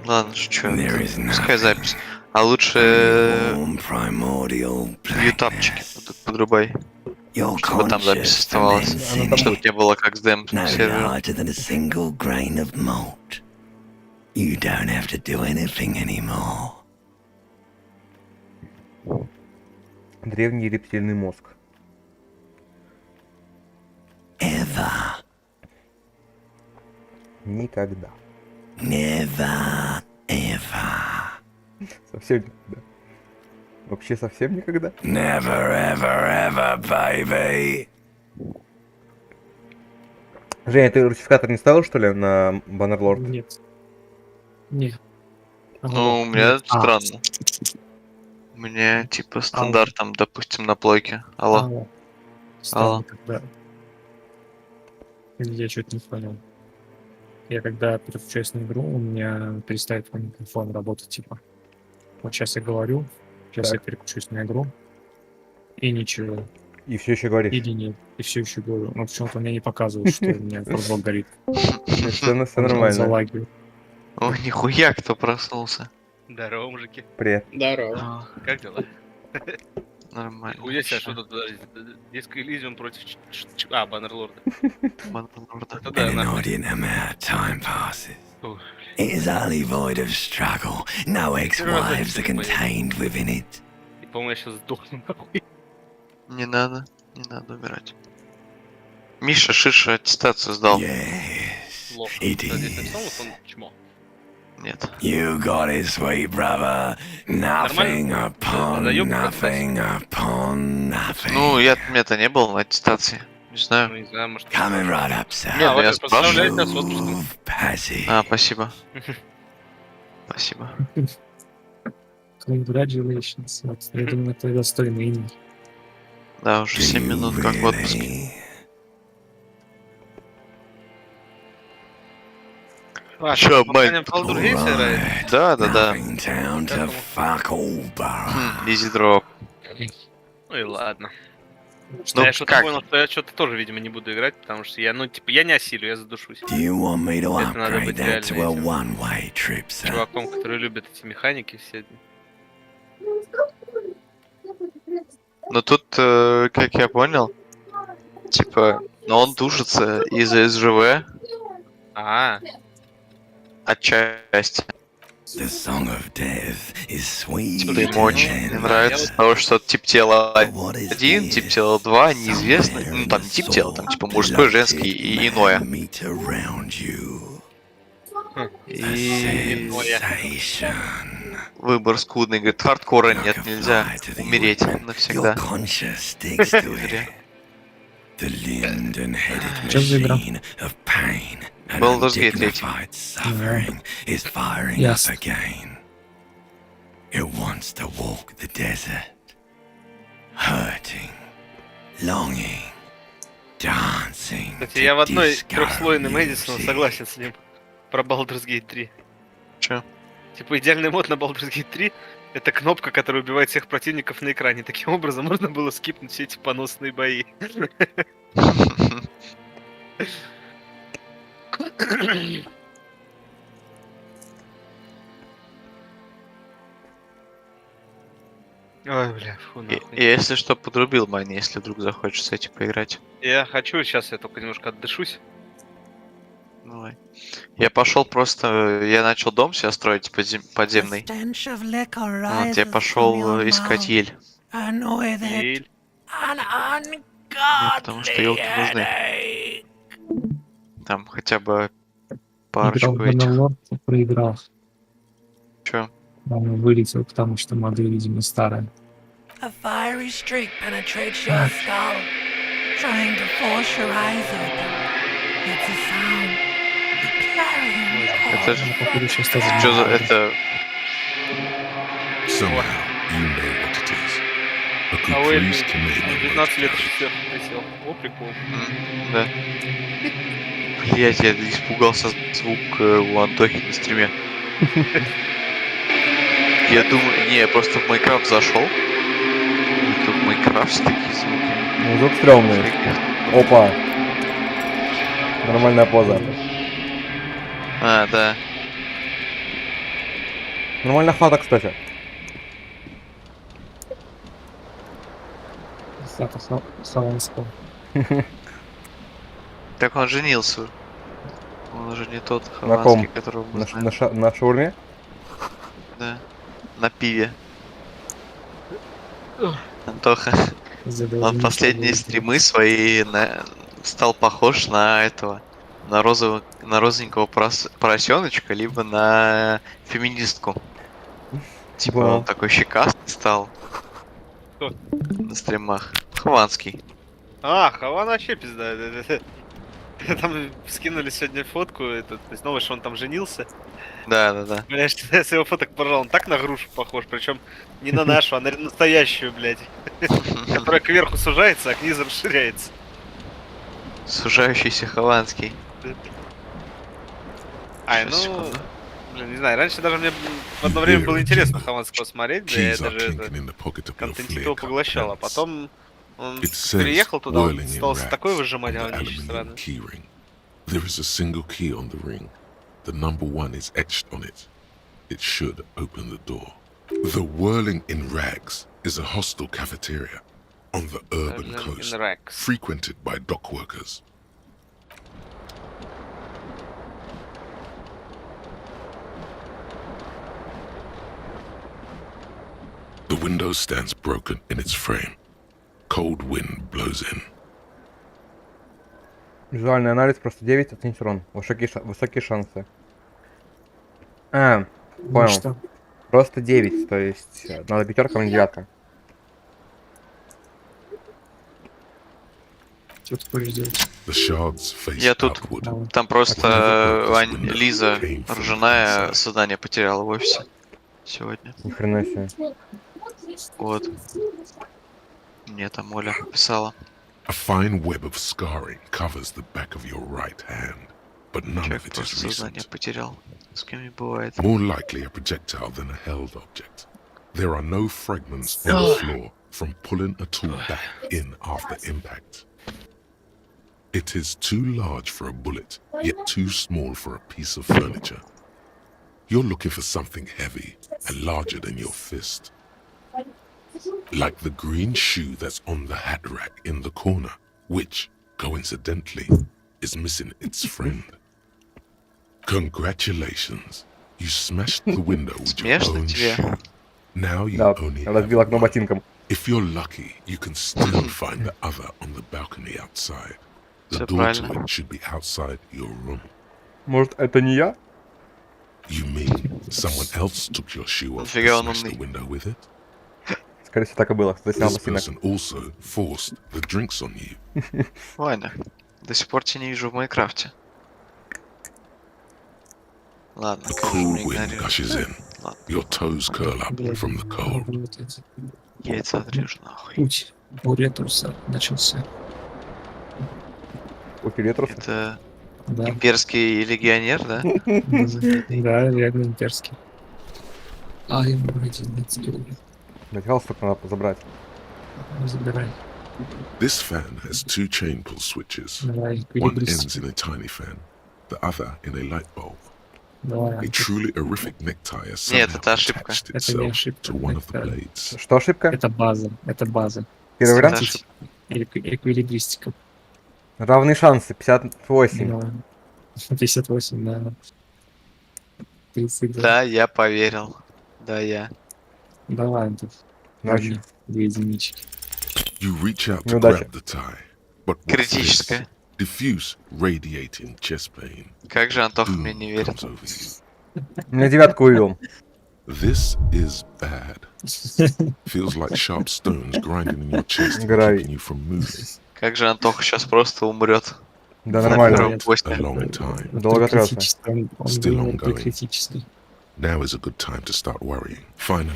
Ладно, шучу. There is Пускай nothing. запись. А лучше Warm primordial в ютабчике blackness. подрубай, Your чтобы там запись conscious оставалась. ferments Оно in там Чтобы будет. не было как с дем no сервером. larger than a single grain of malt. You don't have to do anything anymore. Древний рептильный мозг. Ever. Никогда. Never. Ever. Совсем никогда. Вообще совсем никогда. Never, ever, ever, baby. Женя, ты русификатор не ставил, что ли, на Баннерлорд? Нет. Нет. Ну, у меня Нет. странно. У меня типа стандарт там, допустим, на плойке. Алло. Странно, когда... Или я что-то не понял. Я когда переключаюсь на игру, у меня перестает микрофон работать, типа. Вот сейчас я говорю, сейчас Так. я переключусь на игру, и ничего. И все еще говоришь. Или нет. И все еще говорю. Но почему-то мне не показывает, что у меня футбол горит. Все Он нормально. залагивает. О, нихуя, кто проснулся. Здорово, мужики. Привет. Здорово. А, Как дела? Нормально. У себя что тут, подожди, Disco Elysium против... Баннерлорда. Баннерлорда. Это да, An нахуй. inordinate amount of time passes. Ой, It is utterly void of struggle. No ex-wives are contained within it. И, по-моему, я сейчас сдохну, нахуй. Не надо умирать. Миша Шиша аттестацию сдал. Yes, Лох. it Здесь написал, is. вот он чмо. Нет. You got it, sweet brother. Nothing upon Заёб nothing upon nothing. Ну, мне-то не было на аттестации. Не Ну, знаю. не знаю, может... Coming right up, sir. Нет, вот я я поздравляю спрашиваю. тебя с отпуском. Move, Passy. А, спасибо. Спасибо. Congratulations. Вот, я думаю, это достойный имя. Да, уже 7 минут как в отпуске. Really? Чё, компания мать? в Baldur's Gate играет? Да. Nothing town to fuck all, borough. Изи дроп. Ну и ладно. Ну, Я что-то как? понял, что я что-то тоже, видимо, не буду играть, потому что я, ну, типа, я не осилю, я задушусь. Do you want me to Это надо upgrade быть that реально to a этим one-way trip, sir? чуваком, который любит эти механики все. Но тут, как я понял, типа, но он тушится из-за СЖВ отчасти. The song of death is sweet. Типа, ему очень не and нравится того, что тип тела But what is 1, тип this? тела 2, неизвестно. Somewhere Ну, in там the не тип тела, там типа soul, мужской, blood женский и иное. meet around you. И Sensation. выбор скудный. Говорит, хардкора Like нет, a нельзя fly to the умереть equipment, навсегда. Your conscience sticks to it. The limbed and headed Чем за игра? machine of pain and Baldur's Gate 3. undignified suffering is firing Yes. up again. It wants to walk the desert, hurting, longing, dancing. Кстати, to я в одной disco трехслойной Мэдисона music. согласен с ним. Про Baldur's Gate 3. Чё? Типа, идеальный мод на Baldur's Gate 3 — это кнопка, которая убивает всех противников на экране. Таким образом, можно было скипнуть все эти поносные бои. Ой, бля, фу, И нахуй. если что, подрубил Мани, если вдруг захочешь с этим поиграть. Я хочу, сейчас я только немножко отдышусь. Давай. Я пошел просто, я начал дом себе строить подземный. Вот, я пошел искать ель. Ель. Ну, потому что елки нужны. Там хотя бы Играл парочку в этих. Bannerlord, проиграл. Чё? Он вылетел, потому что модель, видимо, старая. A fiery streak penetrates your skull, trying to force your eyes open. It's a sound. A clarion Это call. же... Походу, сейчас тоже Чё за... не Это... Somehow you know what it is. A А good у Эльки priest can make me 19 лет work. еще сверху присел. О, прикол. Да. Блять, я испугался звук у Антохи на стриме. Я думаю, не, я просто в Майнкрафт зашел. И тут в Майнкрафте такие звуки. Ну, звук стрёмный. Опа. Нормальная поза. А, да. Нормальная хата, кстати. Хата Хованского. Так он женился. Он уже не тот На Хованский, ком? которого мы На, знаем. на шаурме? Да. На пиве. Антоха, он последние стримы свои стал похож на этого, на розовенького поросеночка, либо на феминистку. Типа Понял. он такой щекастый стал Кто? на стримах. Хованский. А, Хаван вообще пизда. Там скинули сегодня фотку, то есть новость, что он там женился. Да. Блядь, я с его фоток поржал, он так на грушу похож, причем не на нашу, а на настоящую, блядь. Которая кверху сужается, а к низу расширяется. Сужающийся Хованский. Ай, Сейчас, ну, секунду. блин, не знаю, раньше даже мне в одно время было интересно Хованского смотреть, да, я Keys are даже это, clinking in the pocket of your контентик flare его cup поглощал, а pants. потом он It says переехал туда, он whirling in стал racks такой on выжимать the говнище aluminium странно. key ring. There is a single key on the ring. The number 1 is etched on it. It should open the door. The Whirling in Rags is a hostel cafeteria on the urban coast, In racks. frequented by dock workers. The window stands broken in its frame. Cold wind blows in. Визуальный анализ просто 9, оцените урон. Высокие шансы. А, Ну понял. что? Просто 9, то есть надо пятерка, а не девятка. Что ты хочешь делать? The shards face Я тут. outward. Давай. Там просто Лиза ржаная создание потеряла в офисе сегодня. Ни хрена себе. Вот. Мне там Оля писала. A fine web of scarring covers the back of your right hand, but none Человек of it просто is сознание recent. потерял. С кем не бывает. More likely a projectile than a held object. There are no fragments on the floor from pulling a tool back in after impact. It is too large for a bullet, yet too small for a piece of furniture. You're looking for something heavy and larger than your fist. Like the green shoe that's on the hat rack in the corner, which, coincidentally, is missing its friend. Congratulations. You smashed the window with your Смешно own тебе? shoe. Now you Да, only разбил have окно one. ботинком. If you're lucky, you can still find the other on the balcony outside. The Всё door to правильно. it should be outside your room. Может, это не я? You mean someone else took your shoe off Нифига and он smashed the умный. window with it? Скорее всего, так и было. Заснял This ботинок. person also forced the drinks on you. Ваня, до сих пор тебя не вижу в Майнкрафте. Ладно, A конечно, cool не wind игнорирую. gushes in. Ладно, Your toes curl up Блядь, from the cold. работает. яйца отрежу нахуй. Путь Буретуса начался. У Пилетруса. Это Да, имперский легионер, да? да, реально имперский. I'm ready, let's go. Блять, галстук надо забрать. Забирай. This fan has two chain pull switches. Давай, One перегрузись. ends in a tiny fan, the other in a light bulb. Давай, A Антон. truly horrific necktie has Нет, somehow это ошибка. attached Это не itself ошибка, to one of the это- blades. Что ошибка? Это база, это база. Первый вариант? Это ошибка. Эквилибристика. Равные шансы, 58. Ну, 58, да. 32. Да, я поверил. Да, я. Давай, Антон. Ночью. 2 единички. You reach out to Неудача. grab the tie, but what's this? Критическая. Diffuse radiating chest pain. Как же Антоха Doom мне не верит. comes over you. Меня девятку вывел. This is bad. Feels like sharp stones grinding in your chest and Гравий. keeping you from moving. Как же Антоха сейчас просто умрет. Да, На нормально. первом Нет. A посте. long time. Долго трёсся. Критический, он Still был ongoing. критический. Now is a good time to start worrying. Finally,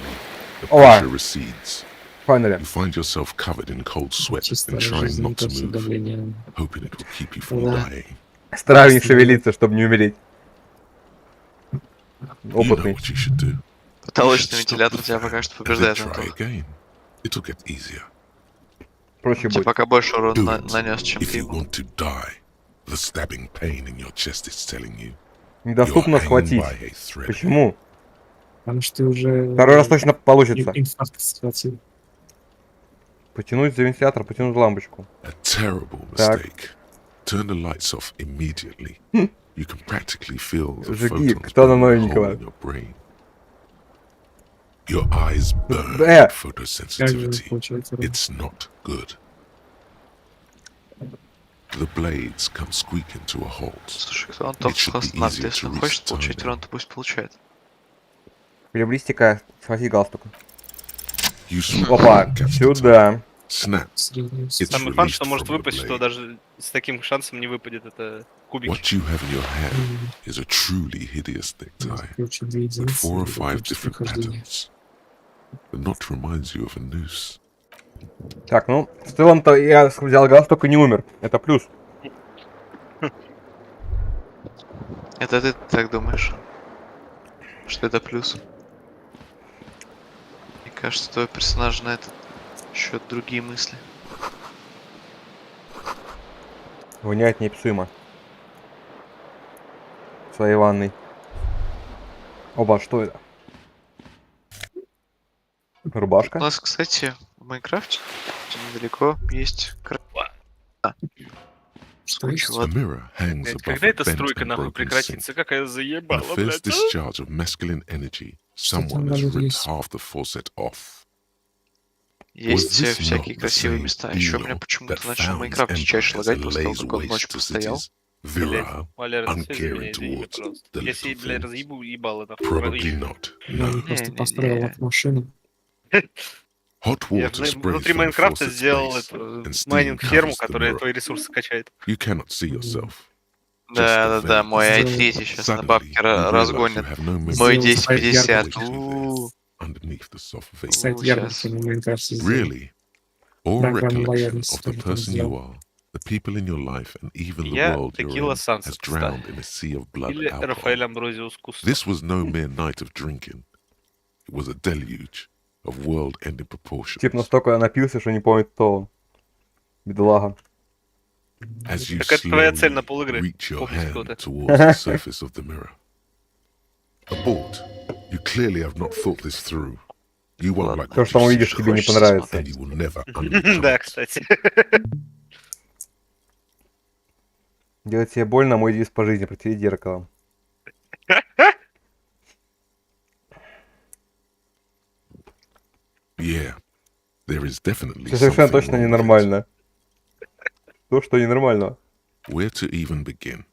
the Ова. pressure recedes. Файнали. You find yourself covered in cold sweat Чисто and trying жизнь, not to то все move, давление. hoping it will keep you from Ура. dying. Стараюсь не шевелиться, чтобы не умереть. You know Опытный. what you should do. Потолочный You should stop вентилятор the тебя fan пока что and then побеждает, try Антох. again. It'll get easier. Проще Тебе будет. пока больше урона Do it нанес, чем if ты you ему. want to die. The stabbing pain in your chest is telling you you're Недоступно hanging схватить. by a thread. Почему? Потому что ты уже... Второй раз точно получится. Инфаркт схватил. Потянуть за вентилятор, потянуть лампочку. A terrible Так. mistake. Turn the lights off immediately. You can practically feel the Жги, photons кто на burn a hole новенького? in your brain. Your eyes burn Э. with Как же photosensitivity. получается? It's not good. The blades come squeaking to a halt. Слушай, кто Антон It should be останавливает? easier Если to он хочет reach получать timing. урон, то пусть получает. Эквилибристика, схвати галстук. You swoop Опа, and catch the сюда. snap. Средний It's Самый фан, released что может from the выпасть, что blade. даже с таким шансом не выпадет, это кубики. What you have in your hand is a truly hideous necktie Включи 2 with единицы. 4 or и 5 включи different прохождение. patterns. The knot reminds you of a noose. Так, ну, в целом-то я взял галстук и не умер. Это плюс. Это ты так думаешь? Что это плюс? Мне кажется, твой персонаж на этот счет другие мысли. Воняет неописуемо. В своей ванной. Оба, что это? У Рубашка? нас, кстати, в Майнкрафте недалеко есть Что есть? Вот. A mirror hangs Блядь, above когда a эта bent стройка and нахуй broken прекратится? sink. Какая In заебала, the блядь. first discharge of masculine energy, Что там someone has даже ripped есть? half the faucet off. Есть this всякие not the красивые same места. Еще у меня Elo почему-то that начал found Майнкрафт his чаще empire as лагать a после того, laser как он waste ночью to постоял. cities, Блядь, virile, Валера, на связи uncaring меня, извини, towards пожалуйста. the Если, little блядь, things. разъебу, ебало нахуй. Probably not. Да, No. я просто Не-не-не. построил эту машину. Hot Я water sprays внутри from the Майнкрафта faucet's сделал base, эту and steam майнинг-ферму, covers the которая mirror. твои ресурсы качает. You cannot see yourself. Да-да-да, мой Сделал. i3 сейчас на Suddenly, бабке you realize you разгонит. have no memory Мой of the 1050. situation У-у-у. underneath the soft veil. Сайт Сейчас. ярмарки на Майнкрафте сделал. Really? Or Да, a главная recollection лояльность of the тоже там person you сделал. are, the people in your life, and even the Я world you're Текила in Сансет has drowned in a sea of blood Или alcohol. Рафаэль Амброзиус Кусто. This was no mere night of drinking. It was a deluge of world-ending proportions. Тип настолько напился, что не помнит, кто он. Бедолага. As you Так это твоя цель на slowly полигры. reach your Помните, hand кто ты? towards the surface of the mirror. Abort. You clearly have not thought this through. You won't like То, what что you увидишь, see, тебе не Хочется понравится. and you will never understand. Да, кстати. Делать себе больно, мой девиз по жизни, протереть зеркалом. Yeah, there is definitely Все совершенно something точно wrong with it. ненормально. То, что ненормально. Where to even begin?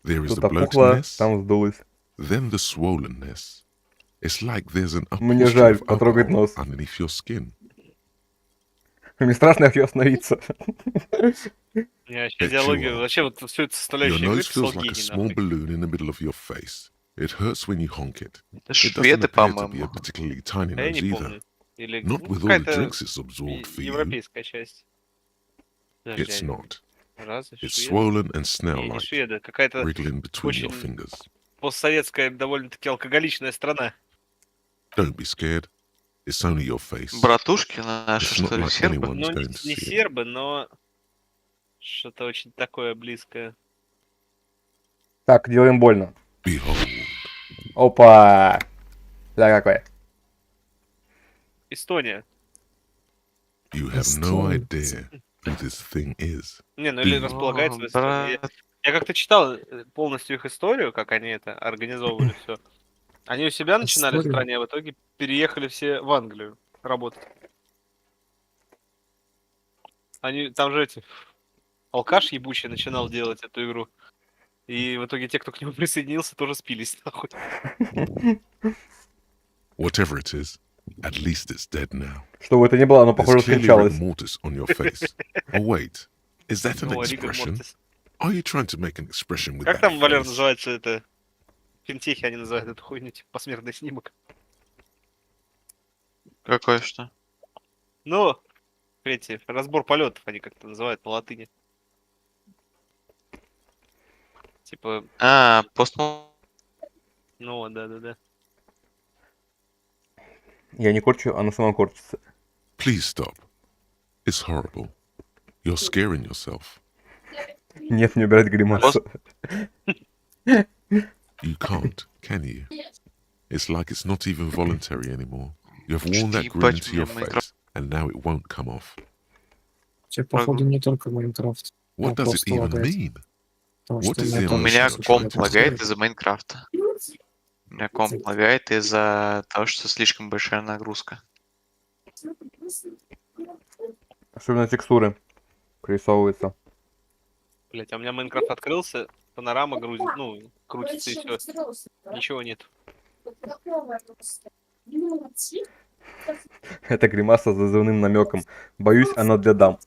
There is Тут the bloated опухло, ness, там сдулось. then the swollenness. It's like there's an Мне upholstery жаль, of потрогать alcohol нос. underneath your skin. Мне страшно, я хочу остановиться. Не, вообще Hey, диалоги, чувак. вообще вот всю эту Your составляющую игры nose писал feels like a гений, small нахуй. balloon in the middle of your face. It hurts when you honk it. Это It doesn't шведы, appear to be a по-моему. particularly tiny А я nose не either. помню. Или Not ну, with all the какая-то drinks it's absorbed for you. европейская часть. Подожди, It's а not. разве It's шведы? swollen and Не, не snail-like, шведы, какая-то wriggling between your очень- fingers. постсоветская, довольно-таки алкоголичная страна. Don't be scared. It's only your face. Братушки наши, It's not что ли, like сербы? anyone- Ну, going не, to не see it. сербы, но что-то очень такое близкое. Так, делаем больно. Behold, Опа! Да, какой. Эстония. you have no Estonia. idea who this thing is. Не, ну или О, располагается в О, Эстонии. брат. Я как-то читал полностью их историю, как они это организовывали все. Они у себя начинали в Историю? стране, а в итоге переехали все в Англию работать. Они там же эти алкаш ебучий начинал делать эту игру. И в итоге те, кто к нему присоединился, тоже спились, нахуй. Whatever it is, at least it's dead now. Что бы это ни было, оно, There's похоже, clearly скончалось. rigor mortis on your face. Oh wait, is that an Ну, Ригор expression? Мортис. Are you trying to make an expression with Как that там, Валер, face? называется это? В финтехе они называют эту хуйню, типа посмертный снимок. Какое что? Ну, эти, разбор полетов они как-то называют на латыни. Типа, А, ну, да-да-да. Я не корчу, оно само корчится. Please stop. It's horrible. You're scaring yourself. Нет, не убирать гримасу. You can't, can you? It's like it's not even voluntary anymore. You have worn that grin Ебать, into мне your Майнкрафт. face, and now it won't come off. Тебе, походу, не только Майнкрафт. What does it просто even лагает. mean? Потому What что is у меня the У тоже меня answer? комп это лагает стоит. из-за Майнкрафта. У меня комп лагает из-за того, что слишком большая нагрузка. Особенно текстуры прорисовываются. Блять, а у меня Майнкрафт открылся, панорама грузит, ну, крутится и все. Ничего нет. Это гримаса с зазывным намеком. Боюсь, она для дам.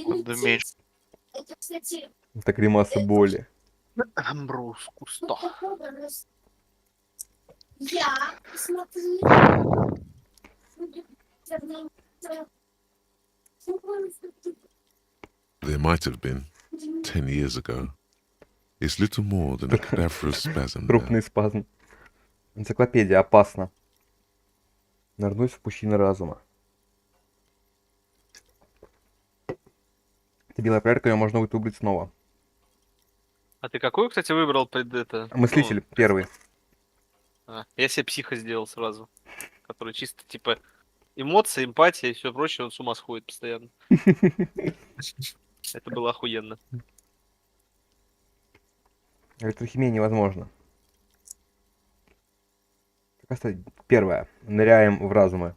Буду меньше. Это гримаса боли. Амброуз Кусто. There might have been 10 years ago. It's little more than a cadaverous spasm now. Крупный спазм. Энциклопедия опасно. Нырнуть в пучины разума. Это белая проверка, ее можно вытубить снова. А ты какую, кстати, выбрал под это? Мыслитель первый. Я себе психа сделал сразу. Который чисто, типа, эмоции, эмпатия и все прочее, он с ума сходит постоянно. Это было охуенно. Электрохимия невозможно. Первое. Ныряем в разумы.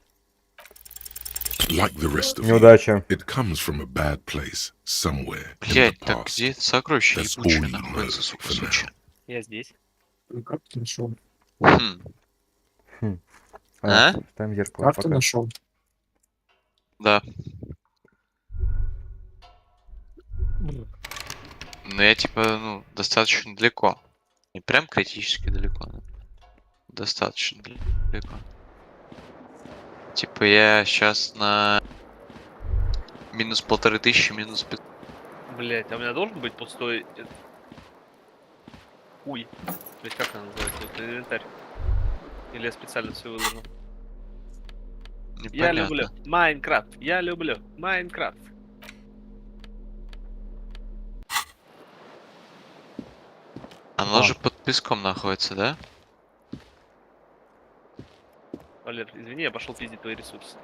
Like the rest of you, Неудача. it comes from a bad place somewhere in the Блять, так past. где это сокровище That's ебучее all you находится, know сука, for now. сучье? Я здесь. Ну, как ты нашел? А? Ставим зеркало. Как ты пока. нашел? Да. Но я типа, ну, достаточно далеко. Не прям критически далеко, но достаточно далеко. Типа я сейчас на минус 1500, минус 500. Блять, а у меня должен быть пустой... Хуй. То есть как она называется? Вот инвентарь. Или я специально все выложил? Я люблю Майнкрафт. Я люблю Майнкрафт. Оно же под песком находится, да? Валер, извини, я пошел пиздить твои ресурсы.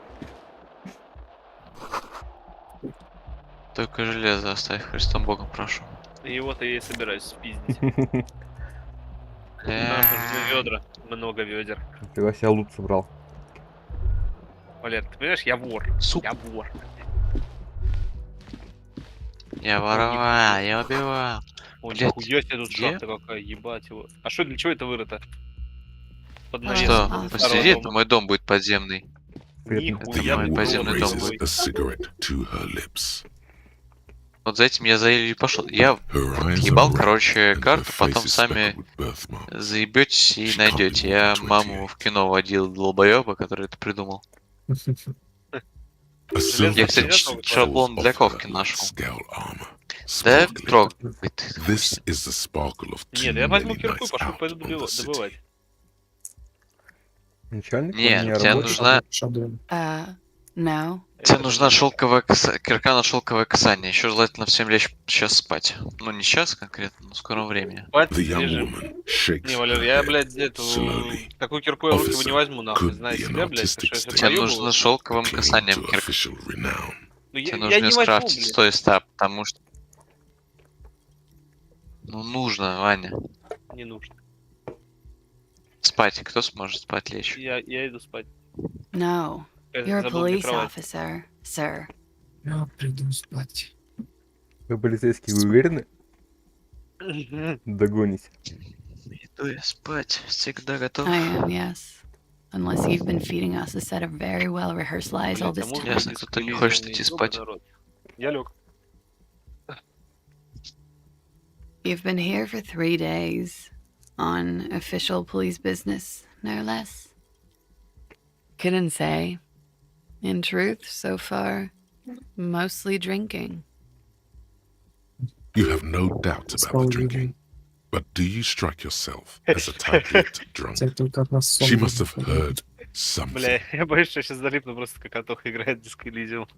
Только железо оставь, Христом Богом прошу. И его-то я и собираюсь спиздить. Там Бля. нужны ведра. Много ведер. Ты себя лут собрал. Валер, ты понимаешь, я вор. Сука. Я вор. Я воровал, я убивал. Ой, Блядь, нихуя себе тут где? шахта какая, ебать его. А что, для чего это вырыто? Под Ну, навесом Что? Старого Посмотри, это дома. мой дом будет подземный. The Нихуя мой young ты подземный woman дом добрый. raises будет. a cigarette to her lips. Вот за этим я за и пошел. Я Her eyes ебал, are red, короче, and her карту, face потом is сами speckled with birthmarks. заебетесь и She найдете. can't be more Я than маму в кино водил, долбоеба, который это придумал. A silver Я, кстати, touch шаблон falls для off ковки her нашел. scale armor, Да, sparkling. трогай. This is the sparkle of too Нет, я возьму many кирку и nights пошел out пойду on the city. добывать. Начальник? Нет, он не тебе рабочий. нужна- Шадоу. No. Тебе нужна шелковая кирка на шелковое касание. Еще желательно всем лечь сейчас спать. Ну, не сейчас конкретно, но в скором времени. Спать The young лежим. woman shakes Не, her Валер, я, head блядь, эту... slowly. Такую кирку я в руки Officer не возьму, нахуй, could знаю be an себя, блядь, artistic потому что state. Тебе поёбываю. нужно шелковым clinging касанием to кирка. official renown. Ну, Тебе я нужно не возьму, скрафтить блядь. 100 из 100, потому что... Ну, нужно, Ваня. Не нужно. Спать. Кто сможет спать лечь? Я иду спать. No. Я You're a забыл, где police кровать. officer, sir. Я приду спать. Вы полицейские, вы уверены? Догоните. Иду я спать. Всегда готов. I am, yes. Unless you've been feeding us a set of very well rehearsed lies all Блядь, this а можно time. Ясно, кто-то не хочет идти дискриминированный спать. народ? Я лег. You've been here for 3 days. On official police business, no less. Couldn't say. In truth, so far, mostly drinking. You have no doubt about the Спал drinking, людьми. but do you strike yourself as a tight-lipped drunk? Тебя только от нас сон She must have выходит. heard something. Бля, я боюсь, что я сейчас залипну просто, как Антоха играет в Disco Elysium.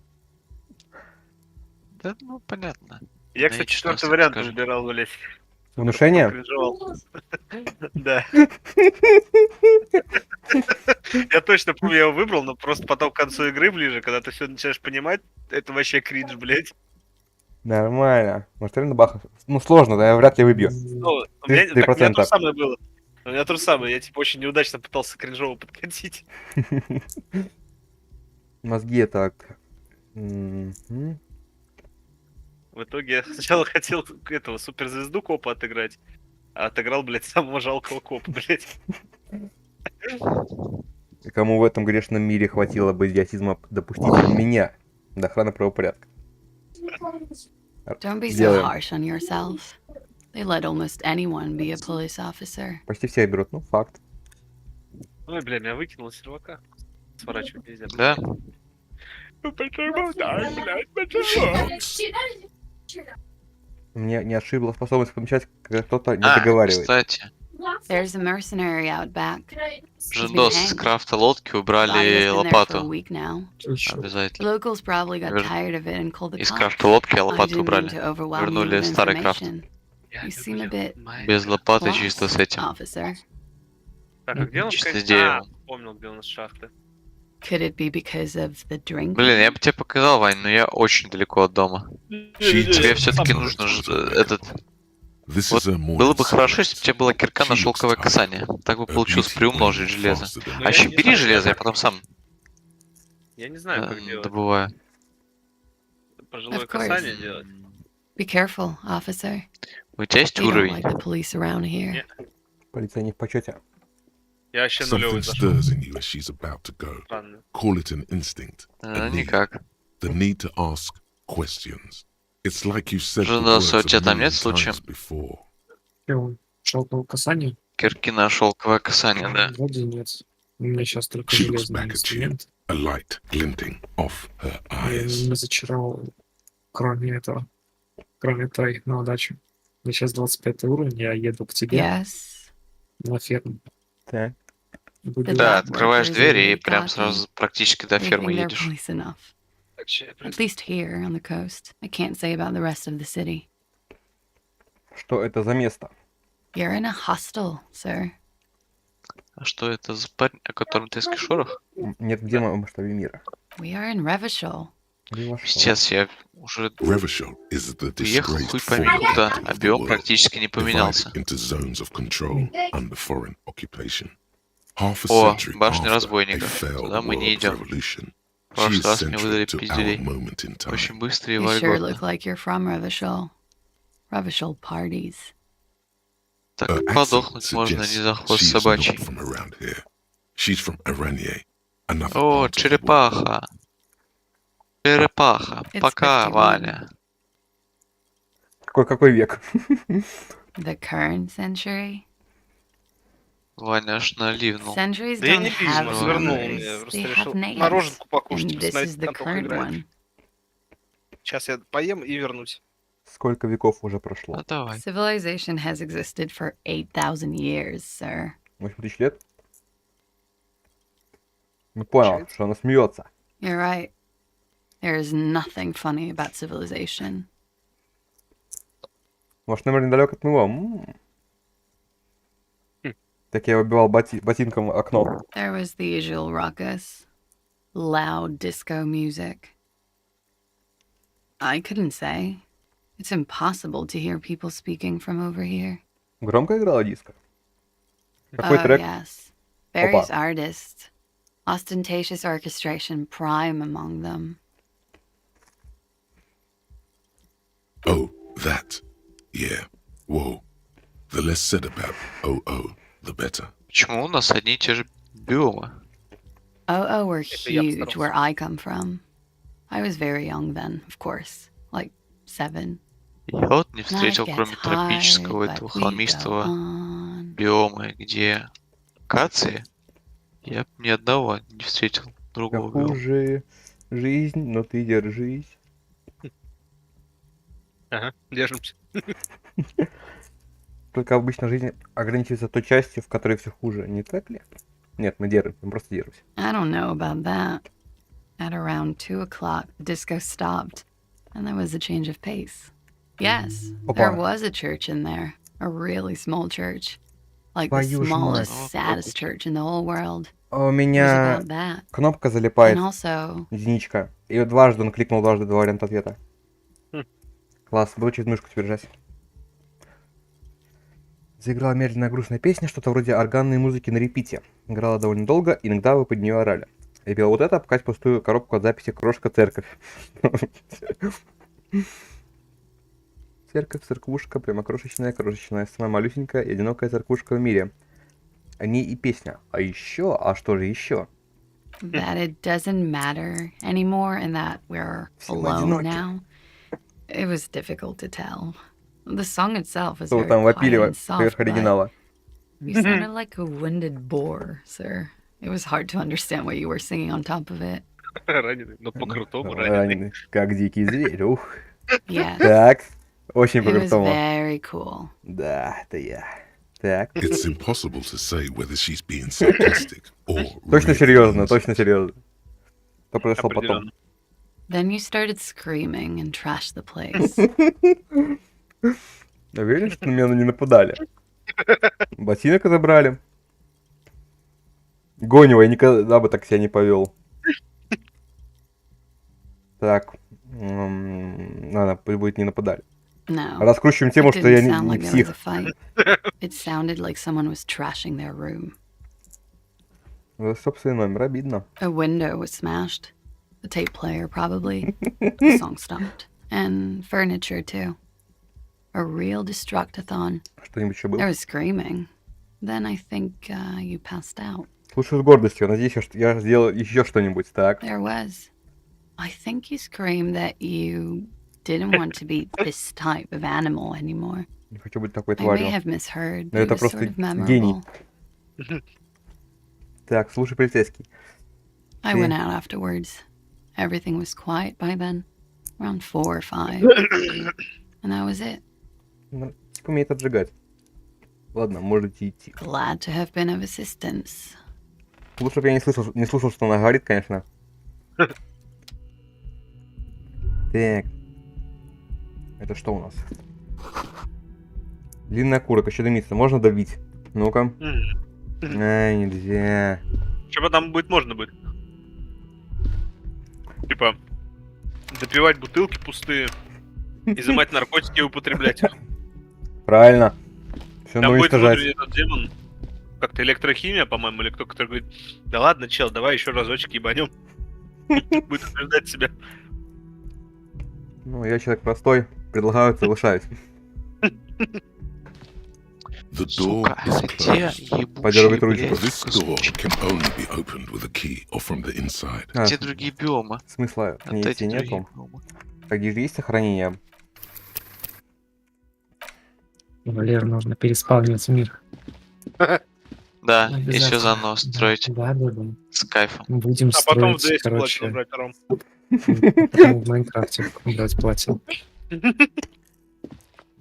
Да, ну, понятно. Я, кстати, Логично, четвертый вариант скажи. выбирал, блядь. Внушение? Кринжевал. Да. Я точно помню, я его выбрал, но просто потом к концу игры ближе, когда ты все начинаешь понимать, это вообще кринж, блядь. Нормально. Может, реально баха? Ну, сложно, да, я вряд ли выбью. Ну, у меня 3%. то же самое было. У меня то же самое, я типа очень неудачно пытался кринжово подкатить. Мозги так. Мгм. В итоге я сначала хотел этого суперзвезду копа отыграть, а отыграл, блядь, самого жалкого копа, блядь. И кому в этом грешном мире хватило бы идиотизма допустить меня до охраны правопорядка? Don't be so Делаем. harsh on yourself. They let almost anyone be a police officer. Почти все берут, ну, факт. Ой, бля, меня выкинуло с сервака. Сворачивать нельзя. Да? Ну почему так, блядь, She почему? notes. Мне не ошибла способность помечать, когда кто-то не А, договаривает. кстати, There's a mercenary out back. Жендос из крафта лодки Body's убрали been there for a лопату. week now. Ещё. Обязательно. Locals probably got Верно. tired of it and called the Из cops. крафта лодки I лопату didn't mean убрали. to overwhelm you Вернули with старый крафт. information. You seem a bit Без лопаты, lost, чисто с этим. officer. Так, а где у нас Чисто с конец? деревом. Помнил, где у нас шахты. Could it be because of the drink? Блин, я бы тебе показал, Вань, но я очень далеко от дома. Тебе все-таки нужно этот... This Вот is a more было бы хорошо, если бы у civilized. тебя была кирка на She looks шелковое tired. касание. Так бы Her получилось beauty приумножить wanes железо. faster than Ну, А я еще не бери знаю, железо, я как. потом сам Я не знаю, как делать. добываю. Пожилое Of course. касание делать. Be careful, officer. У тебя есть We don't уровень? like the police around here. Не. Полиция не в почете. Я вообще нулевый Something зашел. stirs in you as she's about to go. Странно. Call it an instinct, a need, Никак. the need to ask questions. It's like you've said the Жендос, words у тебя a там million нет случаем times before. Шелковое касание? кирки на шелковое касание, да? Вроде нет. У меня сейчас только She looks железный back at you, инструмент. a light glinting off her Я eyes. не зачаровал, кроме этого. Кроме той на удачу. Я сейчас 25 уровень, я еду к тебе Yes. на ферму. Так. Буду Да, lab открываешь workers двери и really прям cocky. сразу практически до They фермы think they're едешь. police enough. Так, ща я прям- At least here on the coast. I can't say about the rest of the city. Что это за место? You're in a hostel, sir. А что это за парень, о котором ты искишь шорох? Нет, где в масштабе мира? We are in Revachol. Где ваш шорох? Пиздец, я уже Revachol is the уехал disgraced хуй пойми foreign куда, capital а of the биом world, практически не поменялся. divided into zones of control under foreign occupation. Half a О, century башня after a разбойников. failed Туда мы не world идем. revolution, В she прошлый is раз мне выдали central to our пизделей. moment in time. Очень быстро и You sure вольготно. look like you're from Revachol. Revachol parties. Так Her accent подохнуть можно не suggests за хвост she is not собачий. from around here. She's from Aranye, another О, part of the world. черепаха. Черепаха. It's Пока, 51. Ваня. Какой век? The current century? Ваня аж наливнул. Centuries Да я don't не пизжу, have свернул numbers. мне. Просто They решил have names. мороженку покушать, And this посмотреть, is the как там current играет. one. Сейчас я поем и вернусь. Сколько веков уже прошло? Ну давай. Civilization has existed for 8,000 years, sir. 8000 лет? Не понял, что она смеется. You're right. There is nothing funny about civilization. Может, наверное, далек от него. Так я выбивал ботинком окно. There was the usual ruckus, loud disco music. I couldn't say. It's impossible to hear people speaking from over here. Громко играла диско? Какой Oh, трек? yes. Various Опа. artists. Ostentatious orchestration prime among them. Oh, that. Yeah. Whoa. The less said about OO, the better. Почему у нас одни и те же биомы? Oh, were Это я huge постарался. where I come from. I was very young then, of course. Like 7. Я вот не Life встретил, gets кроме тропического hard, этого but we go холмистого on. биома, где акации, я б ни одного не встретил другого биома. Хуже жизнь, но ты держись. Ага, держимся. Только обычно жизнь ограничивается той частью, в которой все хуже, не так ли? Нет, мы держимся, мы просто держимся. I don't know about that. At around 2 o'clock, the disco stopped, and there was a change of pace. Yes, Опа. there was a church in there. A really small church. Like the Твою ж smallest, мать. saddest church in the whole world. А у It was меня about that. кнопка And залипает, also, единичка. И вот дважды он кликнул, дважды два варианта ответа. Хм. Класс, буду через мышку теперь жать. Заиграла медленная грустная песня, что-то вроде органной музыки на репите. Играла довольно долго, иногда вы под нее орали. Я пела вот это, пкать пустую коробку от записи «Крошка церковь». Церковь, церквушка, прямо крошечная, самая малюсенькая и одинокая церквушка в мире. О ней и песня. А еще, а что же еще? that it doesn't matter anymore and that we're Все alone одиноки. now. It was difficult to tell. The song itself is Что вы very там вопили quiet and soft, поверх but оригинала? you sounded like a winded boar, sir. It was hard to understand what you were singing on top of it. Раненый, но по-крутому раненый. Раненый, как дикий зверь, ух. Yes, Так, очень it was по-крутому. very cool. Да, это я. Так. It's impossible to say whether she's being sarcastic or Точно really серьезно, means точно серьезно. Что произошло потом? Определенно. Then you started screaming and trashed the place. Уверен, что на меня не нападали? Ботинок забрали. Гонева, я никогда бы так себя не повел. Так. Ладно, пусть будет не нападали. No, Раскручиваем it тему, что я didn't не sound like there was псих. a fight. It sounded like someone was trashing their room. За собственный номер, обидно. A window was smashed. The tape player, probably. The song stopped. And furniture, too. A real destructathon. Что-нибудь еще There было? was screaming. Then I think you passed out. Слушаю с гордостью. Надеюсь, что я сделал еще что-нибудь. Так. There was. I think you screamed that you didn't want to be this type of animal anymore. Не хочу быть такой I may тварью. have misheard. No, It это was просто sort of гений. memorable. Так, слушай, полицейский. I Yeah. went out afterwards. Everything was quiet by then. Around 4 or 5. And that was it. Ну, типа умеет отжигать. Ладно, можете идти. Glad to have been of assistance. Лучше бы я не слушал, что она говорит, конечно. Так. Это что у нас? Длинный окурок, еще дымится. Можно давить? Ну-ка. Ай, нельзя. Что там будет, можно будет. Типа, допивать бутылки пустые, изымать наркотики и употреблять их. Правильно. Все Там ну будет уничтожать. внутренний этот демон, как-то электрохимия, по-моему, или кто, который говорит, да ладно, чел, давай еще разочек ебанем. Будет убеждать себя. Ну, я человек простой. Предлагаю, соглашаюсь. The door Сука, is где closed. Подергай ебучие, ручку. блядь, This door кусочки? can only be opened with a key or from the inside. А, Где другие биомы? смысла в ней Отдайте идти другие нету. биомы. Так, где же есть сохранение? Валер, нужно переспавнивать мир. Да, и Обязательно. все заново строить Да. с кайфом. Будем А потом в строить, DS платину короче, брать, Ром. потом в Майнкрафте брать платину.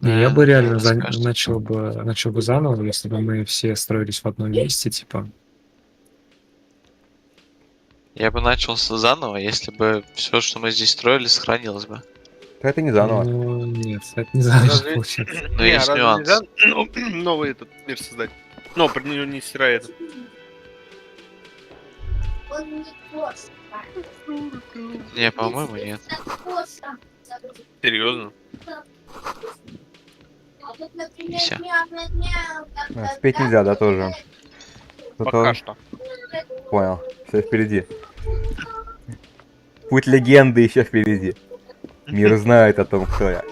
Не, я бы реально скажете. начал бы заново, если бы мы все строились в одном месте, типа. Я бы начал заново, если бы все, что мы здесь строили, сохранилось бы. Да это не заново. Ну, нет, это не заново Разве- получится. Но Не, есть разве нюанс. нельзя новый этот мир создать? Но при нем не стирает. Не, по-моему, нет. Серьезно? Мися. А, спеть нельзя, да, тоже. Пока что. Понял. Все впереди. Путь легенды еще впереди. Мир знает о том, кто я.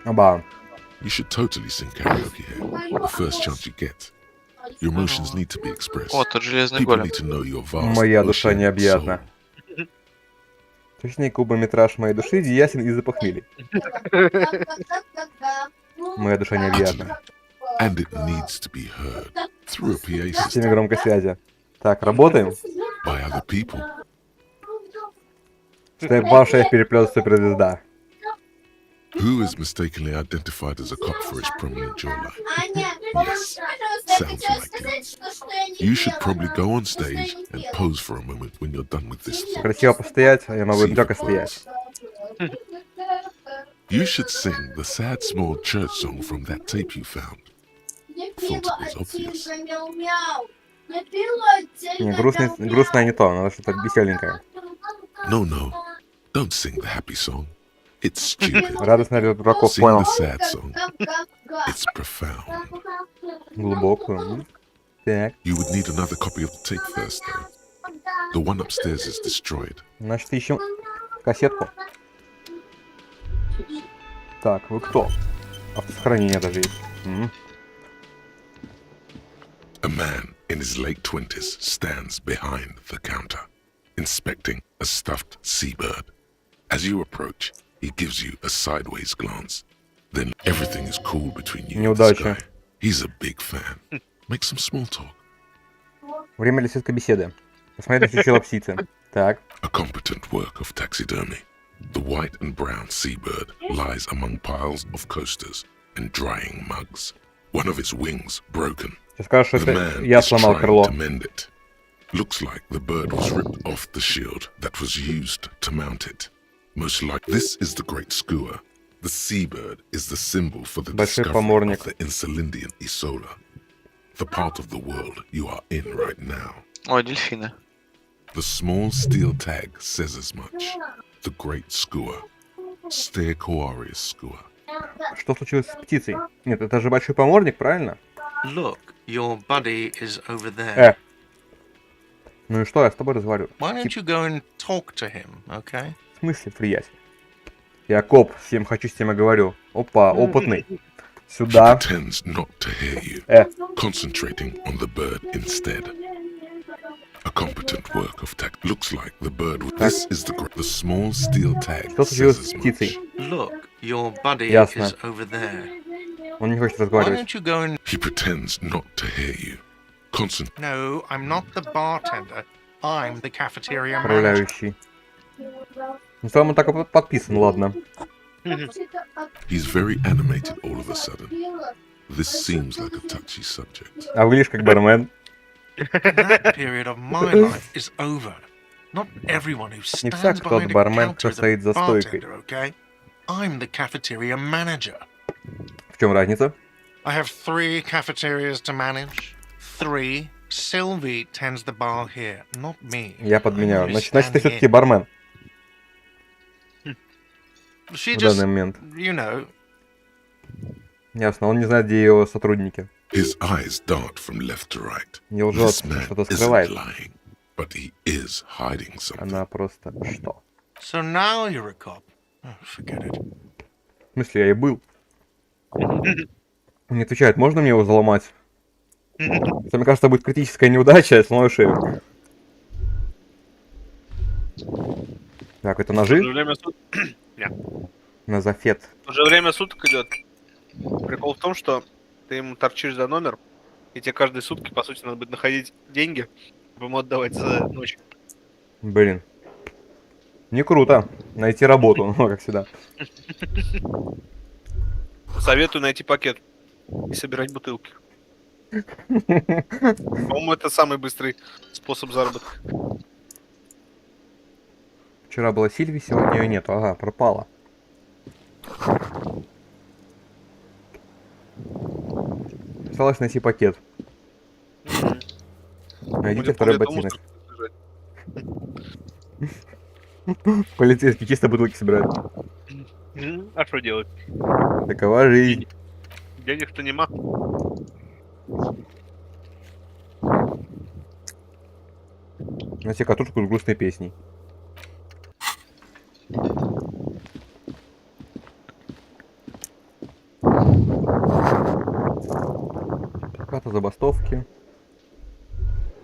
Оба. You should totally sing karaoke here, the first chance you get. Your emotions need to be expressed. О, тут железный People голем. need to know your vast Моя душа ocean необъятна. soul. Точнее, кубометраж моей души ясен из-за похмелья. Моя душа необъятна. And it needs to be heard through a PA В системе system громкой связи. Так, работаем. by other people. Степ-2 переплет суперзвезда. Who is mistakenly identified as a cop for its prominent jawline? Yes, sounds likely. You should probably go on stage and pose for a moment when you're done with this thought. Красиво постоять, а я могу See if только it стоять. works. You should sing the sad small church song from that tape you found. Thought it was obvious. Не, грустное не то, надо что-то веселенькое. No, don't sing the happy song. It's stupid. Радостно для дураков, Sing понял. the sad song. It's profound. Глубокую. Так, You would need another copy of the tape first, though. The one upstairs is destroyed. значит, ищем кассетку. Так, вы кто? Автосохранение даже есть. A man in his late 20s stands behind the counter, inspecting a stuffed seabird. As you approach, he gives you a sideways glance. Then everything is cool between you and the Неудача. sky. He's a big fan. Make some small talk. Время для светской беседы. Посмотреть на чучело птицы. Так, A competent work of taxidermy. The white and brown seabird lies among piles of coasters and drying mugs. One of its wings broken. сейчас скажешь, что The это man я is сломал trying крыло. to mend it. Looks like the bird was ripped off the shield that was used to mount it. Most likely, this is the great skua. The seabird is the symbol for the Большой discovery поморник. of the Insulindian Isola, the part of the world you are in right now. О, дельфины. The small steel tag says as much. The great skua. Stegosaurus skua. Что случилось с птицей? Нет, это же большой поморник, правильно? Look, your buddy is over there. Ну и что, я с тобой разговариваю. Why don't you go and talk to him, okay? В смысле, приятель? Я коп, всем хочу, с тем и говорю. Опа, опытный. He Сюда. pretends not to hear you, concentrating on the bird instead. A competent work of tech. Looks like the bird. This is the small steel tag Что says случилось as с much. птицей? Look, your buddy Ясно. is over there. Он не хочет Why разговаривать. don't you go and... He pretends not to hear you. No, I'm not the bartender. I'm the cafeteria manager. Управляющий. Ну, сам он так и подписан, ладно. He's very animated all of a sudden. This seems like a touchy subject. А выглядишь как бармен. That period of my life is over. Not everyone who Не stands всяк тот behind a бармен, кто counter is a стоит за стойкой. bartender, okay? I'm the cafeteria manager. В чем разница? I have 3 cafeterias to manage. 3. Sylvie tends the bar here, not me. Я подменяю. I'm only Значит, ты standing все-таки in. бармен She в just, данный момент. you know, Ясно, он не знает, где его сотрудники. His eyes dart from left to right. Не лжет, This man что-то isn't скрывает. lying, but he is hiding something. Она просто... Что? so now you're a cop. Oh, forget it. В смысле, я и был. Не отвечает, можно мне его заломать? Это, мне кажется, будет критическая неудача, я сломаю шею. Так, это ножи? Уже время суток. На зафет. Уже время суток идет. Прикол в том, что ты ему торчишь за номер, и тебе каждые сутки, по сути, надо будет находить деньги, чтобы ему отдавать за ночь. Блин. Не круто. Найти работу, ну, как всегда. Советую найти пакет и собирать бутылки. По-моему, это самый быстрый способ заработка. Вчера была Сильви, сегодня ее нету. Ага, пропала. Осталось найти пакет. Найдите Будем второй где-то ботинок. мусор лежать. Полицейский чисто бутылки собирает. А что делать? Такова жизнь. Денег-то нема. Найти катушку с грустной песней. Какая-то забастовки.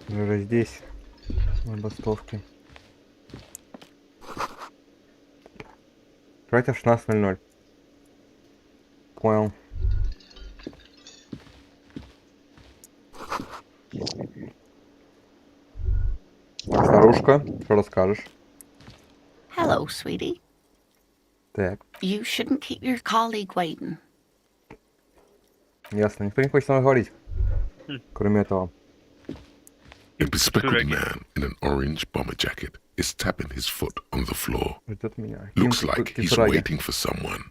Даже здесь забастовки. Давайте в 16:00. Понял. Старушка, что расскажешь? Hello, sweetie. Так, You shouldn't keep your colleague waiting. ясно. Никто не хочет со мной говорить. Кроме этого. A bespectacled man in an orange bomber jacket is tapping his foot on the floor. Ждет меня. Looks like he's Кицураги. waiting for someone.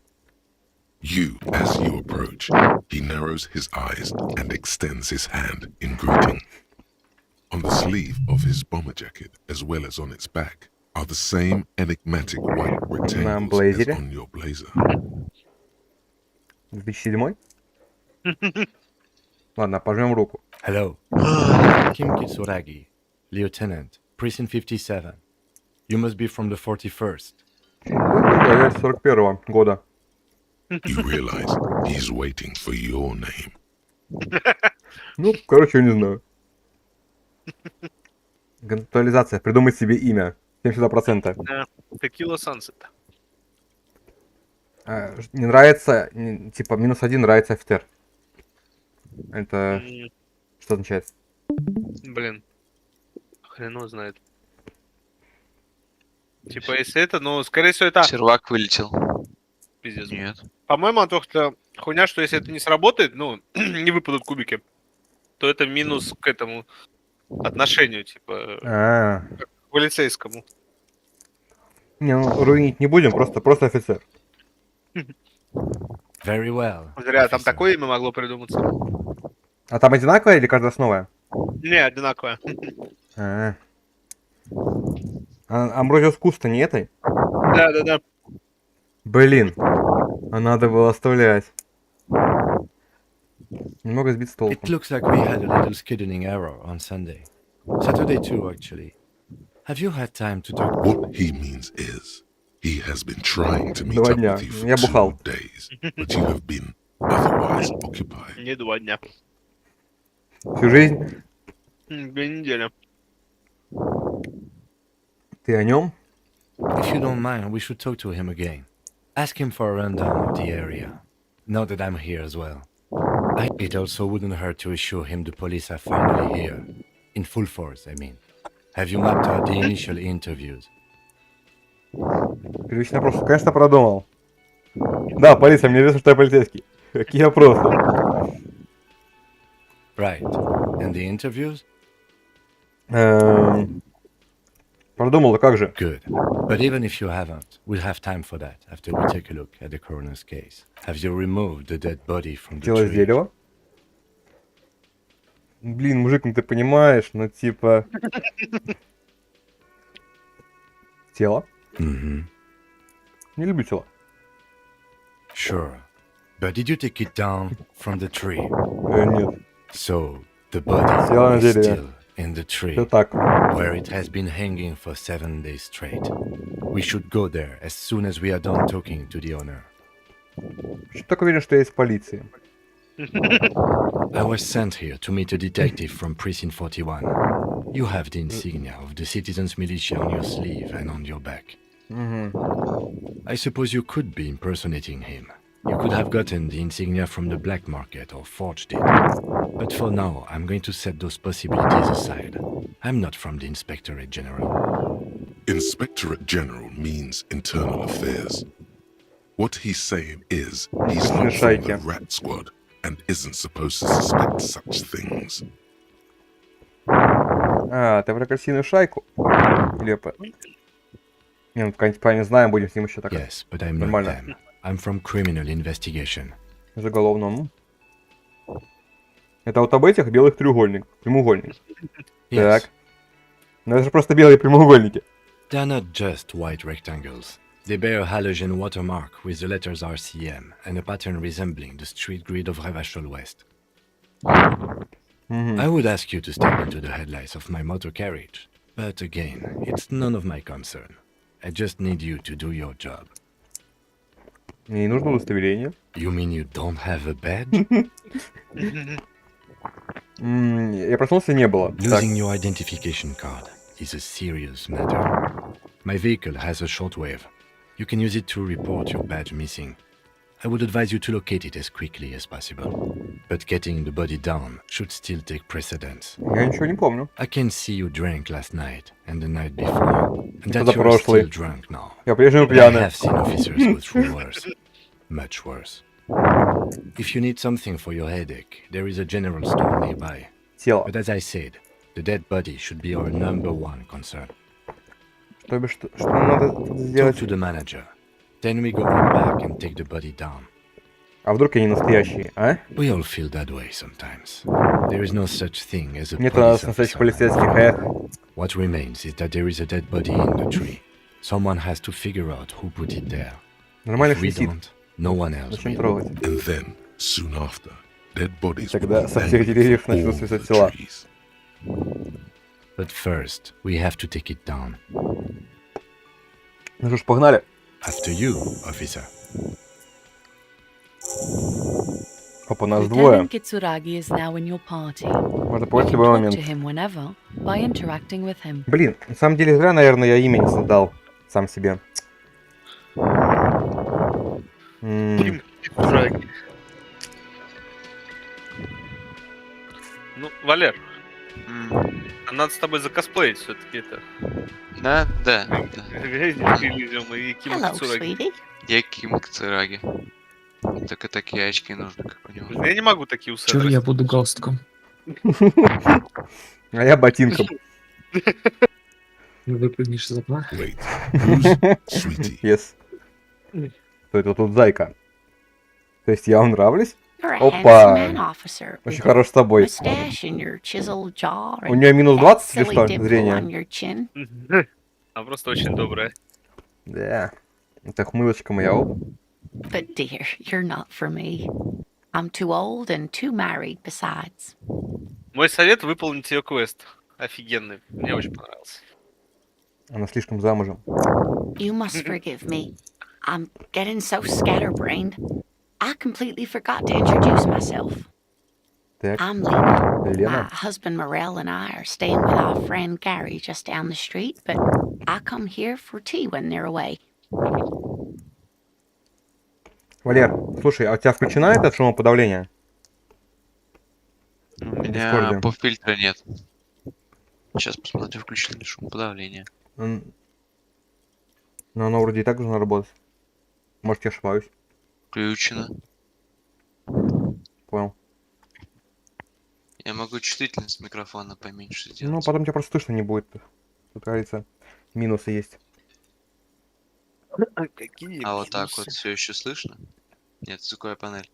As you approach, he narrows his eyes and extends his hand in greeting. On the sleeve of his bomber jacket, as well as on its back, are the same enigmatic white rectangles as blazer. on your blazer. 2007? Ладно, пожмем руку. Hello. Kim Kitsuragi, Lieutenant, Precinct 57. You must be from the 41st. Да, я 41-го года. You realize he's waiting for your name. Ну, короче, я не знаю. Контуализация. Придумать себе имя. 72%. Текила Сансет. Не нравится, типа, -1 нравится офицер. Это что означает? Блин. Хрен его знает. Типа, если это, ну, скорее всего, это Сервак вылетел. пиздец. Нет. По-моему, она только хуйня, что если это не сработает, ну, не выпадут кубики, то это минус к этому отношению, типа, к полицейскому. Не, ну, руинить не будем, просто офицер. Very well. Зря, там officer. такое имя могло придуматься. А там одинаковое или каждый раз новое? Не, одинаковое. Амброзиус Куста не этой? Да. Блин. А надо было оставлять. Немного сбит с толку. It looks like we had a little scheduling error on Sunday. Saturday too, actually. Have you had time to talk? What he means is, he has been trying to meet 2 up дня. with you for Я бухал. 2 days, but you have been otherwise occupied. Не 2 дня. Всю жизнь 2 недели. ты о нем? If you don't mind, we should talk to him again. Ask him for a rundown of the area. Now that I'm here as well. It also wouldn't hurt to assure him the police are finally here. In full force, I mean. Have you mapped out the initial interviews? Первичный вопрос. Конечно, продумал. Да, полиция, мне известно, что я полицейский. Какие вопросы? Right. And the interviews? Продумал, да как же? Good. But even if you haven't, we'll have time for that after we take a look at the coroner's case. Have you removed the dead body from the Тело из tree? дерева. Блин, мужик, ну ты понимаешь, ну типа... Тело? Mm-hmm. Не люблю тело. Sure. But did you take it down from the tree? Нет, So, the body Тело на is дереве. still in the tree, все так. where it has been hanging for 7 days straight. We should go there as soon as we are done talking to the owner. Что так уверен, что я из полиции? I was sent here to meet a detective from Precinct 41. You have the insignia of the citizens' militia on your sleeve and on your back. I suppose you could be impersonating him. You could have gotten the insignia from the black market or forged it. But for now, I'm going to set those possibilities aside. I'm not from the Inspectorate General. Inspectorate General means internal affairs. What he's saying is, he's not from the rat squad and isn't supposed to suspect such things. А, ты про крысиную шайку? Или по... Не, ну пока не знаем, будем с ним еще так. Yes, but I'm not Нормально. them. I'm from criminal investigation. Заголовному. Это вот об этих белых прямоугольник. Yes, Так. Ну это же просто белые прямоугольники. they're not just white rectangles. They bear a halogen watermark with the letters RCM and a pattern resembling the street grid of Revachol West. I would ask you to step into the headlights of my motor carriage, but again, it's none of my concern. I just need you to do your job. Мне не нужно удостоверение. You mean you don't have a badge? Я проснулся, не было. Так. Losing your identification card is a serious matter. My vehicle has a shortwave. You can use it to report your badge missing. I would advise you to locate it as quickly as possible. But getting the body down should still take precedence. Я ничего не помню. I can see you drank last night and the night before, and that Это you're прошлый. still drunk now. Я по-прежнему I пьяный. have seen officers go through worse. Much worse. If you need something for your headache, there is a general store nearby. Тело. But as I said, the dead body should be our #1 concern. Что надо тут Talk сделать? to the manager. Then we go out back and take the body down. А вдруг они настоящие, а? We all feel that way sometimes. There is no such thing as a Нет у нас police настоящих officer. полицейских, эх. What remains is that there is a dead body in the tree. Someone has to figure out who put it there. Нормально If we швистит. don't, no one else Зачем will. трогать? And then, soon after, dead bodies will Тогда be со всех buried деревьев in начнут all свисать the тела. trees. But first, we have to take it down. Ну что ж, погнали. After you, officer. Опа, нас двое. Lieutenant Kitsuragi is now in your party. Можно You пойти в can любой talk момент. to him whenever by interacting with him. Блин, на самом деле зря, наверное, я имя не создал сам себе. Драги. Ну, Валер, а надо с тобой закосплеить все-таки это. Да. Иллюзиум и Кима Hello, Кицураги. sweetie. Я Ким Кцураги. Только такие очки нужны, как у него. Я не могу такие усы. Чё я отрастить. буду галстуком? А я ботинком. Выпрыгнешь из окна? Wait, who's Sweetie? Yes. Кто это тут зайка? То есть я вам нравлюсь? You're a Опа. handsome man, officer. Очень With хорош с тобой. mustache and your chiseled jaw У and нее минус that 20 или silly что? dimple on Зрение. your chin. Она просто очень добрая. Да. Это хмылочка моя. Оп. But dear, you're not for me. I'm too old and too married besides. Мой совет — выполнить ее квест. Офигенный. Мне очень понравился. Она слишком замужем. You must forgive me. I'm getting so scatterbrained. I completely forgot to introduce myself. Так, I'm Lena. My Лена. husband Morel and I are staying with our friend Gary just down the street, but I come here for tea when they're away. Валер, слушай, а у тебя включено это шумоподавление? У меня Дискорде. по фильтру нет. Сейчас посмотрю, включено ли шумоподавление. Но оно вроде и так должно работать. Может, я ошибаюсь. Включено. Понял. Я могу чувствительность микрофона поменьше Ну, сделать. потом тебя просто слышно не будет. Тут, как говорится, минусы есть. Какие А вот так минусы. вот все еще слышно? Нет, звуковая панель.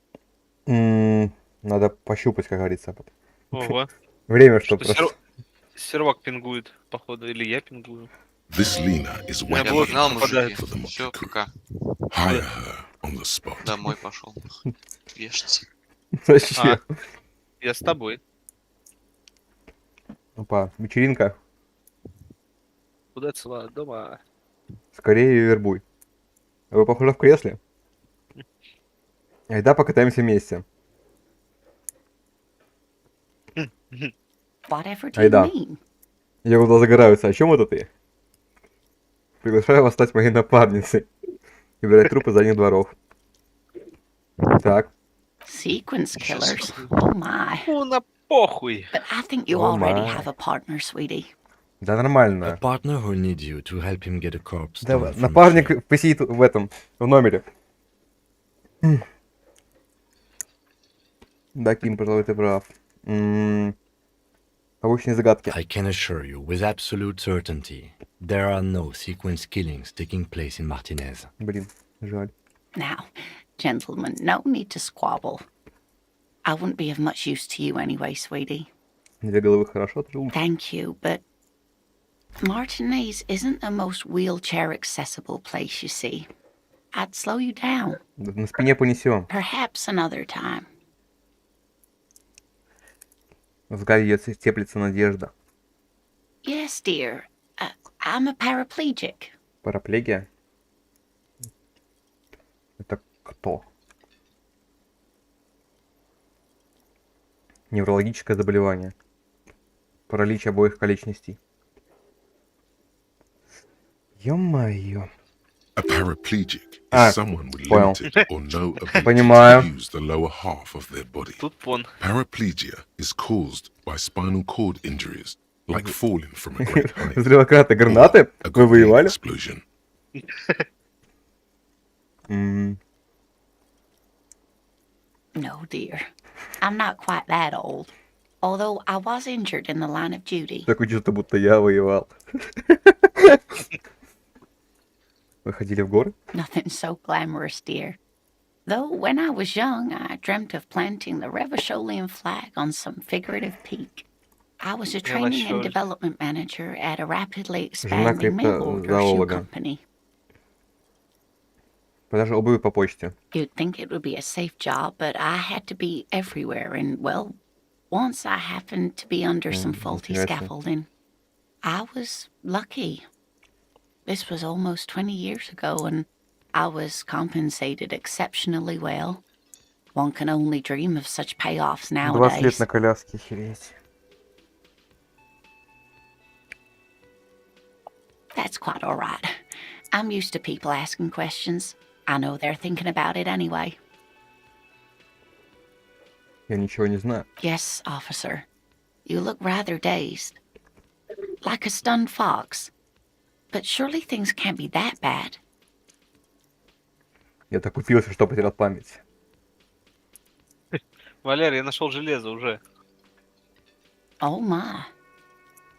Надо пощупать, как говорится. Ого. Время, чтобы Что, просто... сервак пингует, походу, или я пингую. This Lena is Я wet Я блок погнал, попадает. мужики. for the Все, motley crew. пока. Hire her on the spot. Домой пошел. Вешаться. Вообще. Я с тобой. Опа, вечеринка. Куда цела? Дома. Скорее ее вербуй. Вы, похоже, в кресле. Айда покатаемся вместе. Whatever do you Айда. mean? Ее глаза загораются. О чем это ты? Приглашаю вас стать моей напарницей. И брать трупы задних дворов. Так. Sequence killers. Oh my. Ну, на похуй. But I think you Oh already my. have a partner, sweetie. Да A нормально. partner who'll need you to help him get a corpse Да, down from a tree. напарник посидит в этом, в номере. Да, Ким, пожалуй, ты прав. Обычные загадки. I can assure you with absolute certainty, there are no sequence killings taking place in Martinez. Блин, жаль. Now, gentlemen, no need to squabble. I wouldn't be of much use to you anyway, sweetie. Две головы хорошо, это же лучше. Thank you, but Martinez isn't the most wheelchair accessible place, you see. I'd slow you down. Да на спине понесем. Perhaps another time. В взгляде ее теплится надежда. Yes, dear. I'm a paraplegic. Параплегия? Это кто? Неврологическое заболевание. Паралич обоих конечностей. Ё-моё. A paraplegic Ah, is someone with well. limited or no ability Понимаю. to use the lower half of their body. Тут пон. Paraplegia is caused by spinal cord injuries, like falling from a great height. Взрывократные гранаты? A Вы воевали? explosion. No, dear. I'm not quite that old. Although I was injured in the line of duty. Такое чувство, будто я воевал. Вы ходили в горы? Nothing so glamorous, dear. Though when I was young, I dreamt of planting the Revacholian flag on some figurative peak. I was a training and Revachol. development manager at a rapidly Жена expanding mail order shoe криптозоолога. company. Продажа обуви по почте. You'd think it would be a safe job, but I had to be everywhere, and, well, once I happened to be under some faulty интересно. scaffolding. I was lucky. This was almost 20 years ago, and I was compensated exceptionally well. One can only dream of such payoffs 20 лет nowadays. на коляске, охереть. That's quite all right. I'm used to people asking questions. I know they're thinking about it anyway. Я ничего не знаю. Yes, officer. You look rather dazed. Like a stunned fox. But surely things can't be that bad. Я так удивился, что потерял память. Валер, я нашел железо уже. Oh my.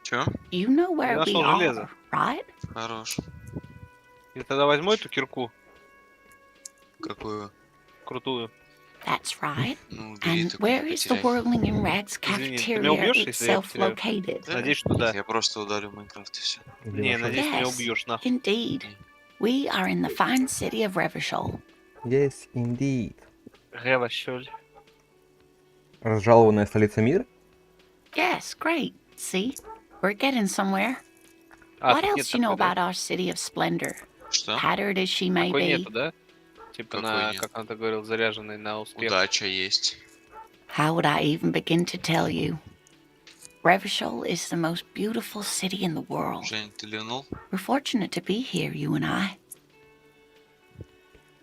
Чё? You know where Я we нашел are, железо. right? Хорош. Я тогда возьму эту кирку Какую? крутую. That's right. Ну, бери, And так where не is the потеряй. Whirling in Rags Извини, ты cafeteria меня убьешь, если я itself потеряю? located? Да? Надеюсь, что да. Я просто удалю Майнкрафт и все. Не, надеюсь, ты меня Yes. убьешь, нахуй. Indeed. We are in the fine city of Revachol. Yes, indeed. Ревачоль. Разжалованная столица мира? Yes, great. See? We're getting somewhere. А, What тут else нет do you know такой, да? about our city of splendor? Что? Tattered as she may Такой be, нету, да? Типа Какой на, нет? как он-то говорил, заряженный на успех. Удача есть. how would I even begin to tell you? Revachol is the most beautiful city in the world. Жень, ты ленул? We're fortunate to be here, you and I.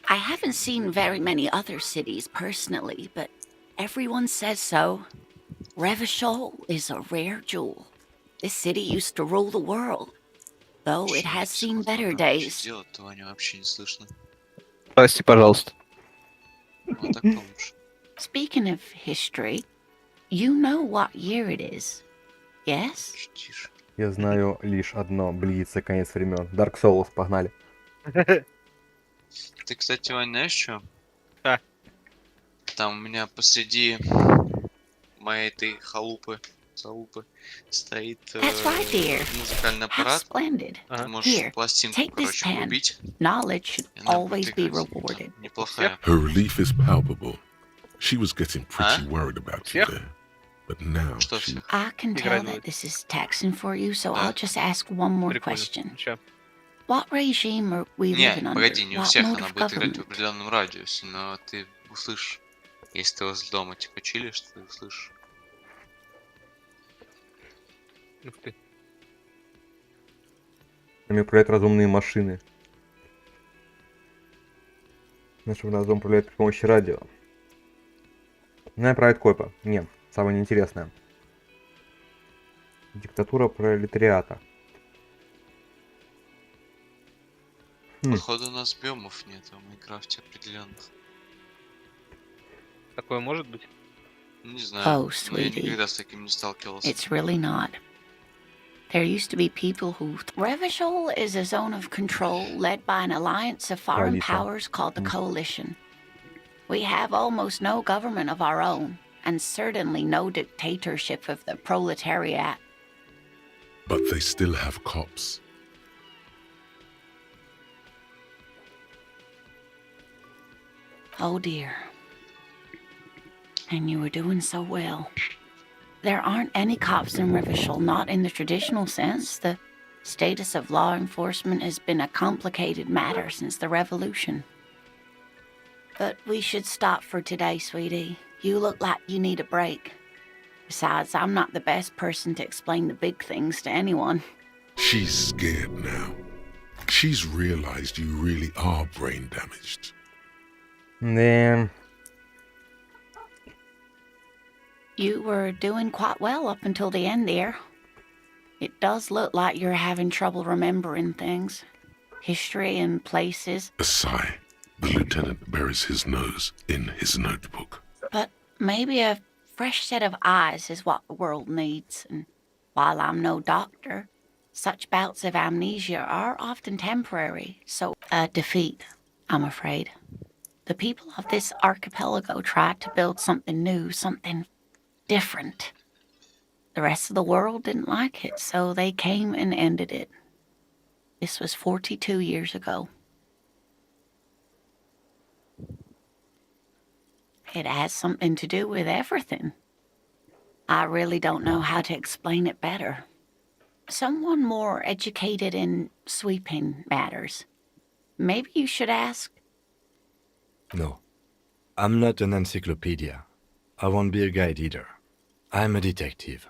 I haven't seen very many other cities personally, but everyone says so. Revachol is a rare jewel. This city used to rule the world, though it has seen better days. Делать-то Ваню вообще не слышно. Прости, пожалуйста. Вот так лучше. Speaking of history, you know what year it is, yes? Чуть тише. Я знаю лишь одно. Близится конец времен. Dark Souls, погнали. Ты, кстати, Вань, знаешь что? А. Там у меня посреди моей этой залупы стоит That's right, dear. музыкальный How аппарат. splendid. Ты можешь Here, пластинку, take this короче, pen. врубить. Knowledge should и она будет always be играть. rewarded. Неплохая. Her relief is palpable. She was getting pretty Huh? worried about you Yeah. there. But now Что she... всех? I can tell Играть that будет. this is taxing for you, so Да. I'll just ask one more Прикольно. question. Ща. What regime are we Не, living under? погоди, не у What всех mode она of будет играть в government? определенном радиусе, но ты услышишь. Если ты возле дома типа чилишь, ты услышишь. Ух ты. Нами управляют разумные машины. Нашим разумом управляют при помощи радио. Нами правит Койпа. Нет, самое неинтересное. Диктатура пролетариата. Походу у нас биомов нет в Майнкрафте определенных. Такое может быть? Не знаю. Oh, Но я sweetie. никогда с таким не сталкивался. It's really not. There used to be people who... Revachol is a zone of control led by an alliance of foreign Coalition. powers called the Coalition. We have almost no government of our own, and certainly no dictatorship of the proletariat. But they still have cops. Oh dear. And you were doing so well. There aren't any cops in Revachol, not in the traditional sense. The status of law enforcement has been a complicated matter since the revolution. But we should stop for today, sweetie. You look like you need a break. Besides, I'm not the best person to explain the big things to anyone. She's scared now. She's realized you really are brain damaged. Да. You were doing quite well up until the end there. It does look like you're having trouble remembering things. History and places. A sigh. The lieutenant buries his nose in his notebook. But maybe a fresh set of eyes is what the world needs. And while I'm no doctor, such bouts of amnesia are often temporary. So a defeat, I'm afraid. The people of this archipelago tried to build something new, something different. The rest of the world didn't like it, so they came and ended it. This was 42 years ago. It has something to do with everything. I really don't know how to explain it better. Someone more educated in sweeping matters. Maybe you should ask. No. I'm not an encyclopedia. I won't be a guide either. I'm a detective.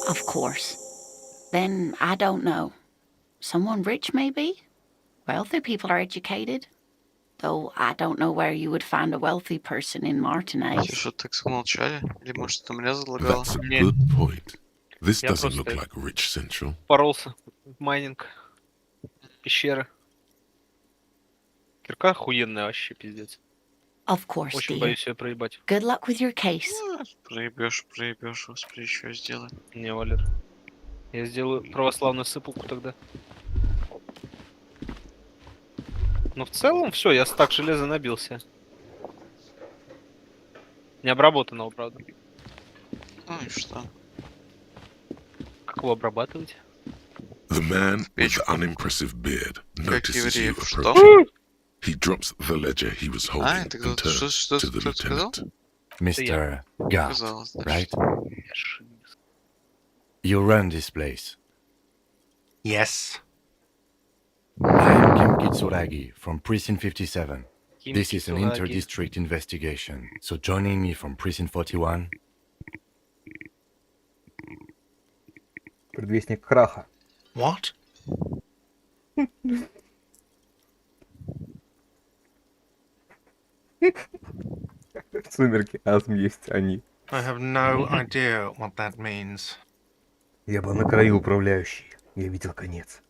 Of course. Then I don't know. Someone rich, maybe? Wealthy people are educated. Though I don't know where you would find a wealthy person in Martinez. Что так замолчали? Или может это меня залагало? That's a Не. good point. This Я doesn't look просто- like Rich Central. Поролся в майнинг. Пещера. Кирка охуенная вообще, пиздец. Of course, Очень dear. боюсь ее проебать. Good luck with your case. Проебешь, господи, что я сделаю? Не, Валер. Я сделаю православную сыпулку тогда. Но в целом все, я стак железа набился. Не обработанного, правда. Ну и что? Как его обрабатывать? The man with the Печку. unimpressive beard Как notices you евреев, что? approaching. He drops the ledger he was holding А, это and кто-то turns to the что сказал? lieutenant. Mr. Guard, Казалось, да. right? Я ж- You run this place. Yes. I am Kim Kitsuragi from Precinct 57. Ким This is an Кицураги. inter-district investigation, so joining me from Precinct 41, Предвестник краха. What? Сумерки, азм есть они. I have no idea what that means. Я был на краю, управляющий. Я видел конец.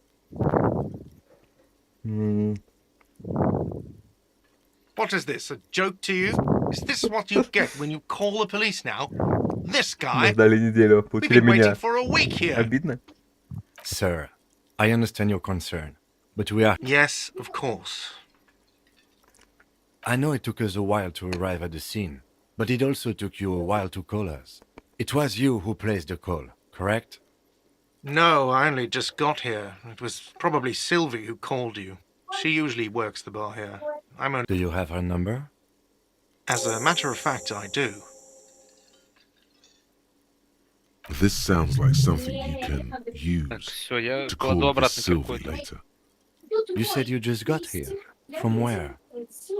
What is this, a joke to you? Is this what you get when you call the police now? This Мы guy? ждали неделю, We've получили been waiting меня. for a week here. Обидно? Sir, I understand your concern, but we are. Yes, of course. I know it took us a while to arrive at the scene, but it also took you a while to call us. It was you who placed the call, correct? No, I only just got here. It was probably Sylvie who called you. She usually works the bar here. I'm only... Do you have her number? As a matter of fact, I do. This sounds like something you can Так, use все, я to кладу call this обратно Sylvie кирку. later. You said you just got here. From where?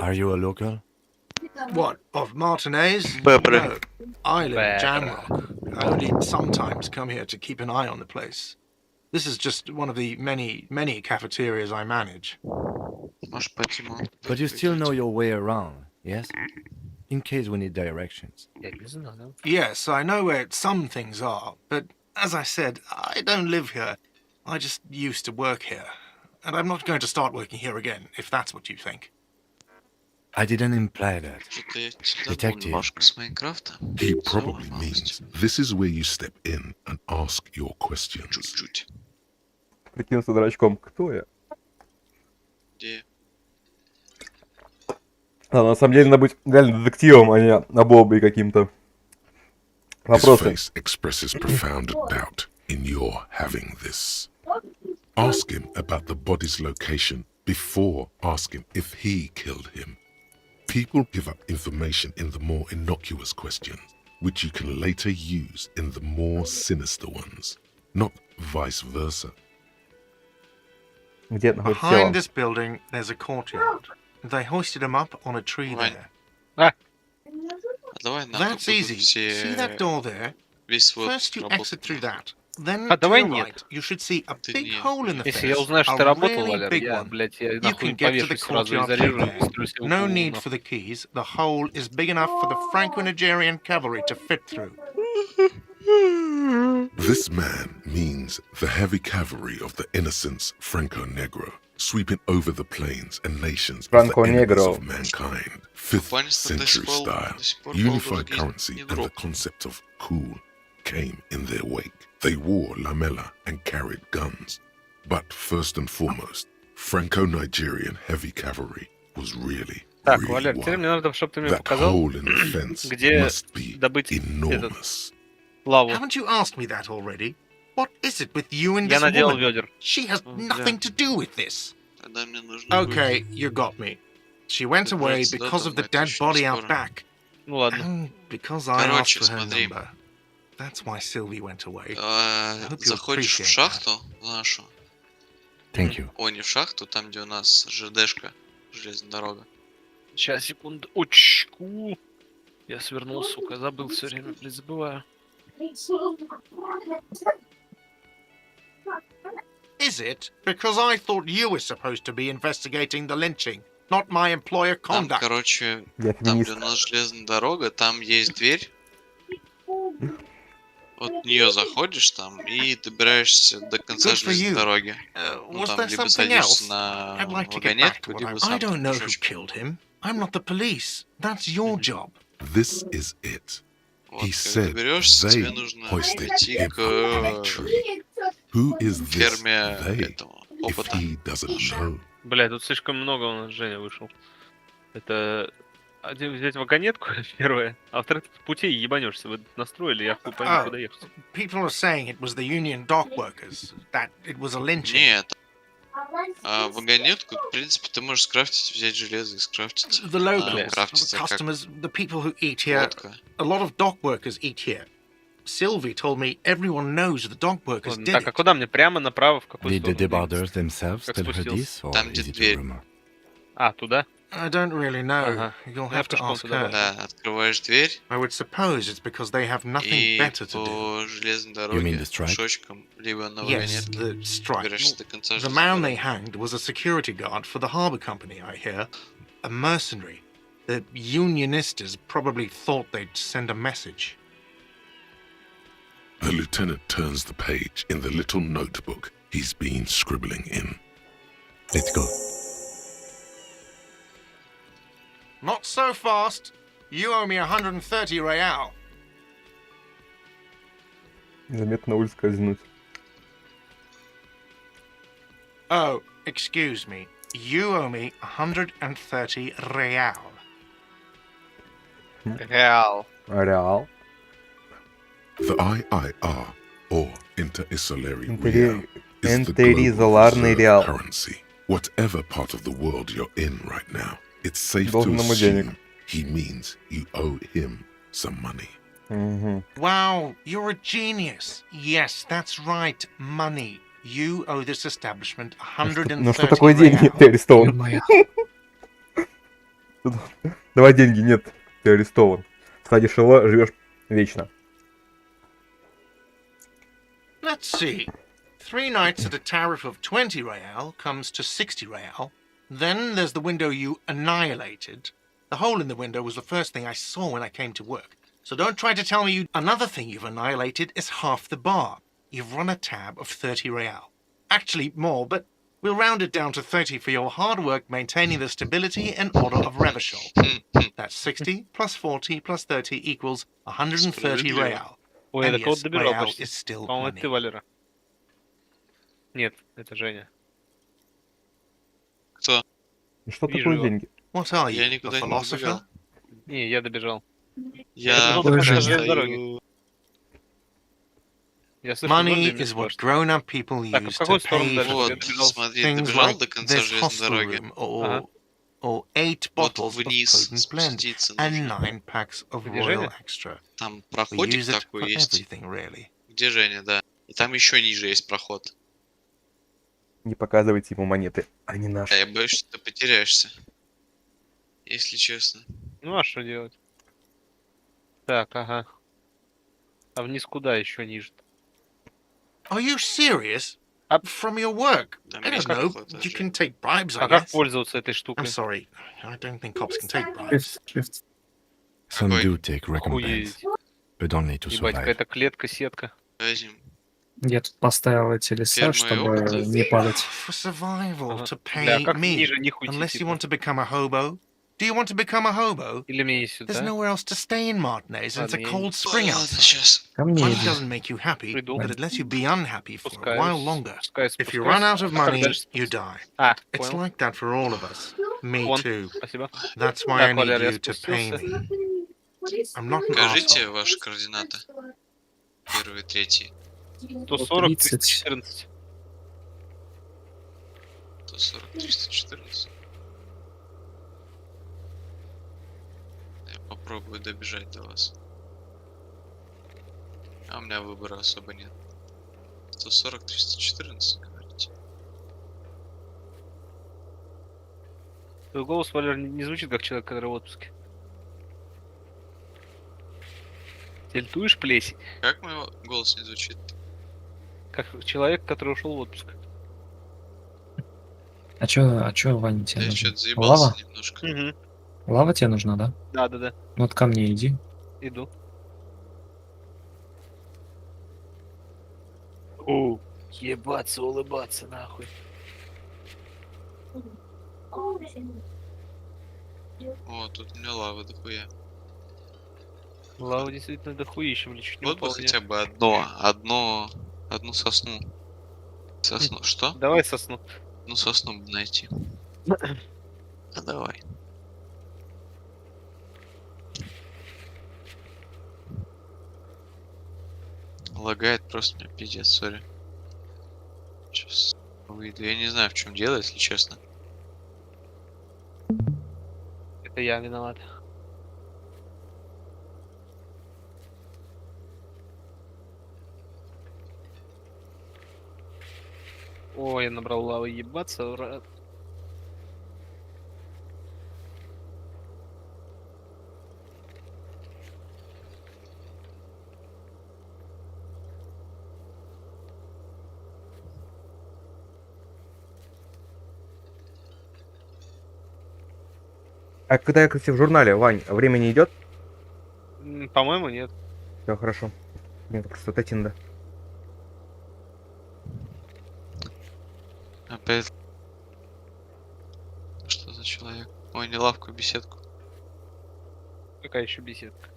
Are you a local? What, of Martinez? Bebra. No, I live in Bebra. Jamrock. I only sometimes come here to keep an eye on the place. This is just one of the many, many cafeterias I manage. Может пойти, мол. But you still know your way around, yes? In case we need directions. Я не знаю. Yes, I know where some things are, but as I said, I don't live here. I just used to work here. And I'm not going to start working here again, if that's what you think. I didn't imply that. Что-то я всегда был Детектив. немножко с Майнкрафта. He Всё probably равно, means this is where you step in and ask your questions. чуть-чуть. Прикинулся дурачком. Кто я? Где? Ладно, на самом деле надо быть реально детективом, а не оболбой каким-то. His Вопросы. face expresses profound doubt in your having this. Ask him about the body's location before asking if he killed him. People give up information in the more innocuous questions, which you can later use in the more sinister ones, not vice versa. Где находится Behind тело? this building, there's a courtyard. They hoisted him up on a tree Right. there. А давай нахуй That's easy. See that door there? весь свой First you работу exit through that. Then А to давай your нет. right, you should see a Ты big нет. hole in the Если face. я узнаю, что a ты работал, really Валер, big я, one. блядь, я You нахуй can get to the повешусь сразу и courtyard зарежу, through и there. строю себе No голову need нахуй. for the keys. The hole is big enough for the Franco-Nigerian cavalry to fit through. This man means the heavy cavalry of the innocents Franco Negro, sweeping over the plains and nations of Franco the enemies Negro. of mankind. 5th Буквально что до century сих пор- style, до сих пор unified Baldur's Gate currency не and the дроп. concept of cool came in their wake. They wore lamella and carried guns. But first and foremost, Franco-Nigerian heavy cavalry was really Так, really Валер, теперь мне one. надо, чтобы ты мне That показал, hole in the fence где must be добыть этот enormous. лаву. Haven't you asked me that already? What is it with you and Я this наделал woman? ведер. She has nothing to do with this. Тогда мне нужно Okay, будет... you got me. She went Тут away брать сюда, because там of the это dead еще не body out скоро. back. Ну ладно. And because I asked Короче, for her смотри. number. That's why Sylvie went away. hope you Заходишь в appreciate шахту нашу. Thank you. О, не в шахту, там, где у нас ЖДшка, железная дорога. Сейчас, секунду. Очку. Я свернул, сука, забыл все время, блядь, забываю. Is it? Because I thought you were supposed to be investigating the lynching, not my employer Там, conduct. короче, Я там, где феминист. у нас железная дорога, там есть дверь. Вот в нее заходишь там и добираешься до конца Good for железной you. дороги. Ну, Was там there либо something садишься else? на I'd like to get back to вагонетку, what либо I сам don't know who пешочком. killed him. I'm not the police. That's your job. This is it. Вот, He когда said доберешься, тебе they нужно hoisted прийти him к on a tree. Who is this ферме they, этого if опыта. he doesn't know? Бля, тут слишком много у нас Женя вышел. Это... Один взять вагонетку, первое, а во-вторых, ты в пути ебанешься. Вы настроили, я хуй пойму, куда ехать. People are saying it was the union dock workers, that it was a lynching. Нет. А вагонетку, в принципе, ты можешь скрафтить, взять железо и скрафтить. The locals, крафтится the как customers, the people who eat here, лодка. a lot of dock workers eat here. Sylvie told me everyone knows the dock workers Ладно, did так, а it. куда мне? Прямо, направо, в какую Did the сторону? debarders themselves Как tell her спустился? this, or Там, где is it a дверь. rumor? А, туда? I don't really know. Ага. You'll Я have to пешком ask туда her. пошел. Да, открываешь дверь I would suppose it's because they have nothing и better to do. по железной mean дороге the strike? пешочком, либо на Yes, вагонетке the strike. доберешься до конца The железной man they дороги. hanged was a security guard for the harbour company, I hear. A mercenary. The unionistas probably thought they'd send a message. The lieutenant turns the page in the little notebook he's been scribbling in. Let's go. Not so fast. You owe me 130 real. Незаметно ускользнуть. Oh, excuse me. You owe me 130 real. Реал. Реал. The IIR, or Inter-Isolary Интери- Real, is the Интеризоларный global реал. reserve currency. Whatever part of the world you're in right now, it's safe to Должен ему денег. assume he means you owe him some money. Угу. Wow, you're a genius. Yes, that's right. Money. You owe this establishment 130 Ну что такое деньги? real. Ты арестован. Моя. Давай деньги, нет. Ты арестован. В стадии Шелла живешь вечно. Let's see. 3 nights at a tariff of 20 real comes to 60 real. Then there's the window you annihilated. The hole in the window was the first thing I saw when I came to work. So don't try to tell me you... Another thing you've annihilated is half the bar. You've run a tab of 30 real. Actually, more, but we'll round it down to 30 for your hard work maintaining the stability and order of Revachol. That's 60 plus 40 plus 30 equals 130 real. Ой, And это кого-то yes, добирал real почти. is still По-моему, это money. ты, Валера. Нет, это Женя. Кто? Что Вижу такое его. деньги? What are Я you, a никуда не philosopher? добегал. Не, я добежал. Я был до конца пока железной стою... Я слышу Money дождь, и мне is what страшно. grown-up people Так, а в use какую to сторону pay дальше? for Я Вот, добежал. смотри, things добежал like до конца this железной hostel дороги. room or, Ага. or 8 Вот bottles of вниз potent blend спуститься and нужно. 9 packs of Где Royal Женя? Extra. Там We проходик use it for такой есть. everything, really. Где Женя, да. И там еще ниже есть проход. Не показывайте ему монеты. Они А наши. я боюсь, что ты потеряешься. Если честно. Ну а что делать? Так, ага. А вниз куда еще ниже? Are you serious? Up. From your work? Там I есть don't know. проход You даже. can take bribes, I А как guess. пользоваться этой I'm штукой? sorry. I don't think cops can take bribes. Шрифт. Some Какой? do take recompense, Охуеть. but only to Ебать, survive. какая-то клетка, сетка. Возьм. Я тут поставил эти леса, Ферма и чтобы опыта. не падать. For survival, Ага. to Бля, а pay как me. ниже них уйти? Unless you типа? want to become a hobo. Do you want to become a hobo? Или мне и There's сюда? nowhere else to stay in Martinez, and it's a Ладно, я cold не- spring Ладно, outside. сейчас. Ко мне Money иди. doesn't make you happy, Приду. but it lets you be unhappy for a Спускаюсь. while longer. Спускаюсь, If you спускаюсь. run out of А как money, дальше you спускаться? die. А, It's понял. like that for all of us. Me Вон, too. спасибо. That's why I Так, need Валер, я you to pay спустился. me. I'm not an Скажите asshole. ваши координаты. Первый, третий. 140, 30. 314. 140, 314. Я попробую добежать до вас. А у меня выбора особо нет. 140, 314, говорите. Твой голос, Валер, не звучит как человек, который в отпуске. Тельтуешь плесень, Как мой голос не звучит? как человек, который ушел в отпуск. А чё, Ваня, тебе Я нужно? что-то заебался Лава? немножко. Угу. Лава тебе нужна, да? Да. Ну вот ко мне иди. Иду. О, ебаться, улыбаться, нахуй. О, тут у меня лава дохуя. Лава действительно дохуища, мне чуть не Вот бы упал. хотя бы одну сосну. Сосну, что? Давай сосну. Ну сосну бы найти. А давай. Лагает просто меня пиздец, сори. Сейчас выйду. Я не знаю, в чем дело, если честно. Это я виноват. Ой, я набрал лавы, ебаться, ура. А когда я, кстати, в журнале, Вань, время не идет? По-моему, нет. Все хорошо. Мне просто отойти надо. Опять. Что за человек? Ой, не лавку, беседку. Какая еще беседка?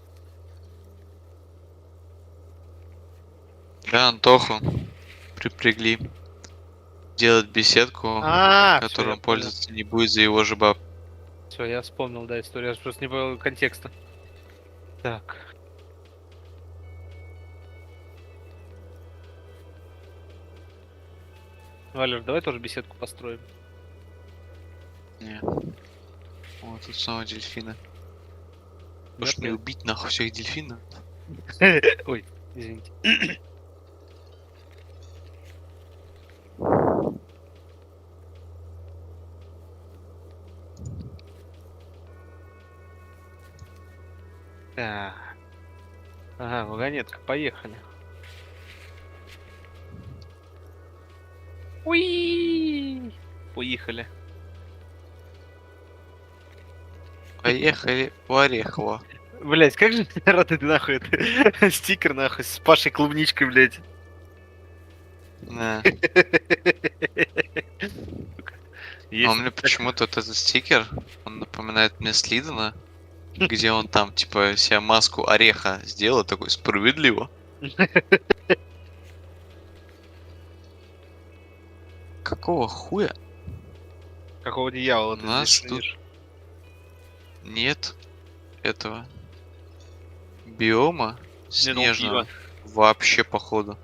Да, Антоху припрягли делать беседку, которой он пользоваться не будет за его же баб. Все, я вспомнил, да, историю. Я просто не понял контекста. Так. Валер, давай тоже беседку построим. Не. Вот тут снова дельфины. Может мне Нет? убить нахуй всех дельфинов? Ой, извините. Так. Ага, вагонетка, поехали. Уи! Уехали. Поехали в Орехово. Блять, как же меня рад это нахуй, это стикер нахуй с Пашей Клубничкой, блять. Да. Есть А у меня почему-то вот этот стикер, он напоминает мне Слидена, где он там, типа, себе маску ореха сделал, такой справедливо. Какого хуя? Какого дьявола ты У нас здесь тут сидишь? нет этого биома Не, ну, снежного пиво. вообще, походу.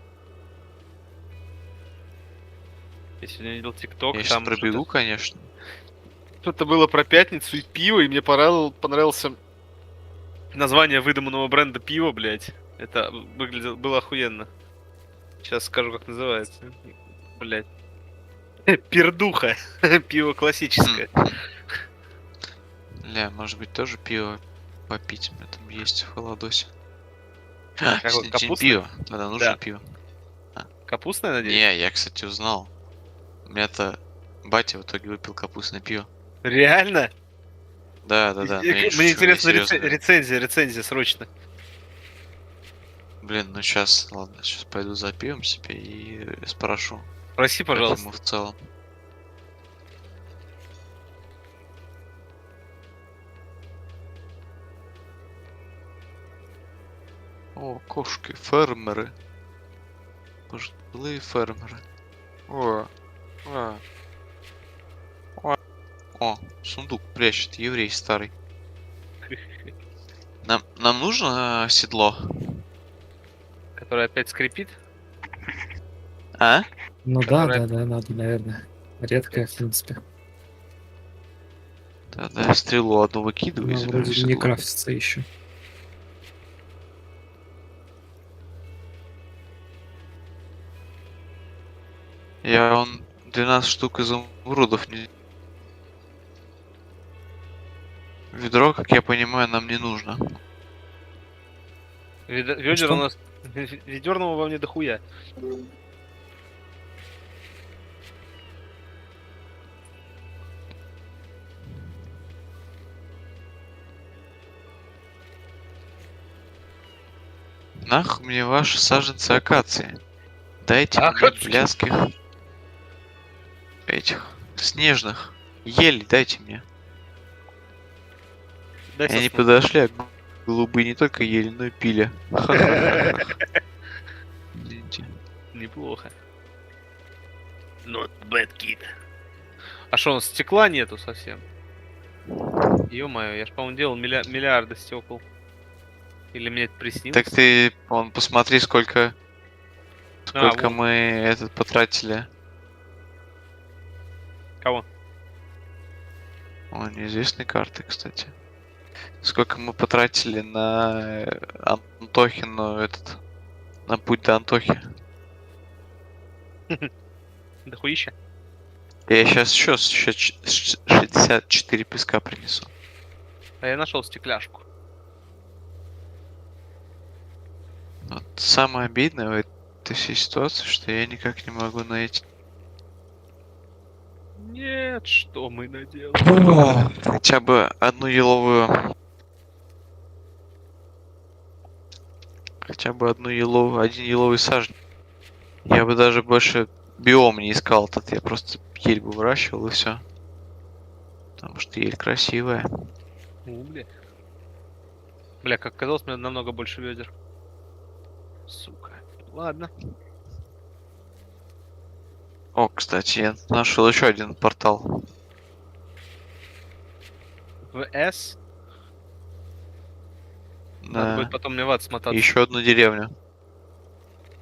Я сегодня видел ТикТок, Я сейчас там пробегу, конечно. что-то было про пятницу и пиво, и мне понравился название выдуманного бренда пива, блять. Это выглядело, было охуенно. Сейчас скажу, как называется. Блять. Пердуха. Пиво классическое. Ля, может быть, тоже пиво попить. У меня там есть в холодосе. А, Какое, сегодня день капустное? пива. Тогда нужно Да. пиво. Капустное, надеюсь? Не, я, кстати, узнал. У меня-то батя в итоге выпил капустное пиво. Реально? Да. Но я не Мне шучу, я интересно серьезно. рецензия срочно. Блин, ну сейчас, ладно, сейчас пойду за пивом себе и спрошу. Проси, Как пожалуйста. ему в целом. О, кошки, фермеры. Пожилые фермеры. О. О, сундук прячет, еврей старый. Нам нужно седло? Который опять скрипит. А? Ну да, Которая- да, да, надо, наверное. Редкое, в принципе. Тогда я стрелу одну выкидываю и Она забираю вроде не седло. крафтится еще. Я он 12 штук изумрудов не... Ведро, как я понимаю, нам не нужно. Ведер что? у нас... Ведерного во мне дохуя. Нах мне ваши саженцы акации. Дайте мне Акацию? блядских... Этих... Снежных. Ели дайте мне. Дай И они сосну. подошли, а голубые не только ели, но и пили. Ха-ха-ха-ха. Извините. Неплохо. Not bad kid. А что, у нас стекла нету совсем? Ё-моё, я ж, по-моему, делал миллиарды стекол. Или мне это приснилось? Так ты, вон, посмотри, сколько вот. мы этот потратили. Кого? О, неизвестные карты, кстати. Сколько мы потратили на Антохину этот... На путь до Антохи. Дохуища? Я сейчас еще 64 песка принесу. А я нашел стекляшку. Вот самое обидное в этой всей ситуации, что я никак не могу найти. Нет, что мы наделали? Хотя бы одну еловую... Хотя бы один еловый сажень. Я бы даже больше биом не искал этот, я просто ель бы выращивал и все. Потому что ель красивая. Бля. Бля, как казалось, у меня намного больше ведер. Сука. Ладно. О, кстати, я нашел еще один портал. ВС. Надо Да. будет потом мне в ад смотаться, Еще одну деревню.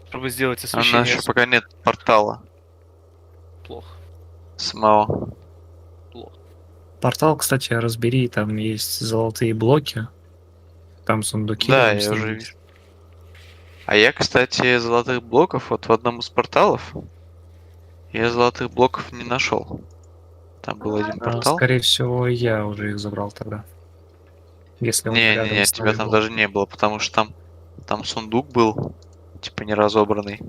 чтобы сделать А у нас освещение. еще пока нет портала Плохо. самого. Плохо. Портал, кстати, разбери, там есть золотые блоки. Там сундуки Да, рядом с я ними уже есть. вижу. А я, кстати, золотых блоков вот в одном из порталов. Я золотых блоков не нашел. Там был один портал. Скорее всего, я уже их забрал тогда. Если он рядом Не, с тебя тобой там был. даже не было, потому что там сундук был, типа не разобранный.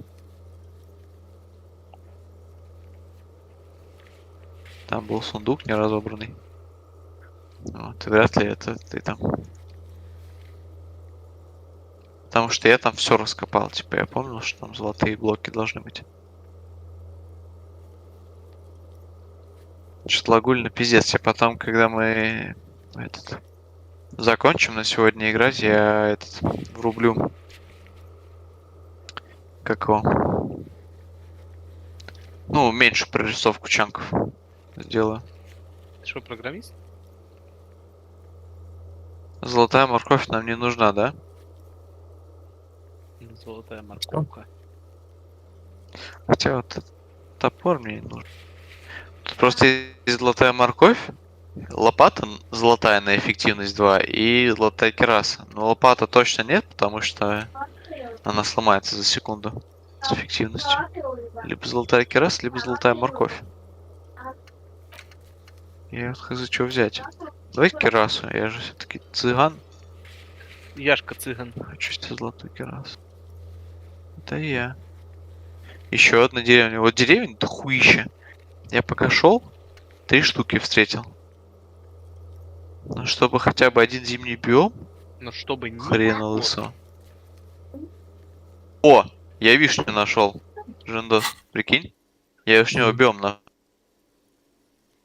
Там был сундук не разобранный. Вот, и вряд ли это ты там. Потому что я там все раскопал, типа я помнил, что там золотые блоки должны быть. Шатлагульно пиздец. Я потом, когда мы закончим на сегодня играть, я врублю. Как его? Ну, меньше прорисовку чанков сделаю. Ты что, программист? Золотая морковь нам не нужна, да? Золотая морковка. Хотя вот топор мне не нужен. Тут просто есть золотая морковь, лопата золотая на эффективность 2 и золотая кераса. Но лопата точно нет, потому что она сломается за секунду с эффективностью. Либо золотая кераса, либо золотая морковь. Я вот хз что взять. Давайте керасу, я же все-таки цыган. Яшка цыган. Хочу себе золотую керасу. Это и я. Еще одна деревня. Вот деревень дохуища. Я пока шел, 3 штуки встретил. Ну, чтобы хотя бы один зимний биом, Но чтобы не... хрена лысого. О! Я вишню нашел. Жендос, прикинь? Я вишневый биом на...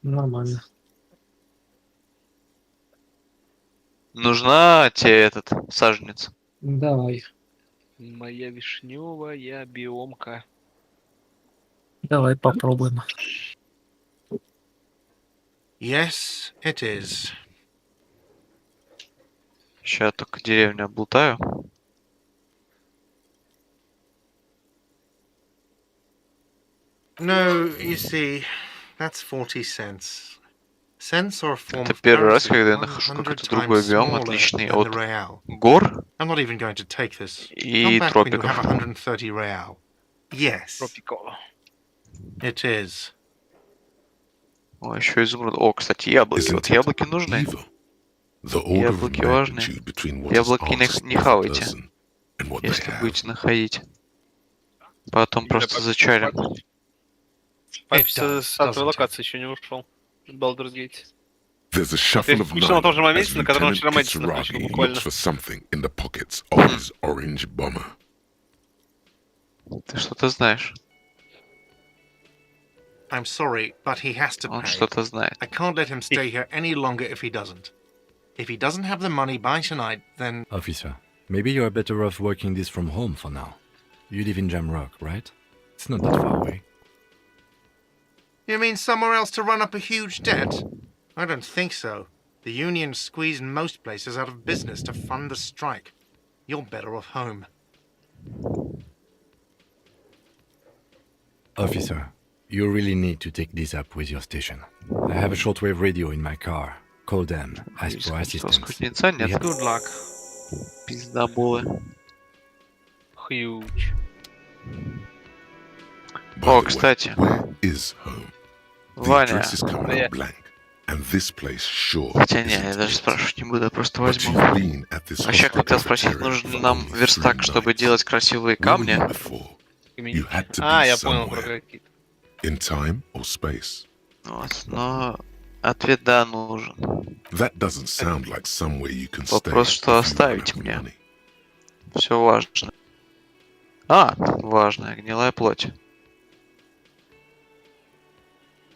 Нормально. Нужна тебе саженец? Давай. Моя вишневая биомка. Давай попробуем. Yes, it is. Сейчас только деревню облутаю. No, you see, that's 40 cents. Cents are a form Это of первый раз, currency когда я 100 нахожу какой-то другой times биом, smaller отличный than the от real. гор I'm not even going to take this. и Come back when you have тропиков. 130 real. Yes, Тропико. it is. О, еще изумруд. О, кстати, яблоки. Вот Isn't it яблоки нужны. evil? The order of Яблоки важны. magnitude between what is Яблоки asked не of a хавайте, person and what they если have. будете находить. Потом просто зачарим. Папе does, с той doesn't it? локации еще не ушел. Baldur's Gate. There's a Ты shuffle of включил на том же knives моменте, as на котором Lieutenant вчера Мэдисон включил Kitsuragi буквально. looks for something in the pockets of his orange bomber. Ты что-то знаешь. I'm sorry, but he has to Он pay. что-то знает. I can't let him stay here any longer if he doesn't. If he doesn't have the money by tonight, then Officer, maybe you are better off working this from home for now. You live in Jamrock, right? It's not that far away. you mean somewhere else to run up a huge debt? I don't think so. The union's squeezed most places out of business to fund the strike. You're better off home. Officer, you really need to take this up with your station. I have a shortwave radio in my car. Call them, ask for assistance. Скутница нет. We have- Good luck. Пиздоболы. Huge. By О, the way, кстати, where is home? The Ваня. address is coming Yeah. up blank, and this place sure Хотя не, я isn't даже it. спрашивать не буду, я просто But возьму. you've been at this Вообще, hospital хотел спросить, cafeteria нужен ли for нам only верстак, 3 чтобы nights. делать красивые Where were камни? you before? You had to А, be я понял про somewhere. какие-то. In time or space? Вот, но ответ да, нужен. That doesn't sound like somewhere you can stay. Вопрос, что if you run оставить out of мне. money. Все важно. А, важная гнилая плоть.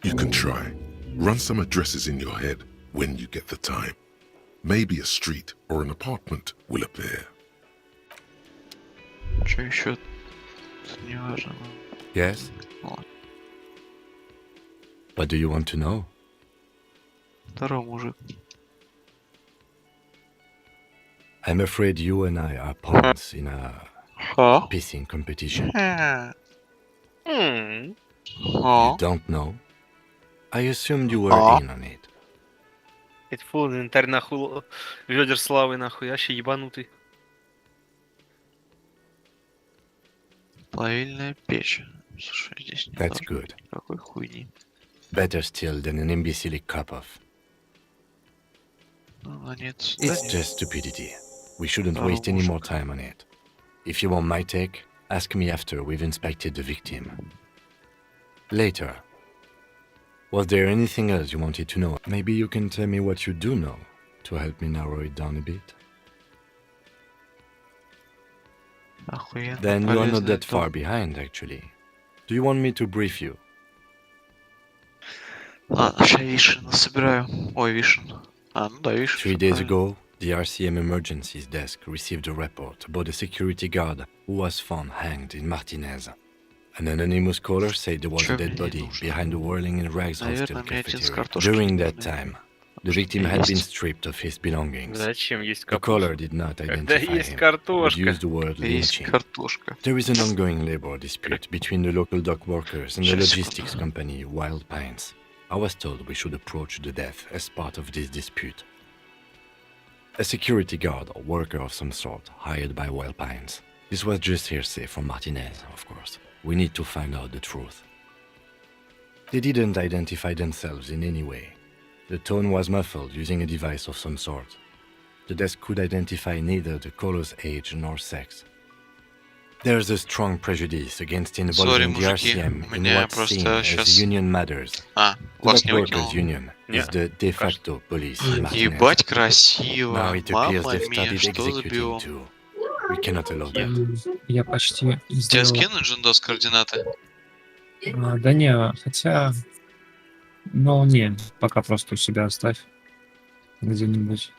You can try. Run some addresses in your head when you get the time. Maybe a street or an apartment will appear. Что еще? Не важно. Yes? Вот. What do you want to know? Здорово, мужик. I'm afraid you and I are pawns in a Ха? pissing competition. Ха? You don't know? I assumed you were А? in on it. Это фу, инвентарь нахуй. Ведер славы нахуй, вообще ебанутый. Плавильная печь. Слушай, здесь не That's должно good. быть никакой хуйни. Better still than an imbecilic cop-off. Ну, нет, It's just stupidity. We shouldn't Oh, waste any more mужик. time on it. If you want my take, ask me after we've inspected the victim. Later. Was there anything else you wanted to know? Maybe you can tell me what you do know to help me narrow it down a bit. Охуенно. Then you are not полезно that это. far behind, actually. Do you want me to brief you? Ладно, сейчас вишен собираю. Ой, вишен. А, ну да, вишен. 3 days ago, the RCM Emergencies Desk received a report about a security guard who was found hanged in Martinez. An anonymous caller said there was a Чё dead мне body нужно? behind the Whirling in Rags hostel Наверное, мне один с cafeteria. картошкой During that нужен. time, the victim had been Есть. stripped of his belongings. Зачем есть The caller капуста? did not Когда identify есть him, but картошка. used the word Есть lynching. картошка. There is an ongoing labor dispute between the local dock workers and the Just logistics second. company Wild Pines. I was told we should approach the death as part of this dispute. A security guard or worker of some sort hired by Wild Pines. This was just hearsay from Martinez, of course. We need to find out the truth. They didn't identify themselves in any way. The tone was muffled using a device of some sort. The desk could identify neither the caller's age nor sex. There's a strong prejudice against involving the мужики, RCM у in меня what's seen просто as щас- union matters. А, The вас Dock не Workers выкинул. Union is Yeah. the de facto police in Martinez. Ебать красиво. Now it appears Мама they've мия, started что за executing биом? too. We cannot allow that. Я почти Тебе сделал... скинуть, Джиндос, координаты? Да не, хотя... Ну, не, пока просто у себя оставь. Где-нибудь.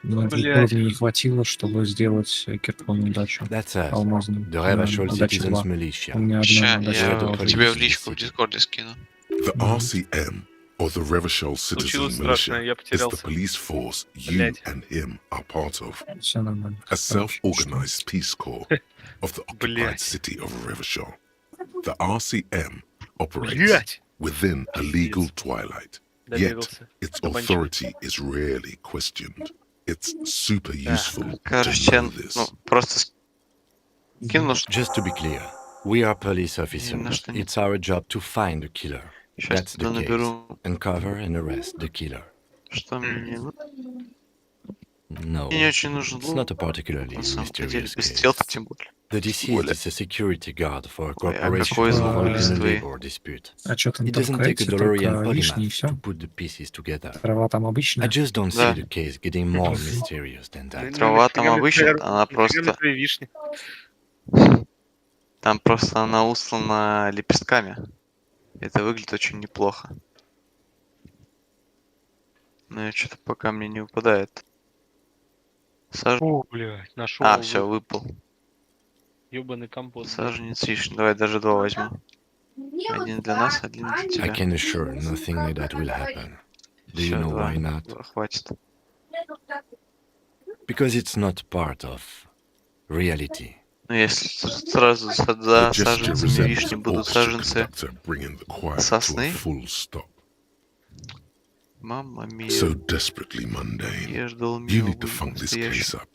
Ну, Блядь. уровня не хватило, чтобы сделать кирпичную дачу. That's us, Алмазную. the Revachol Дача Citizens 2. Militia. У меня Ща, одна дача я это была. полиция. тебе в личку в Дискорде скину. The RCM, or the Revachol Citizen Случилось страшное, Militia, я is the потерялся. police force you Блядь. and him are part of. Все нормально. A self-organized peace corps of the occupied Блядь. city of Revachol. The RCM operates Блядь! within a legal twilight, yet Добегался. its Кабанчик. authority is rarely questioned. It's super useful to Короче, know ну, this. просто скину, что Just to be clear, we are police officers. что нет. It's our job to find the killer. Сейчас That's туда the case. наберу, Uncover and arrest the killer. что мне No, Мне не очень нужен it's not a particularly на самом деле, mysterious без case. стелта тем более. The deceased is a security guard for a Ой, а corporation какой involved in a листвы? labor dispute. А что там It doesn't take a толкаете? DeLorean Только вишни и polymath все? to put the pieces together. Трава там I обычная? just don't see Да. the case getting more mysterious than that. Трава там обычная, она Нифига просто... мне твои вишни. Там просто она устлана лепестками. Это выглядит очень неплохо. Но что-то пока мне не выпадает. О, блядь, нашел. А, все, выпал. Ёбаный компот. Саженец вишни. Давай даже два возьму. Один для нас, один для I тебя. can assure nothing like that will happen. Do you Всё, know два. why not? Два хватит. Because it's not part of reality. Ну, если сразу за The gesture саженцами resembles вишни an будут orchestra саженцы, conductor bringing the choir to a сосны. full stop. Мамма мия, So desperately mundane. я ждал You мио, need to будет funk this настоящий. case up.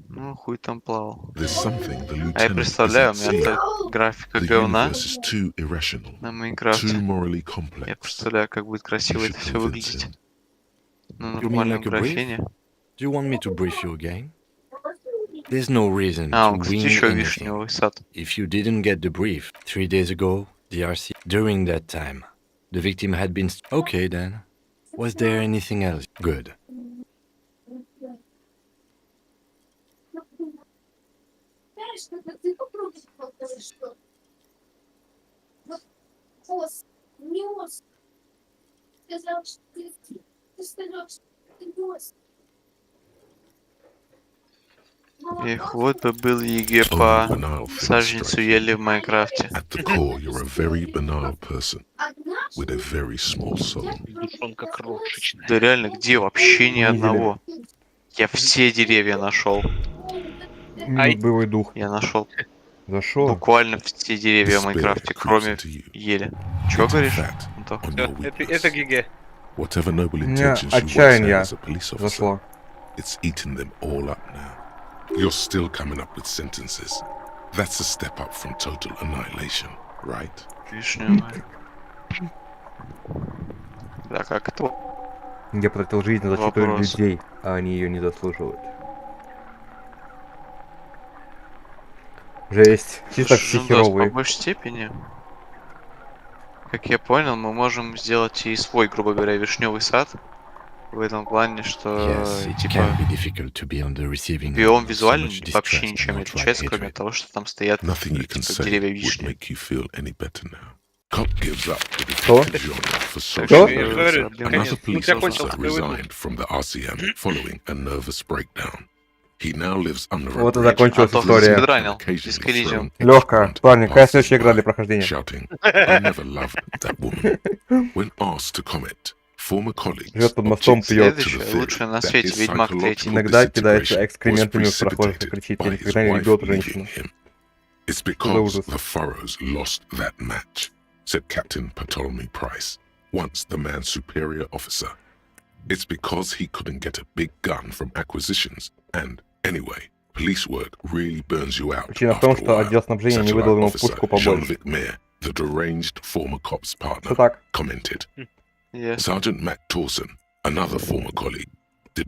Ну, хуй там плавал. There's something the А я lieutenant представляю, у isn't меня seeing. так графика The говна universe is too irrational, на too Майнкрафте. morally Я complex. представляю, как будет красиво You это should все convince выглядеть. him. На You mean нормальном like a brief? графене. Do you want me to brief you again? There's no reason А, to он, кстати, wing еще anything. вишневый сад. If you didn't get the brief 3 days ago, the RC. During that time, the victim had been. Okay then. Was there anything else? Good. Эх, вот бы был ЕГЭ Only по banal things саженцу strike you. ели в Майнкрафте. At the core, you're a very banal person with a very small soul. Душонка крошечная. Да реально, где вообще ни Не одного? Я все деревья нашел. Ай. Боевой дух. Я нашел Зашел. буквально все деревья в Despair Майнкрафте, creeps кроме into you. ели. Чё Getting говоришь? fat Антох? on Всё, your это weakness. ГГ. Whatever noble У меня intentions you once had отчаяние as a police officer, зашло. it's eating them all up now. You're still coming up with sentences. That's a step up from total annihilation, right? Вишневая. Да, как это? Я потратил жизнь на защиту Вопрос. людей, а они ее не заслуживают. Жесть. Чисто все Слушай, Жендос, по херовые. большей степени, как я понял, мы можем сделать и свой, грубо говоря, вишневый сад. В этом плане, что Yes, it типа can be difficult to be on the receiving биом end of so визуально much вообще distress ничем не and outright отличается, кроме hatred. того, что там стоят Nothing you can типа say деревья would вишни. make you feel any better now. Cop gives up the Что? detective genre for social Что? Я reasons. говорю, Проблема. конец. Another Ну, police тебя кончился officer боевой дух. resigned from the RCM following a nervous breakdown. He now lives under a Вот и bridge закончилась Антох история. спидранил. and occasionally Диско Элизиум. throwing Легко. extra Парни, какая passes следующая игра для by, прохождения? shouting, I never loved that woman. When asked to comment, former colleagues Живет под мостом, objected пьет. to the Следующая, theory лучшая на that свете, his Ведьмак psychological 3. Иногда кидается disintegration экскрементами was в прохожих и precipitated кричит: by «Я his никогда не wife любил эту leaving женщину». him. It's За because ужас. the Furrows lost that match, said Captain Ptolemy Price, once the man's superior officer. It's because he couldn't get a big gun from acquisitions, and anyway, police work really burns you out Причина в after том, a что while. отдел снабжения не выдал Satellite ему officer пушку побольше. Jean-Vic Mayer, the deranged former cop's Что partner, так? commented. Yes. Sergeant Matt Torson, another former colleague, did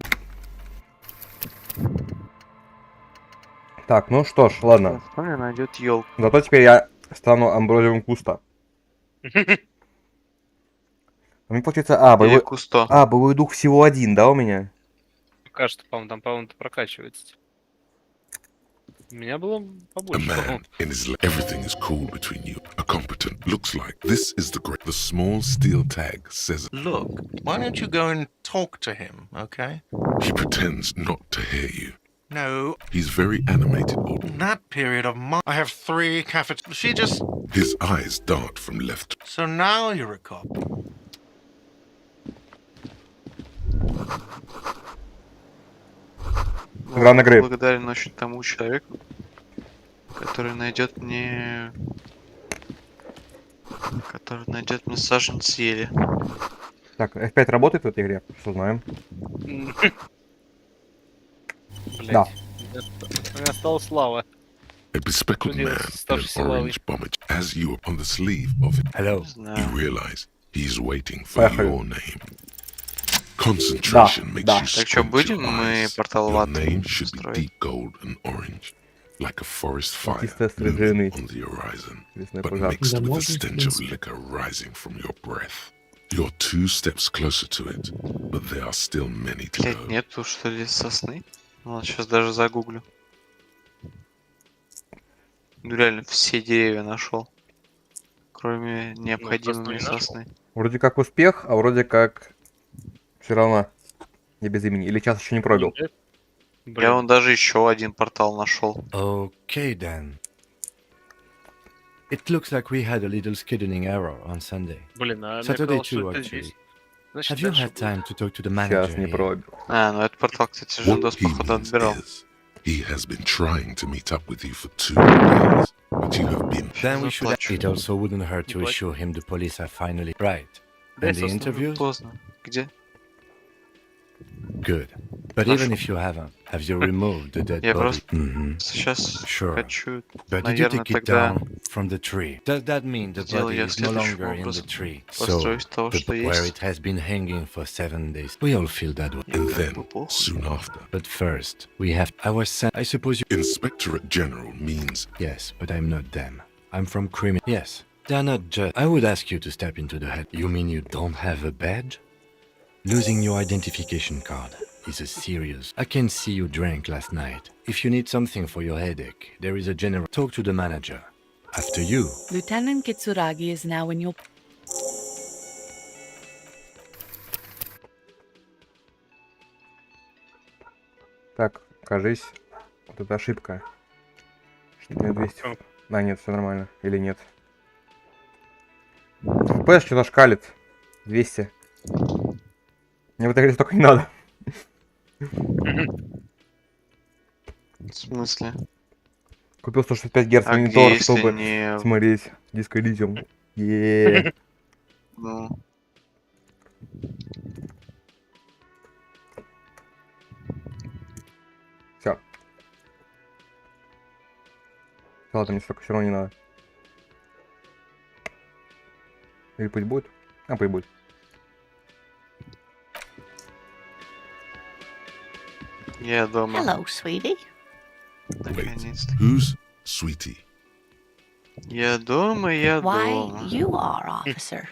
Так, ну что ж, ладно. Вспомни, найдет елку. Зато теперь я стану амброзиум куста. У меня получается... Или боевой... кусто. боевой дух всего один, да, у меня? Кажется, по-моему, это прокачивается. У меня было a побольше. man in his everything is cool between you. A competent looks like this is the great. The small steel tag says Look, why don't you go and talk to him, okay? he pretends not to hear you. No, He's very animated. in that period of my... I have 3 cafeterias. She just... His eyes dart from left. So now you're a cop. Главный грейп. Благодарен очень тому человеку, который найдет мне... Который найдет мне саженец ели. Так, F5 работает в этой игре? Что знаем? Да. У меня стала слава. A bespectacled Что man делать, in ставший an силовый? orange bomber. As you are on the sleeve of it, Hello. Не знаю. you realize he's waiting for Поехали. your name. Concentration makes да. you Так что, squint будем your мы eyes. портал Your в ад name should be строить? deep gold and orange, like a forest fire Чисто looming стриженный. on the horizon, Лесной but пожар. mixed Да, with the можно, в stench of принципе. liquor rising from your breath. You're 2 steps closer to it, but there are still many to Блять, go. нету что ли сосны? Ладно, сейчас даже загуглю. Ну реально все деревья нашел. Кроме необходимой мне не нашел. сосны. Вроде как успех, а вроде как все равно не без имени. Или час еще не пробил. Я вон даже еще один портал нашел. Okay then. It looks like we had a little scheduling error on Sunday. Блин, а мне Saturday казалось, что too, это actually. здесь. Значит, Have you дальше had будет. time to talk to the Сейчас manager не here? пробил. А, ну этот портал, кстати, What Жендос he походу means отбирал. is, he has been trying to meet up with you for 2 days, but you have been Then we should. Заплачу. It also wouldn't hurt to What? assure him the police are finally right. Дай And the сосну. interviews? Поздно. Где? Good. But Хорошо. even if you haven't, have you removed the dead Я body? просто Mhm. сейчас Sure. хочу, But did you наверное, take it тогда down from the tree? Does that mean the Сделал body я is no следующим longer in the образом. tree? Построю из того, что where есть. it has been hanging for 7 days. We all feel that way. and Как then, бы похуй. soon after. But first, we have. I was sent. I suppose you. Inspectorate General means Yes, but I'm not them. I'm from criminal. Yes, they're not just. I would ask you to step into the head. You mean you don't have a badge? Losing your identification card is a serious. I can see you drank last night. If you need something for your headache, there is a general. Talk to the manager. After you. Lieutenant Kitsuragi is now in your. Так, кажись, вот это ошибка. Что у меня 200. О. А, нет, все нормально. Или нет? FPS что-то шкалит. 200. Мне в этой игре столько не надо. В смысле? Купил 165 Гц А где, монитор, если чтобы не... смотреть диско Elysium. Еее. Ну, Все. Ладно, мне столько все равно не надо. Или пусть будет? А, пусть будет. я дома. Hello, sweetie. Наконец-то. who's Sweetie? Я дома, я Why, дома. you are, officer.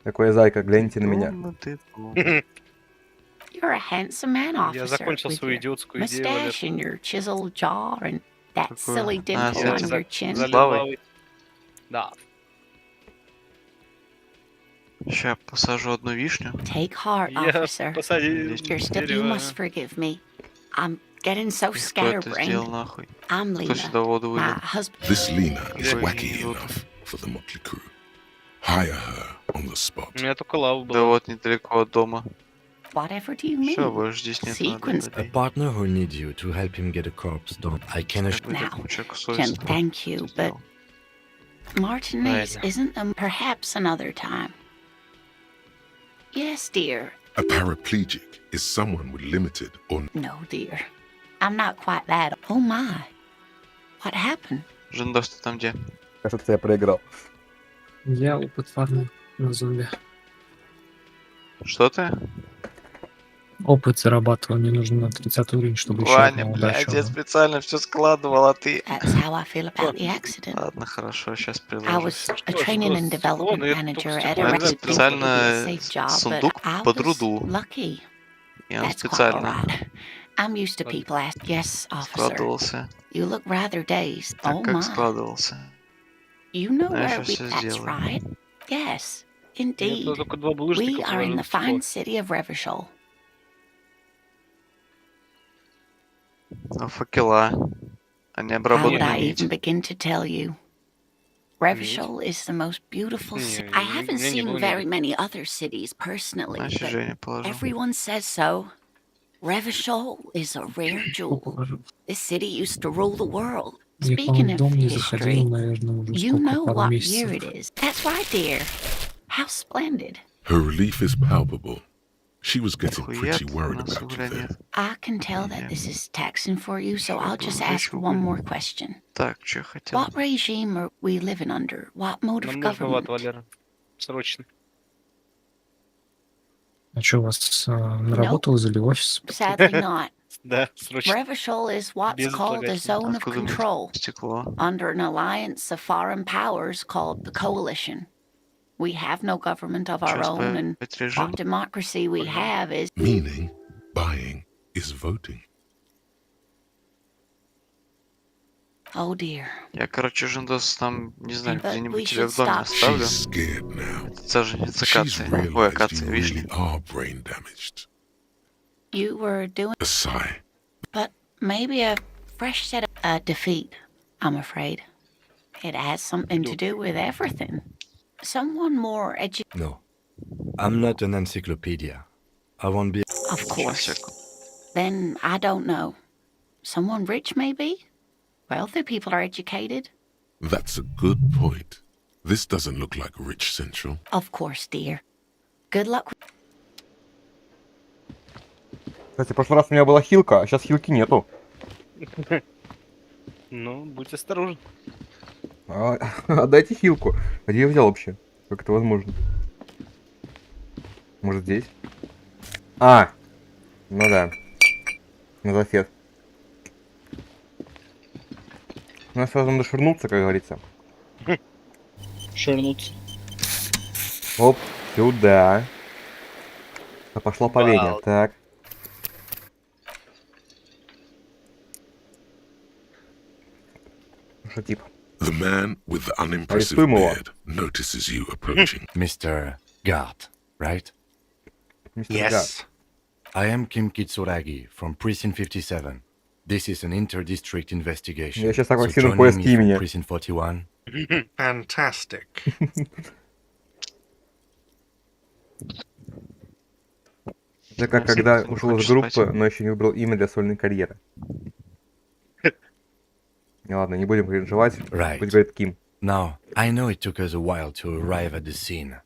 Такая зайка, гляньте на меня. Дома ты дома. You're a handsome man, Я officer. закончил with свою your идиотскую идею, Валер. mustache and your chiseled jaw and that Какое? silly А, dimple кстати, on your chin. Залил Славой? лавой. Да. Сейчас посажу одну вишню. Take heart, Я officer. посадил You're still, you дерево. must forgive me. I'm getting so И кто это сделал scatterbrained. нахуй? I'm Кто Lena. сюда воду My вылил? husband. This Lena is Ой, wacky вот. enough for the Motley Crew. Hire her on the spot. У меня только лава Да была. вот недалеко от дома. Whatever do you mean? Все, больше здесь нет Sequence. A partner who needs you to help him get a corpse done. I can assure. Now, Человек Jim, совестный. thank you, but Martinez Ладно. isn't perhaps another time. Yes, dear. A paraplegic is someone with limited or No, dear. I'm not quite that. Oh my. What happened? Жендос, ты там где? Кажется, я проиграл. Я опыт фармил на зомби. Что ты? Опыт зарабатывал, мне нужно на 30 уровень, чтобы еще Ваня, одного блядь, удачу. я специально все складывал, а ты... That's how I feel about the accident. Ладно, хорошо, сейчас I приложу. was a training and development Ладно, я manager только at a Надо record специально safe job, but сундук I под was руду. lucky. Я That's quite специально alright. I'm used to people ask. Yes, officer. складывался. You look rather dazed. Так Oh как my. складывался. You know Я where щас we. всё That's сделаю. right. Yes, Мне indeed. только 2 We булыжника are in the положил. fine city of Revachol. Ну, факела. Они How would I обработаны even нить. begin to tell you? Revachol is the most beautiful city. I haven't не seen было very many other cities personally, Значит, but Женя положил. everyone says so. Revachol is a rare jewel. Положил. This city used to rule the world. Я, Speaking по-моему, в of дом не history, заходил, наверное, уже you сколько, know пару what year месяцев. it is. That's right, dear. How splendid. Her relief is palpable. She was getting Хует, pretty у worried нас about you угля there. нет. I can tell that this is taxing for you, so I'll just ask one more question. Так, что я хотел? What regime are we living under? What mode of Нам нужно вот, government? Валера. Срочно. А что, вас на работу вызвали в офис? Sadly not. Да, срочно. Revachol is what's Без called a отлагательного. zone of Откуда мне control стекло? under an alliance of foreign powers called the Coalition. We have no government of our Что, own, and ставить режим? what democracy we have is Meaning, buying is voting. oh dear. Я, короче, Жендос там, не знаю, But we где-нибудь тебя should в доме stop. оставлю. She's scared now. Саженец She's акации. Ой, realized акация, you вишни. really are brain damaged. You were doing, A sigh. but maybe a fresh set of a defeat, I'm afraid. It has something to do with everything. Someone more No. I'm not an encyclopedia. I won't be. of Сейчас, course. секунду. Then I don't know. Someone rich, maybe? Wealthy people are educated. That's a good point. This doesn't look like Rich Central. Of course, dear. Good luck. Кстати, в прошлый раз у меня была хилка, а сейчас хилки нету. Ну, будь осторожен. Отдайте хилку. А где я взял вообще? Как это возможно? Может здесь? А! Ну да. На зафет. У нас сразу надо ширнуться, как говорится. Ширнуться. Оп, сюда. А пошло повенье. Вау. Так. Ну что, типа? The man with the unimpressive Арестуем его. beard notices you approaching. Mr. Gart, right? Мистер Гар. Yes. I am Kim Kitsuragi from Precinct 57. This is an inter-district investigation. Я сейчас так So активно joining поиск me from имени. Precinct 41. Fantastic. Это как когда ушел из группы, но еще не выбрал имя для сольной карьеры. Ладно, не будем кринжевать. Right. Пусть говорит Ким. Now, I know it took us a while to arrive at the scene.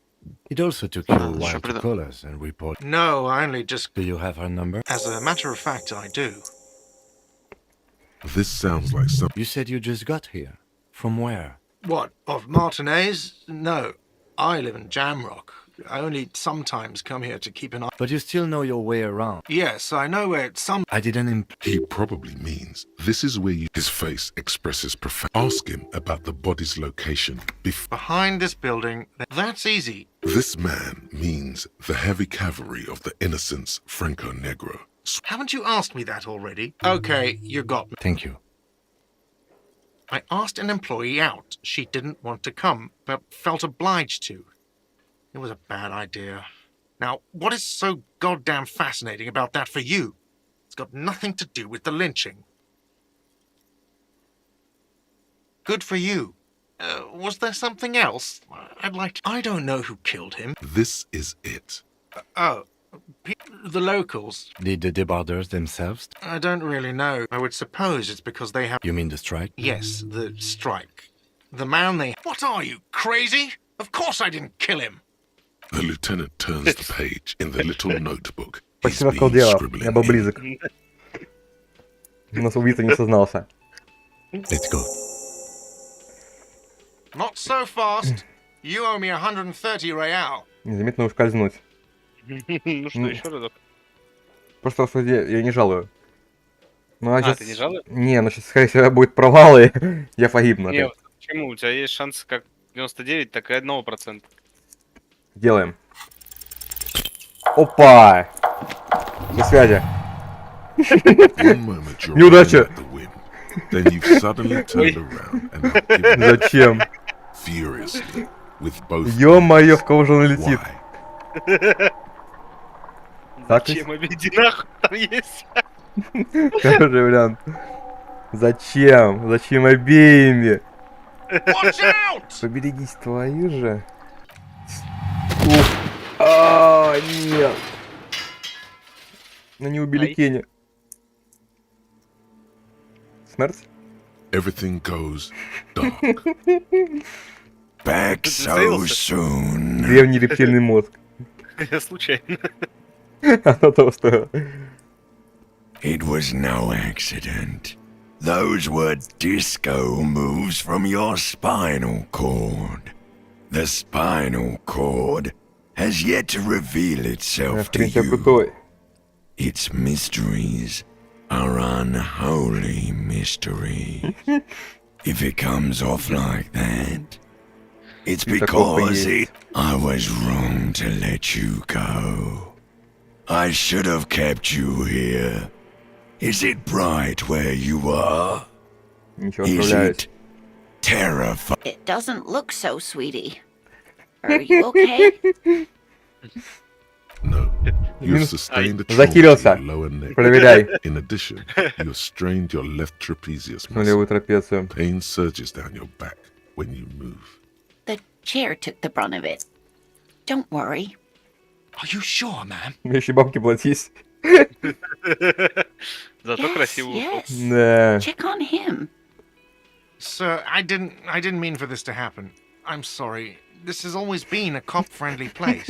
It also took you a Ah, while to Shepard. call us and report. No, I only just. Do you have her number? As a matter of fact, I do. This sounds like some. You said you just got here. From where? What, of Martinez? No. I live in Jamrock. I only sometimes come here to keep an eye. But you still know your way around. Yes, I know where some. I didn't He probably means this is where you. His face expresses profound. Ask him about the body's location. Behind this building. That's easy. This man means the heavy cavalry of the Innocents Franco Negro. Haven't you asked me that already? Okay, you got me. Thank you. I asked an employee out. She didn't want to come, but felt obliged to. It was a bad idea. Now, what is so goddamn fascinating about that for you? It's got nothing to do with the lynching. Good for you. Was there something else? I'd like to... I don't know who killed him. This is it. Oh, the locals. Did the debarders themselves? I don't really know. I would suppose it's because they have... You mean the strike? Yes, the strike. The man they... What are you, crazy? Of course I didn't kill him. The lieutenant turns the page in the little notebook. He's Почти рассказал been дело. scribbling Я был in. близок. У нас убийца не сознался. Let's go. Not so fast. You owe me 130 real. Незаметно ускользнуть. Ну что, еще разок? Просто в суде я не жалую. Ну а сейчас... ты не жалуешь? Не, ну сейчас, скорее всего, будет провал, и я погибну Не, опять. вот почему? У тебя есть шанс как 99, так и 1%. Делаем. Опа! До связи. One moment you're Неудача. running at the wind, then you've suddenly turned around and are giving Зачем? furiously with both. Ё-моё, в кого же он летит? Why? Так Зачем обиди нахуй там есть? Хороший вариант. Зачем? Зачем обеими? Watch out! Поберегись, твою же. Ух. А, нет. Ну не убили Ай. Кенни. Смерть? Everything goes dark. Back Ты so зацелился? soon. Древний рептильный мозг. Я случайно. Оно того стоило. It was no accident. Those were disco moves from your spinal cord. The spinal cord has yet to reveal В itself to принципе, you. крутой. Its mysteries are unholy mysteries. If it comes off like that, it's И такого because есть. I was wrong to let you go. I should have kept you here. Is it bright where you are? Ничего, Is справляюсь. it terrifying? It doesn't look so, sweetie. Are you okay? No. You've Минус- sustained a trauma to Захилился. your lower neck. Проверяй. In addition, you've strained your left trapezius На muscle. левую трапецию. Pain surges down your back when you move. The chair took the brunt of it. Don't worry. Are you sure, ma'am? Мне еще бабки платись. Зато Yes, красиво ушел. yes. Да. Check on him. Sir, I didn't mean for this to happen. I'm sorry. This has always been a cop-friendly place.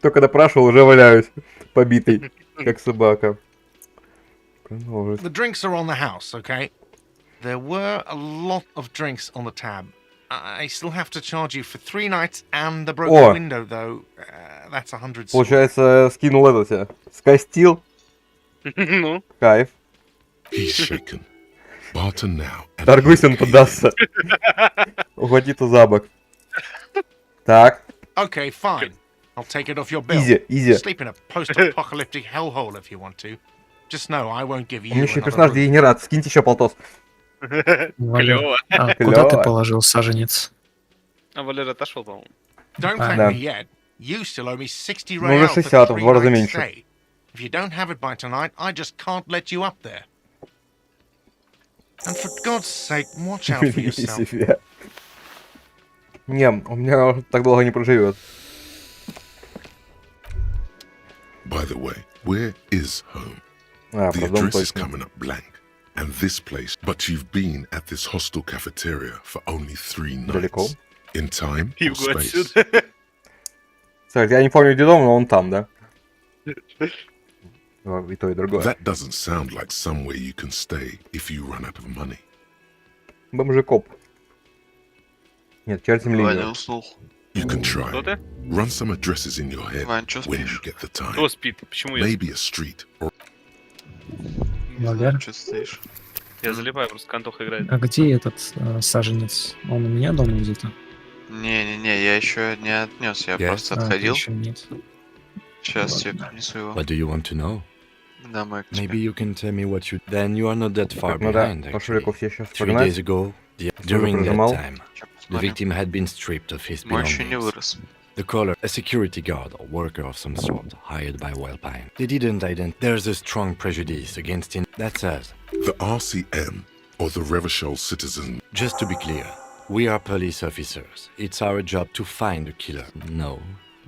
Только допрашивал, уже валяюсь. Побитый. Как собака. Продолжить. The drinks are on the house, okay? There were a lot of drinks on the tab. I still have to charge you for 3 nights and the broken О! window, though. That's 100 silver. Получается, скинул это себе. Скостил. Ну, Кайф. He's shaken. Barter now. and Торгуйся, он you'll pay подастся. Ухвати-то за бок. Так. Okay, fine. I'll take it off your bill. Изи, изи. Sleep in a post-apocalyptic hellhole if you want to. Just know I won't give У you меня еще another персонаж room. дегенерат. Скиньте еще полтос. Валер, клево. а куда ты Клёво. положил саженец? А Валера отошел, по-моему. Don't Ah. thank Да. me yet. You still owe me 60 Ну, уже real for 60, в 3 два раза nights меньше. stay. If you don't have it by tonight, I just can't let you up there. And for God's sake, watch out for Берегите yourself. себя. Не, у меня так долго не проживет. By the way, where is home? А, The про дом address is точно. coming up blank. And this place, but you've been at this hostel cafeteria for only 3 nights. Далеко. In time or Юго space. отсюда. Кстати, я не помню, где дом, но он там, да? И то, и другое. That doesn't sound like somewhere you can stay if you run out of money. Бомжекоп. Нет, чертим Ваня линию. уснул. You can try. Кто ты? Run some addresses in your head Вань, чё when you спишь? get the time. Кто спит? Почему я? Maybe a street or Не Валер? знаю, что стоишь. Я залипаю, просто Антоха играет. А где этот саженец? Он у меня дома где-то? Не-не-не, я еще не отнес, я Yes. просто А, отходил. еще нет. Сейчас тебе принесу его. What do you want to know? Домой к Maybe тебе. you can tell me what you. Then you are not that far Так, надо behind. Actually. пошуриков все сейчас 3 days погнать. ago, Что during that прожимал? time, Чё, the посмотрим. victim had been stripped of his Мой еще не belongings. вырос. The caller, a security guard or worker of some sort, hired by Wellpine. They didn't identify. There's a strong prejudice against him. That's us. the RCM or the Revachol citizen. Just to be clear, we are police officers. It's our job to find the killer. No,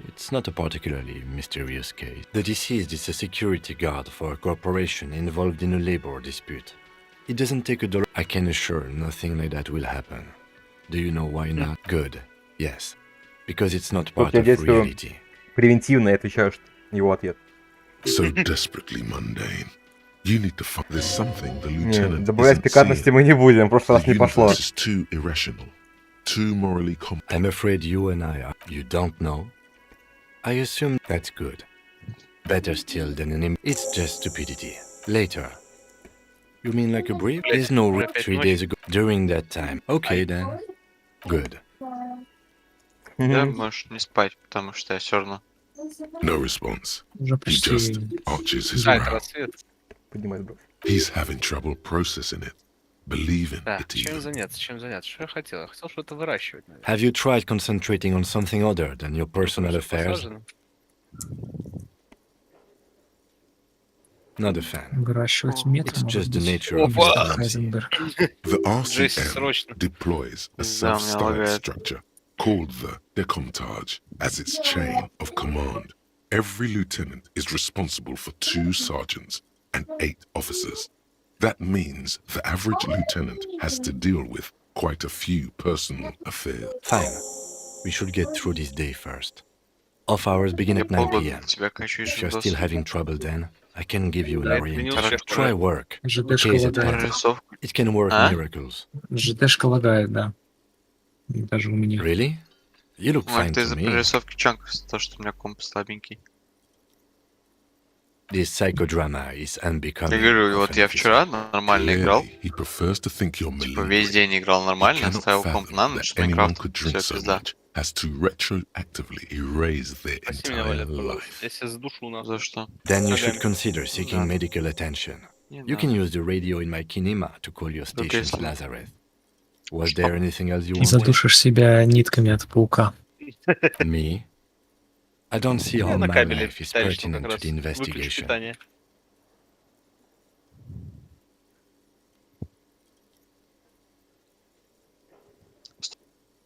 it's not a particularly mysterious case. The deceased is a security guard for a corporation involved in a labor dispute. It doesn't take a dollar. I can assure nothing like that will happen. Do you know why not? Good. Yes. Because it's not part я of действую reality. превентивно, я отвечаю, что его ответ. So desperately mundane. You need to find. There's something the Не, lieutenant добавлять isn't пикантности seeing. мы не будем, в прошлый раз The не пошло. universe is too irrational, too morally complex. I'm afraid you and I are. You don't know? I assume that's good. Better still than an It's just stupidity. Later. You mean like a brief? There's no Блядь, 3 days ago. During that time. Okay then. Good. Да, Мгм. можешь не спать, потому что я все равно. No response. Уже He почти... just arches his А, это brow. рассвет. Поднимает бровь. He's having trouble processing it, believing Да, it чем even. заняться, чем заняться? Что я хотел? Я хотел что-то выращивать, наверное. Have you tried concentrating on something other than your personal Что affairs? посажено. Not a fan. Выращивать мет, It's может just the быть. nature of Опа! astronomy. Хайзенберг. The Джесси, RCM срочно. deploys a Да, у меня self-styled лагает. structure called the Decomptage as its chain of command. Every lieutenant is responsible for 2 sergeants and 8 officers. That means the average lieutenant has to deal with quite a few personal affairs. Fine. We should get through this day first. Off hours begin Я at 9 полгода p.m. на тебя качу If you're еще still having trouble then, I can give you an Да, это не orientation. успех, Try правда. work. ЖДшка Case at hand. лагает. прорисовку. It can work А? miracles. ЖДшка лагает, да. Даже у меня. Really? You look Ну, fine это to из-за me. прорисовки чанков, то, что у меня комп слабенький. This psychodrama is unbecoming. Я говорю, of вот an я officer. вчера нормально играл. Clearly, he prefers to think you're Типа весь malingering. день играл He нормально, cannot оставил комп fathom на that ночь, anyone Майнкрафт. could Все, drink so пизда. much as to retroactively erase their Спаси меня, entire Валя, пожалуйста. life. Я себя задушу нахуй. За что? Then you Ногами. should consider seeking Да. medical attention. Не You надо. can use the radio in my kinema to call your Только station's если- Lazareth. Was there anything else you И wanted? задушишь себя нитками от паука. Me? I don't see Я how на my кабеле life is ставишь, ну, pertinent как to раз the выключи investigation. питание.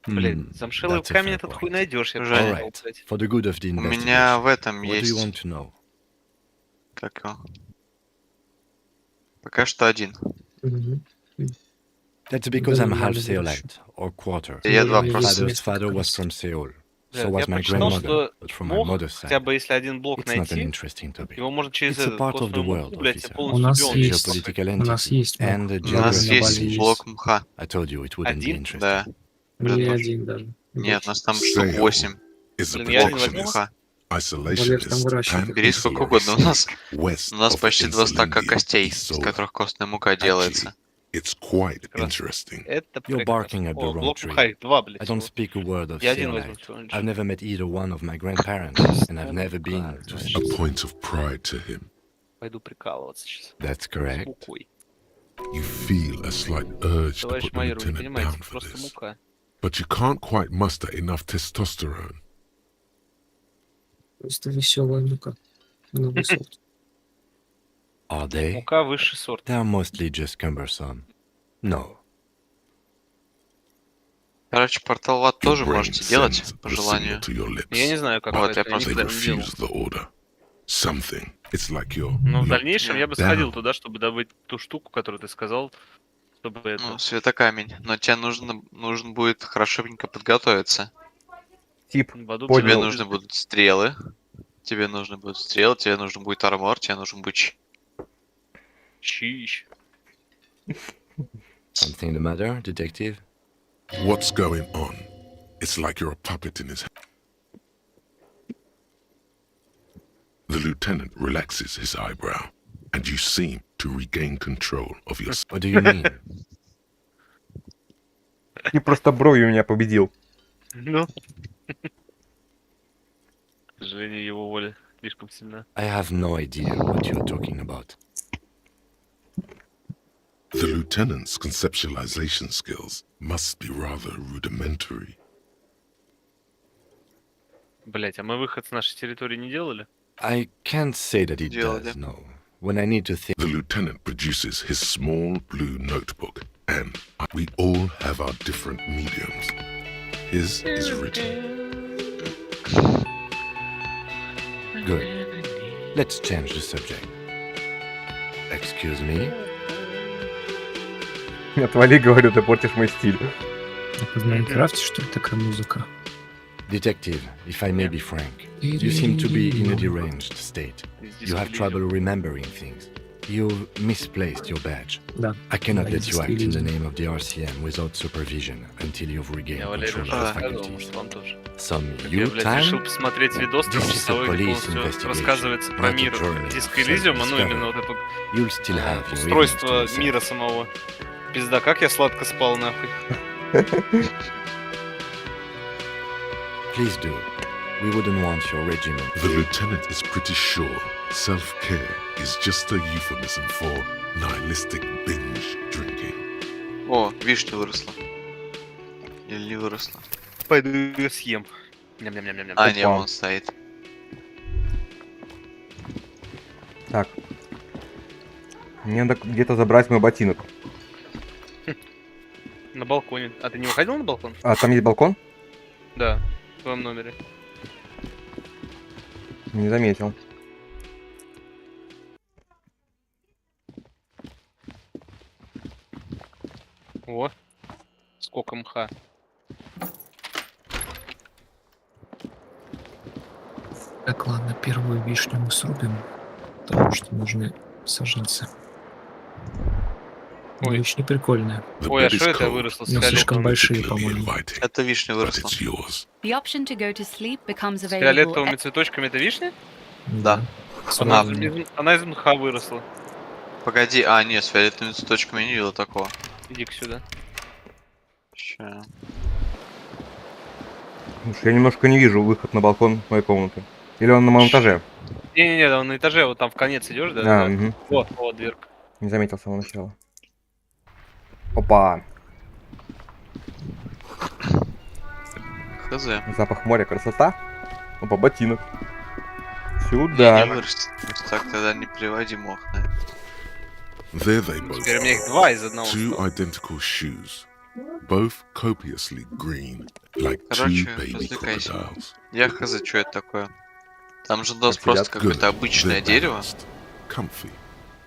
Блин, замшелый that's a камень fair этот point. хуй найдешь, я Жаль. понял, Alright, блядь. for the good of the У меня investigation. в этом What do you want есть... to know? Как его? Пока что один. That's because I'm half Нормально Seolite, or quarter. Я два My My просто. father's father was from Seoul. So Блядь, was я my прочитал, grandmother, что but from my мох, mother's хотя side. бы если один блок It's not an найти, interesting topic. его можно через It's a этот part of the костную world, муку, блядь, officer. полностью У нас убьем. есть. Geopolitical У нас entity есть мох. and the У нас geography есть is- блок мха. I told you it wouldn't be Один? interesting. Да. Или Тоже. один даже. Нет, у нас там штук Sale 8 is a Блин, я один возьму. protectionist, мха. isolationist, выращивает. and Бери сколько угодно. У нас, west у нас of почти 2 стака Insulindia костей, и из Sola. которых костная мука делается. It's quite Как раз. interesting. Это You're прекрасно. barking at the О, wrong блок tree. мха, их 2, блядь. I don't всего. speak a word of Я один возьму Seolite. всего лишь. I've never met either one of my grandparents, and I've never been to A Seoul. point of pride to him. Пойду прикалываться сейчас. That's С correct. мукой. You feel a slight urge to Товарищ put the майор, вы не lieutenant понимаете, down for просто this, мука. but you can't quite muster enough testosterone. Просто веселая мука. На высот. Are they? Мука высший сорт. They are mostly just cumbersome. No. Короче, портал в ад Your тоже brain можете делать, sends по the желанию. signal to your lips. Я не знаю, как Вот, это, я просто They никогда не делал. refuse the order. Something. It's like you're Но в locked дальнейшем я бы down. сходил туда, чтобы добыть ту штуку, которую ты сказал, чтобы Ну, это... светокамень. Но тебе нужно будет хорошенько подготовиться. Тип. в аду Понял. Тебе было- нужны будут стрелы. Тебе нужны будут стрелы, тебе нужен будет армор, тебе нужен будет Чищ. Something the matter, detective? What's going on? It's like you're a puppet in his hand. The lieutenant relaxes his eyebrow, and you seem to regain control of your... What do you mean? И просто бровью меня победил. Ну. К сожалению, его воля слишком сильна. I have no idea what you're talking about. The lieutenant's conceptualization skills must be rather rudimentary. Блять, а мы выход с нашей территории не делали? I can't say that it Делали. does, no. When I need to think, The lieutenant produces his small blue notebook, and we all have our different mediums. His is written. good. Let's change the subject. Excuse me? Отвали, говорю, ты портишь мой стиль. Это в Майнкрафте, что ли, такая музыка? Detective, if I may be frank, you seem to be in a deranged state. Здесь You have Elysium. trouble remembering things. You've misplaced your badge. Да. I cannot Да, let you act in the Elysium. name of the RCM without supervision until you've regained Я Валерию control уже of your рассказывал, faculties. может, вам тоже. Some Я, you блядь, решил time? посмотреть видос This is a трехчасовой, где police полностью investigation, рассказывается про not a мир journey диска of Элизиума, ну self-discovery. именно вот это You'll still have your устройство evenings to yourself. мира самого. Пизда, как я сладко спал, нахуй. Please do. We wouldn't want your regiment. The lieutenant is pretty sure self-care is just a euphemism for nihilistic binge drinking. О, вишня выросла. Или не выросла. Пойду ее съем. Ням-ням-ням-ням. А, не, вон стоит. Так, Мне надо где-то забрать мой ботинок. На балконе. А ты не выходил на балкон? А, там есть балкон? Да, в твоем номере. Не заметил. О, сколько мха. Так, ладно, первую вишню мы срубим, потому что нужны саженцы. Ой. Вишни прикольные. The Ой, а bed что is это cold, выросло с Ну, слишком фиолетовым? большие, particularly по-моему. inviting, Это вишня but выросла. it's yours. The option to go to sleep becomes С available. фиолетовыми цветочками это вишня? Да. Она, Срубленные. она из мха выросла. Погоди, а, нет, с фиолетовыми цветочками я не видел такого. Иди-ка сюда. Ща. Слушай, я немножко не вижу выход на балкон моей комнаты. Или он на моем этаже? Не-не-не, он на этаже, вот там в конец идешь, да? А, да. мгм. Вот, дверка. Не заметил с самого начала. Опа! Хз. Запах моря, красота. Опа, ботинок. Не Сюда. вырастет. Просто так тогда не приводи мох на это. There they both Теперь у меня их are. два из одного. Two стало. identical shoes, both copiously green, like two Короче, baby развлекайся. crocodiles. Я хз, что это такое. Там же у нас Сидят. просто Good. какое-то обычное They're дерево. balanced, comfy.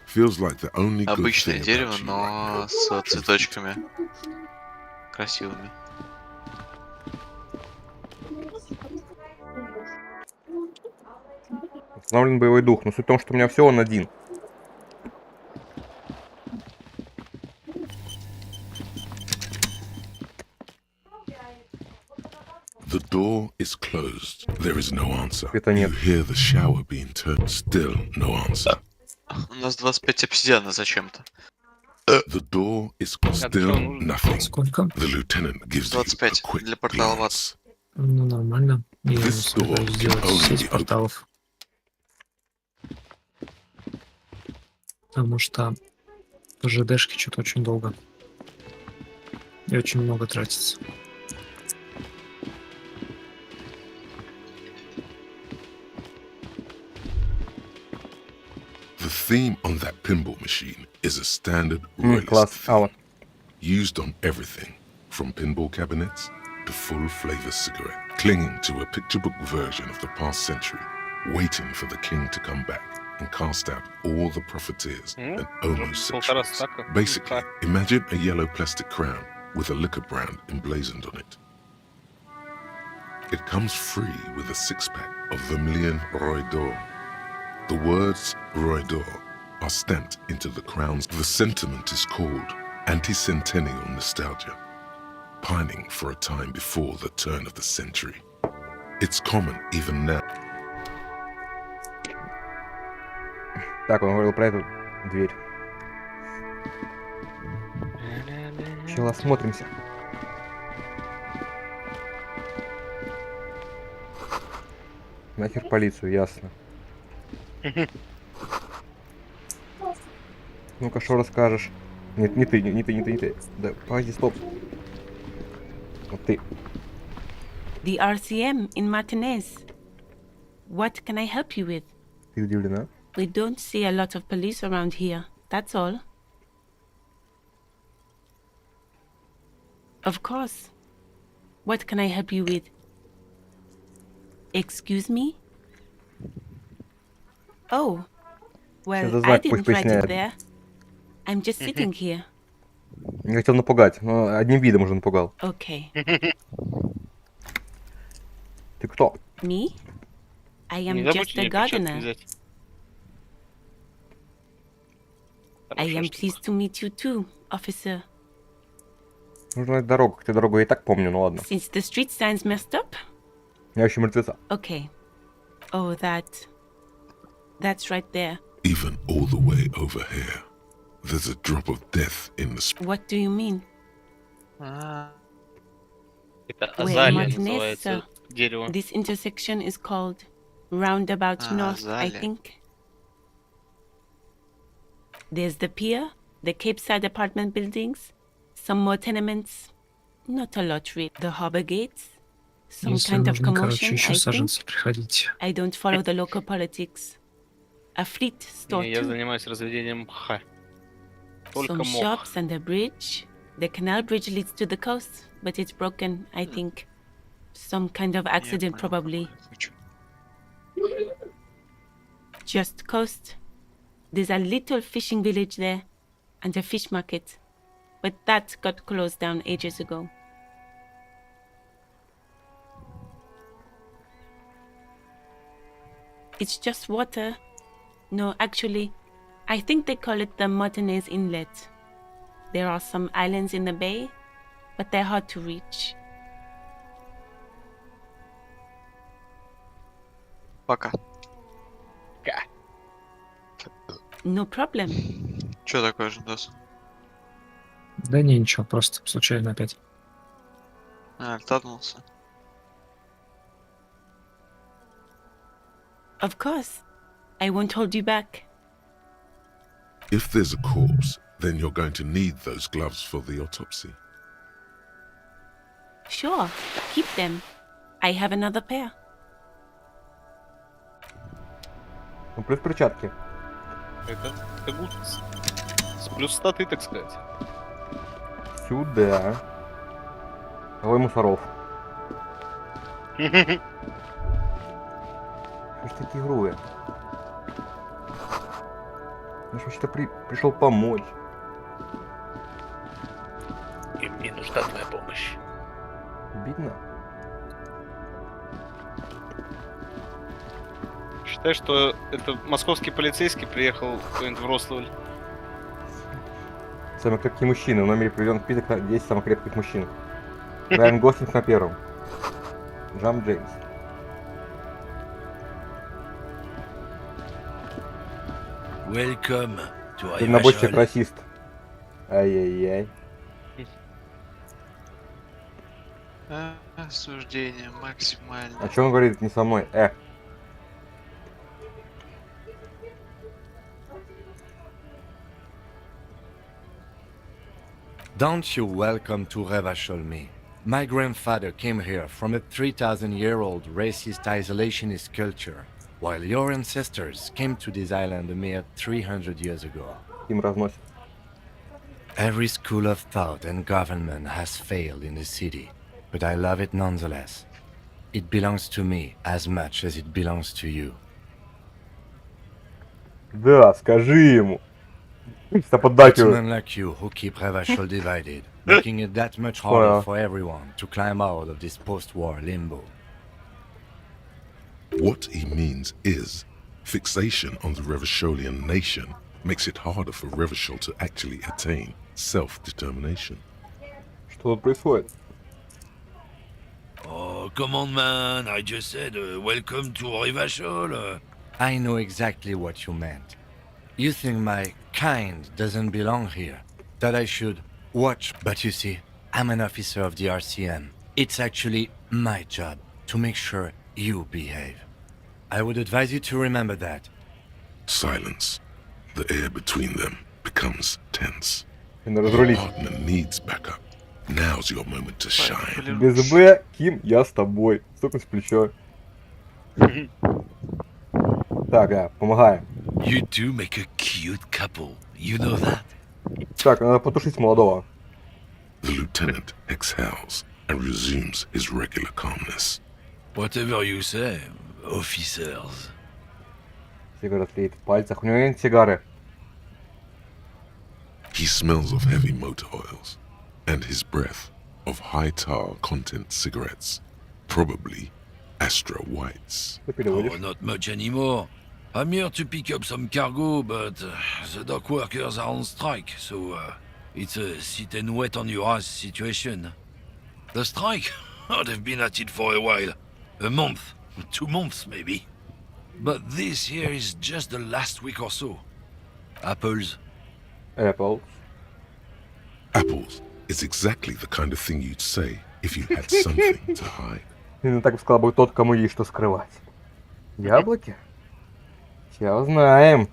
Feels like the only good Обычное thing дерево, about you right но now. с Truth be цветочками красивыми. Установлен боевой дух. Но суть в том, что у меня все он один. The door is closed. There is no answer. Это You нет. hear the shower being turned. Still no answer. У нас 25 обсидиана зачем-то. The door is что still нужно? nothing. Сколько? The lieutenant gives you a 25 quick для портала glance. Ну, нормально. Я This door собираюсь can сделать only сеть be opened. порталов. Потому что по ЖДшке что-то очень долго. И очень много тратится. The theme on that pinball machine is a standard royalist Класс. А, вот. used on everything from pinball cabinets to full-flavor cigarette, clinging to a picture book version of the past century, waiting for the king to come back and cast out all the profiteers and Полтора homosexuals. стака. Basically, imagine a yellow plastic crown with a liquor brand emblazoned on it. It comes free with a six-pack of Vermilion Roy d'Or. The words Roy d'Or are stamped into the crowns. The sentiment is called anti-centennial nostalgia, pining for a time before the turn of the century. It's common even now. Так, он говорил про эту дверь. Сначала осмотримся. Нахер полицию, ясно. Ну-ка, что расскажешь? Нет, не ты, не ты. Да, погоди, стоп. Вот ты. The RCM in Martinez. What can I help you with? Ты удивлена? We don't see a lot of police around here, that's all. Of course. What can I help you with? Excuse me? Oh. Well, за I знак? Пусть didn't write поясняет. it there. I'm just sitting here. Не хотел напугать, но одним видом уже напугал. Okay. Ты кто? Me? I am Не just забудьте a мне перчатки gardener. взять. I Хорошая am штука. pleased to meet you too, officer. Нужно знать дорогу. Хотя дорогу я и так помню, ну ладно. Since the street signs messed up? Я ищу мертвеца. Okay. Oh, that's right there. Even all the way over here, there's a drop of death in the What do you mean? А, Это Wait, азалия Martinez, называется дерево. This intersection is called Roundabout Ah, North, I Zalia. think. There's the pier, the Cape Side apartment buildings, some more tenements. Not a lot, really. The harbor gates, some Если kind of нужны, короче, commotion, еще I think. саженцы, приходите. I don't follow the local politics. A fleet store Не, я too. занимаюсь разведением мха. Только some мох. shops and a bridge. The canal bridge leads to the coast, but it's broken, I think. Some kind of accident, Я понял, probably. какой я хочу. Just coast. There's a little fishing village there, and a fish market. But that got closed down ages ago. It's just water. No, actually, I think they call it the Martinez Inlet. There are some islands in the bay, but they're hard to reach. Пока. No problem. Чё такое, Жендос? Да не, ничего, просто случайно опять. Альтанулся. Of course. I won't hold you back. If there's a corpse, then you're going to need those gloves for the autopsy. Sure, keep them. I have another pair. Ну, плюс перчатки. Это как будто с плюс статы, так сказать. Сюда. Ой, мусоров. Что ж такие грубые? Я ж вообще-то пришел помочь. И мне нужна твоя помощь. Обидно. Считай, что это московский полицейский приехал кто-нибудь в Рославль. Самые крепкие мужчины. В номере приведен список на 10 самых крепких мужчин. Райан Гослинг на первом. Джам Джеймс. Welcome to Дальнобойщик Ivashol. расист. Ай-яй-яй. Осуждение максимально. А что он говорит не со мной? Don't you welcome to Revachol me. My grandfather came here from a 3,000-year-old racist isolationist culture, while your ancestors came to this island a mere 300 years ago. Им разносит. Every school of thought and government has failed in the city, but I love it nonetheless. It belongs to me as much as it belongs to you. Да, скажи ему. Что It's поддакивает. men like you who keep Revachol divided, making it that much harder Well. for everyone to climb out of this post-war limbo. What he means is, fixation on the Revacholian nation makes it harder for Revachol to actually attain self-determination. Что тут происходит? Oh, come on, man. I just said welcome to Ivashol. I know exactly what you meant. You think my kind doesn't belong here, that I should watch, but you see, I'm an officer of the RCM. It's actually my job to make sure you behave. I would advise you to remember that. Silence. The air between them becomes tense. Надо разрулить. Partner needs backup. Now's your moment to shine. Без Б, Ким, я с тобой. Стукнуть в плечо. Так, да, помогаем. You do make a cute couple. You know that? Так, надо потушить молодого. The lieutenant exhales and resumes his regular calmness. Whatever you say, officers. Сигара тлеет в пальцах. У него нет сигары. He smells of heavy motor oils and his breath of high tar content cigarettes, probably Astra Whites. Ты переводишь? Oh, not much anymore. I'm here to pick up some cargo, but the dock workers are on strike, so it's a sit and wait on your ass situation. The strike? Oh, they've been at it for a while. A month, 2 months maybe. But this here is just the last week or so. Apples. Apple. Apples is exactly the kind of thing you'd say if you had something to hide. Именно так сказал бы тот, кому есть что скрывать. Яблоки? Сейчас узнаем.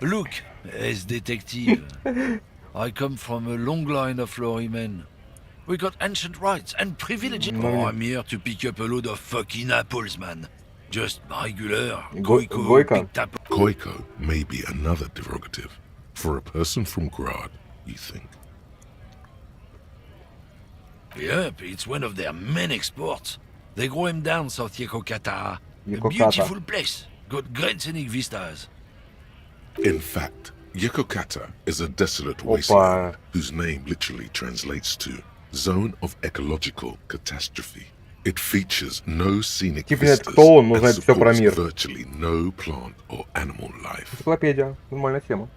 Look, as detective, I come from a long line of lorrymen. We got ancient rights and privileges. Oh, I'm here to pick up a load of fucking apples, man. Just regular Goiko. Goiko picked apple. Koiko may be another derogative For a person from Grad, you think? Yep, it's one of their main exports. They grow him down South Yekokata. A Yekokata. beautiful place. Got great scenic vistas. In fact, Yekokata is a desolate wasteland whose name literally translates to Zone of Ecological Catastrophe. It features no scenic Типа нет, vistas кто он, но and знает все про supports мир. virtually no plant or animal life. Энциклопедия. Нормальная тема.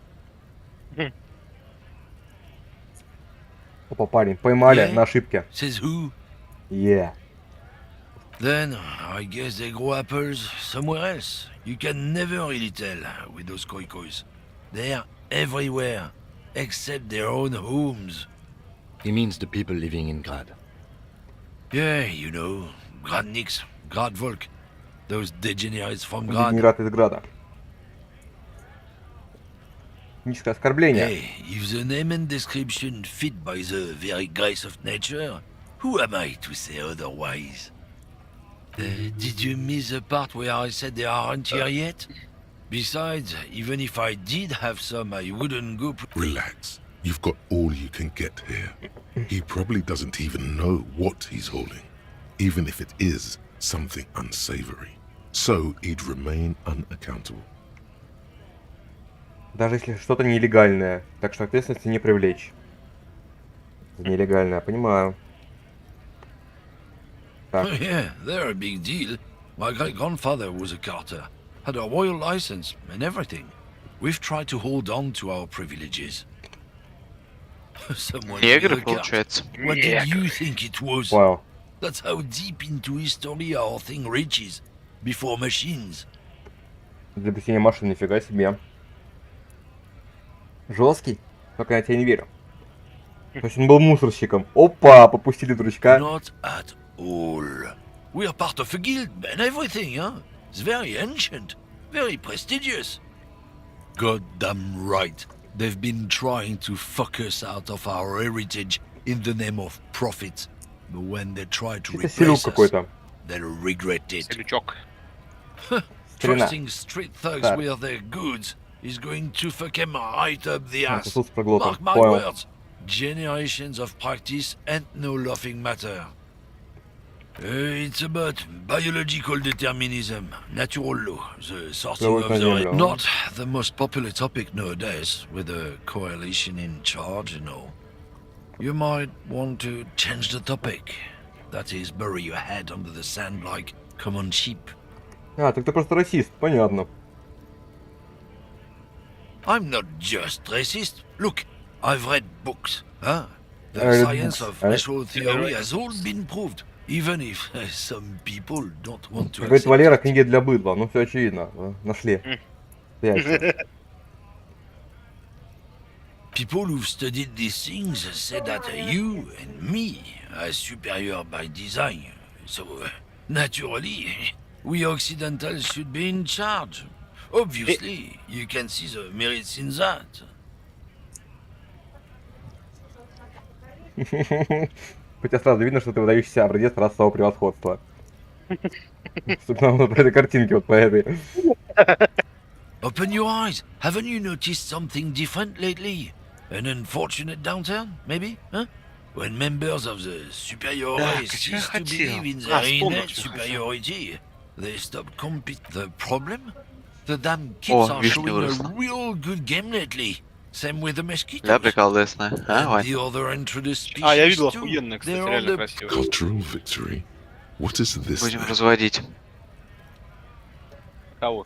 Опа, парень, поймали Yeah. на ошибке. Says who? Yeah. Then, I guess they grow apples somewhere else. You can never really tell with those koikos. They're everywhere, except their own homes. He means the people living in Grad. Yeah, you know, Gradniks, Gradvolk, those degenerates from Grad. Дегенерат из Града. Низкое оскорбление. Hey, if the name and description fit by the very grace of nature, who am I to say otherwise? Did you miss the part where I said they aren't here yet? Besides, even if I did have some, I wouldn't go... Relax. You've got all you can get here. He probably doesn't even know what he's hauling, even if it is something unsavory. So he'd remain unaccountable. Даже если что-то нелегальное. Так что ответственности не привлечь. Нелегальное, понимаю. Так. Oh yeah, they're a big deal. My great-grandfather was a carter, had a royal license and everything. We've tried to hold on to our privileges. Someone Негры, made a cart. получается. What did you think it was? Вау. That's how deep into history our thing reaches. Before machines. Для обретения машин, нифига себе. Жесткий? Только я тебе не верю. То есть он был мусорщиком. Опа, попустили дурачка. Not at all. We are part of a guild and everything, huh? It's very ancient, very prestigious. Goddamn right. They've been trying to fuck us out of our heritage in the name of profit. But when they try to Это селюк replace us, какой-то. they'll regret it. Селючок. Старина. Trusting street thugs Так. with their goods is going to fuck them right up the ass. Сосуд с проглотом. Mark my Понял. words. Generations of practice and no laughing matter. It's about biological determinism, natural law, the sorting Давай of на the... землю. Not the most popular topic nowadays, with a coalition in charge and all. You might want to change the topic. That is, bury your head under the sand like common sheep. А, так ты просто расист, понятно. I'm not just racist. Look, I've read books, huh? The I read science books, of eh? racial theory has all been proved, even if some people don't want to Говорит accept Валера, it. книги для быдла. Ну все очевидно. Нашли. Яйца. People who've studied these things say that you and me are superior by design. So, naturally, we Occidentals should be in charge. Obviously, you can see the merits in that. По тебе сразу видно, что ты выдающийся образец расового превосходства. Собственно, вот по этой картинке, вот по этой. Open your eyes. Haven't you noticed something different lately? An unfortunate downturn, maybe? Huh? When members of the superior race что я cease to хотел? believe in А, their вспомнил, innate что я хотел. superiority, they stop competing. The problem? The damn kids О, are вишня showing a выросла. real good game lately. Same with the mosquitoes. Да, приколдесная. А, And Вань? the other introduced species А, я видел too. охуенные, кстати, They're all реально the красивые. Cultural victory? What is this Будем then? разводить Кого?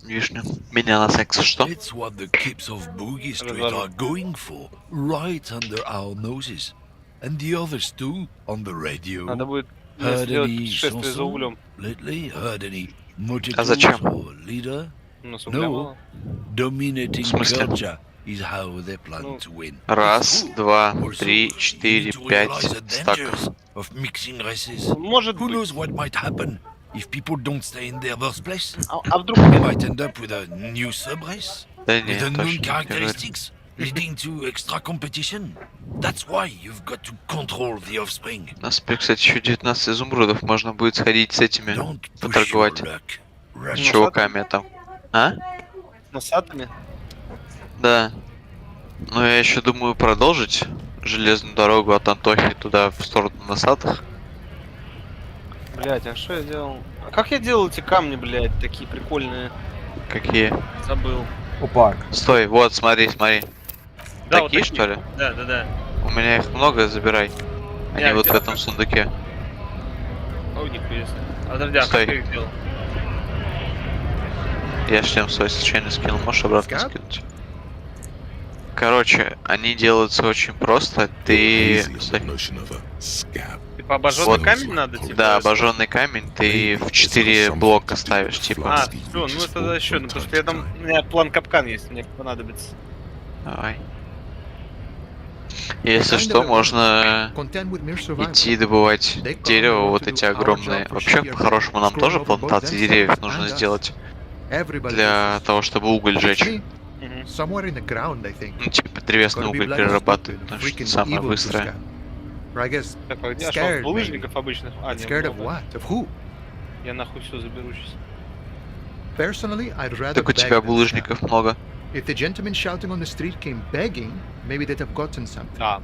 вишню. Меня на секс, что? It's what the kids of Boogie Street are going for, right under our noses. And the others too, on the radio. Надо будет Heard сделать any путешествие за chanson углем. lately? Heard any mojitos А зачем? or leader? Ну, с угля No. мало. Dominating В смысле? culture is how they plan Ну, to win. Раз, It's good. два, Also, три, you четыре, need to пять realize the стаков. dangers of mixing races. Может Who быть. knows what might happen if people don't stay in their birthplace? А вдруг They нет? might end up with a new subrace. Да With нет, unknown точно не говорит. characteristics, leading to extra competition. That's why you've got to control the offspring. У нас теперь, кстати, еще 19 изумрудов. Можно будет сходить с этими, Don't push your поторговать luck. с Rush. чуваками там. А? Носатыми? Да. Но я еще думаю продолжить железную дорогу от Антохи туда, в сторону Носатых. Блять, а что я делал? А как я делал эти камни, блять, такие прикольные? Какие? Забыл. Опа. Стой, вот, смотри, смотри. Да, Такие, вот что ли? Да, да, да. У меня их много, забирай. Они Я вот в делал этом как? сундуке. Ой, нихуя себе. А подожди, а Стой. как я их делал? Я шлем свой случайно скинул, можешь обратно Скап? скинуть? Короче, они делаются очень просто. You're Ты... hazy on Стой. the notion of a scab. Типа обожженный Вот. камень надо, типа? Да, обожженный камень ты в 4 блока ставишь, типа. А, все, ну это тогда еще, ну потому что я там, у меня план капкан есть, мне понадобится. Давай. Если что, можно идти добывать дерево, вот эти огромные. Вообще, по-хорошему, нам тоже плантации деревьев нужно сделать для того, чтобы уголь жечь. Somewhere in the ground, I think. Ну, типа древесный уголь перерабатывать, потому что это самое быстрое. I guess Так, а где scared, аж булыжников обычных? А, нет, scared of много. what? Of who? Я нахуй все заберу сейчас. Personally, I'd rather Так у beg тебя than булыжников много. scab. If the gentleman shouting on the street came begging, maybe they'd have gotten something. А.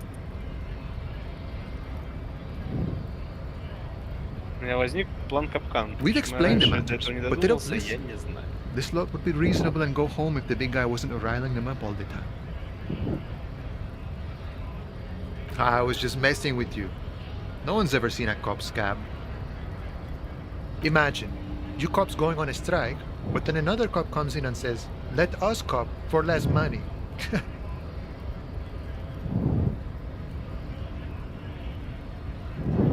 У меня возник план капкан. We've Почему я explained the раньше до matters, этого не but they don't додумался, я listen. не знаю. This lot would be reasonable and go home if the big guy wasn't riling them up all the time. I was just messing with you. No one's ever seen a cop scab. Imagine, you cops going on a strike, but then another cop comes in and says, "Let us cop for less money."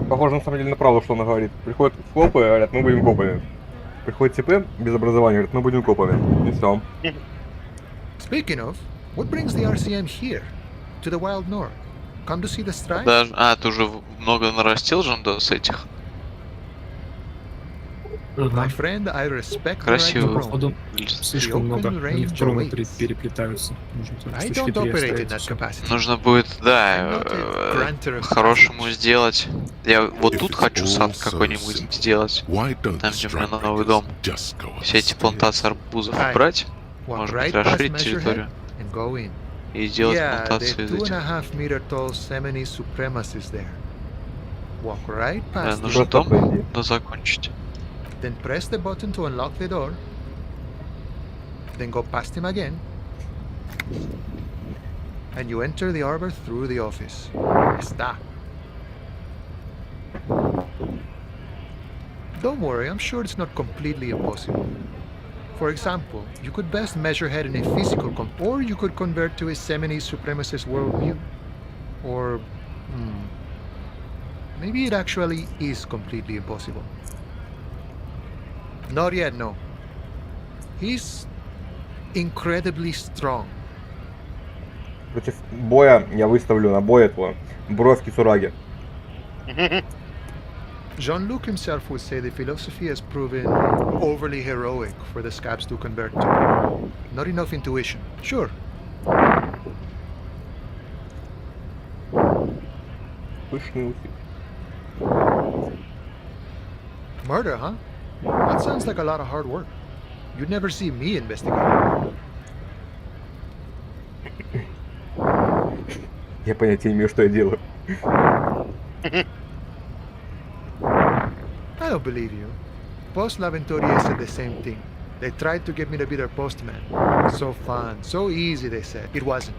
Похоже, на самом деле, на правду, что она говорит. Приходят копы, говорят, мы будем копами. Приходят типы без образования, говорят, мы будем копами. И все. Speaking of, what brings the RCM here, to the Wild North? Come to see the strike? Даже... А, ты уже много нарастил же с этих? My friend, I respect the right Красиво. to roam. Походу, слишком много. open Они range в трона awaits. переплетаются. Нужно только I с точки don't 3 operate in оставить, that всё. capacity. Нужно будет, да, I'm not a grantor of по-хорошему passage. сделать. Я вот If тут it's хочу all сад so какой-нибудь simple, сделать. Why don't Там, the где у меня новый Strikebreakers дом. just go Все эти upstairs? плантации арбузов Aye. убрать, Walk может right быть, past расширить Measurehead территорию and go in. и делать Yeah, плантацию the из 2.5 этих. meter tall Semini supremacists there. Walk right Да, past нужно them, Просто дом, пойди. да закончить. then press the button to unlock the door, then go past him again, and you enter the arbor through the office. Está. Don't worry, I'm sure it's not completely impossible. For example, you could best measure head in a physical or you could convert to a Semini supremacist worldview. Or, maybe it actually is completely impossible. Not yet, no. He's incredibly strong. Против боя я выставлю на бой этого бровь Кицураги. Jean-Luc himself would say the philosophy has proven overly heroic for the scabs to convert to. Not enough intuition. Sure. Пышный усик. Murder, huh? That sounds like a lot of hard work. You'd never see me investigate. Я понятия не имею, что я делаю. I don't believe you. Post Laventoria said the same thing. They tried to get me to be their postman. So fun, so easy, they said. It wasn't.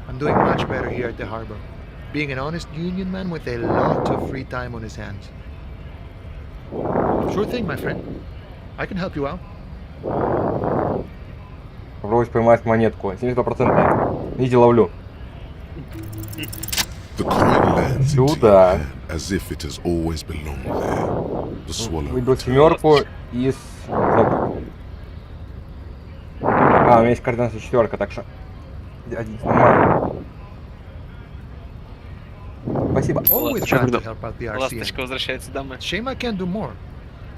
I'm doing much better here at the harbor. Being an honest union man with a lot of free time on his hands. Sure thing, my friend. I can help you out. Попробовать поймать монетку. 72%. Видите, ловлю. The coin lands into your Сюда. hand as if it has always belonged there. The swallow Выбил returns. семерку из... Стоп. А, у меня есть координация четверка, так что... Один нормально. Спасибо. Always Чё, glad to когда- help out the RCM. Ласточка возвращается домой. Shame I can't do more.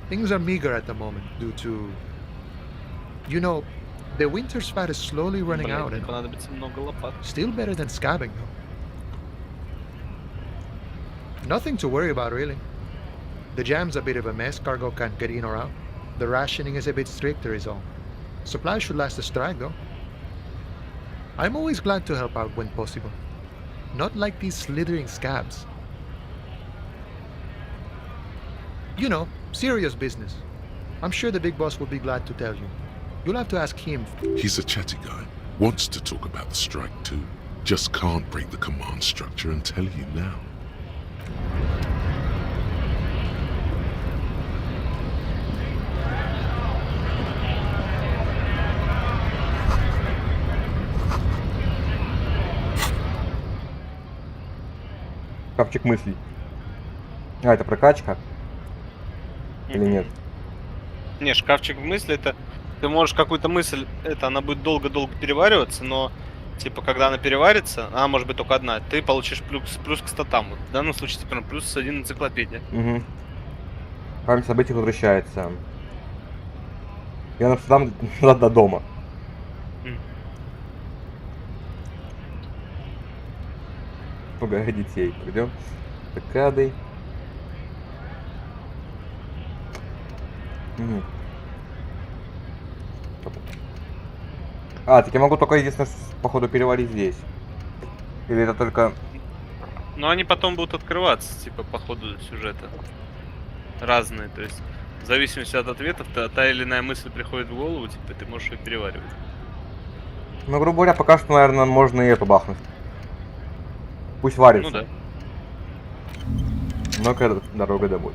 Things are meager at the moment due to... You know, the winter's fat is slowly running Блин, out мне and понадобится много лопат. still better than scabbing though. Nothing to worry about really. The jam's a bit of a mess, cargo can't get in or out. The rationing is a bit stricter is all. Supplies should last the strike though. I'm always glad to help out when possible. Not like these slithering scabs. You know, serious business. I'm sure the big boss will be glad to tell you. You'll have to ask him. He's a chatty guy. Wants to talk about the strike too. Just can't break the command structure and tell you now. Шкафчик мыслей. А, это прокачка? Или нет? Не, шкафчик в мысли это... Ты можешь какую-то мысль, она будет долго-долго перевариваться, но типа когда она переварится, она может быть только одна, ты получишь плюс к статам. Вот, в данном случае, типа, плюс 1 энциклопедия. Угу. Память событий возвращается. Я нам назад до дома. Пугай детей. Пойдем. Стакадой. Угу. А, так я могу только единственное, походу, переварить здесь. Или это только... Но они потом будут открываться, типа, по ходу сюжета. Разные, то есть, в зависимости от ответов, та или иная мысль приходит в голову, типа, ты можешь ее переваривать. Ну, грубо говоря, пока что, наверное, можно и эту бахнуть. Пусть варится. Ну да. Но-ка, дорога домой.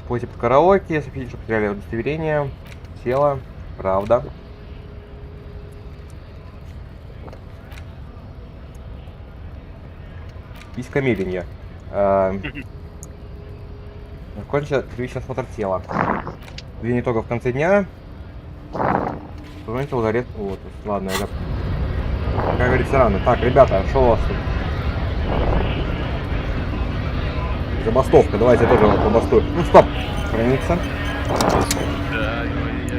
Спойте под караоке, сообщите, что потеряли удостоверение. Тело. Правда. Писька миленья. Закончится первичный осмотр тела. День итогов в конце дня. Позвоните лазарет. Вот, ладно, это... Как говорится, рано. Так, ребята, что у вас тут? Забастовка, давайте тоже вот побастуем. Ну, стоп! Хранится.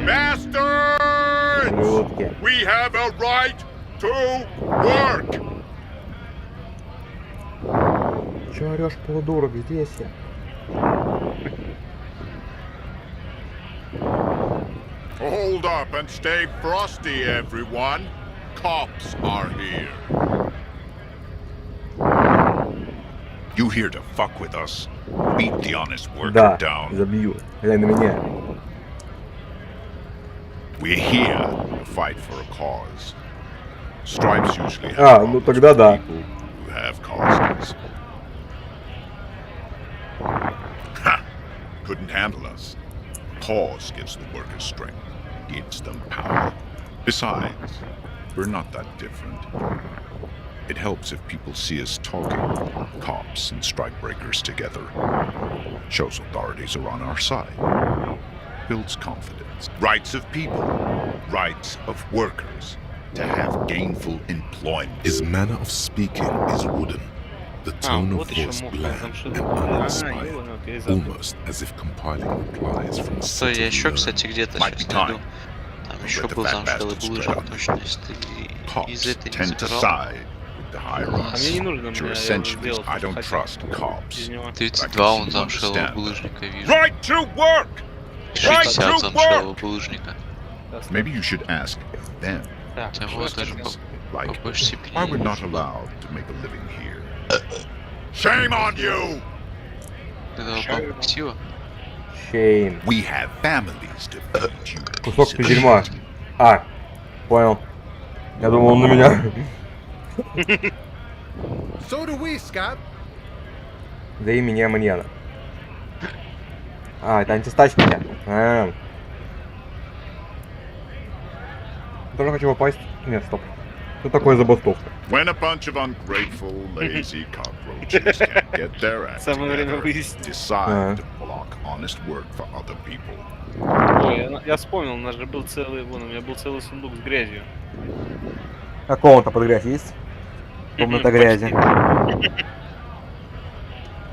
Bastards! Ублюдки. We have a right to work! Чё орёшь, полудурок, здесь я? Hold up and stay frosty, everyone. Cops are here. You here to fuck with us? Beat the honest worker Да, down. забью. Глянь на меня. We're here to fight for a cause. Stripes usually have Ну тогда да. people who have causes. Ha! Couldn't handle us. Cause gives the workers strength, gives them power. Besides, we're not that different. It helps if people see us talking, cops and strikebreakers together. Shows authorities are on our side. Builds confidence. Rights of people. Rights of workers. To have gainful employment. His manner of speaking is wooden. The tone of voice bland and uninspired, almost as if compiling replies from Стой, я еще, кстати, где-то Might be сейчас найду. time. Там еще был замшелый булыжник, точно, если ты из этой не Tend to забирал. side with the higher А мне не ups. нужно, Your мне ascension is сделать I don't хотел. trust cops. Без него. 32 он замшелого булыжника вижу. Right to work! Right 60 to замшелого work! булыжника. Maybe you should ask them. Так, Хотя что вот я даже хотел? по Like, большей степени. why we're not allowed to make a living here. Shame on you! Когда попал актива. Shame. We have families to feed you. Кусок дерьма. А, понял. Я думал, он на меня. So do we, Scab. Да и меня маньяна. А, это антистачники. Тоже хочу попасть. Нет, стоп. Что такое забастовка? When a bunch of ungrateful, lazy cockroaches can't get their act Самое время together, выяснить. decide to block honest work for other people. Ой, я вспомнил, у нас же был целый, вон, у меня был целый сундук с грязью. А комната под грязь есть? Комната грязи.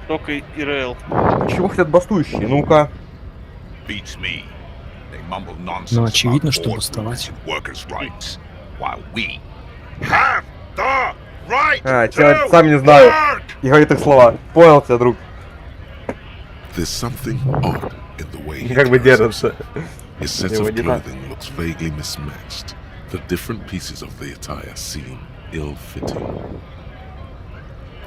Только ИРЛ. Чего хотят бастующие? Ну-ка. Beats me. They mumble nonsense Ну, очевидно, about что board бастовать. rules and workers' rights, while we have the right А, to тебя сам не знаю. work! И говорит их слова. Понял тебя, друг. There's something odd in the way he Как бы carries держится. himself. His sense Его of не так. clothing looks vaguely mismatched. The different pieces of the attire seem ill-fitting.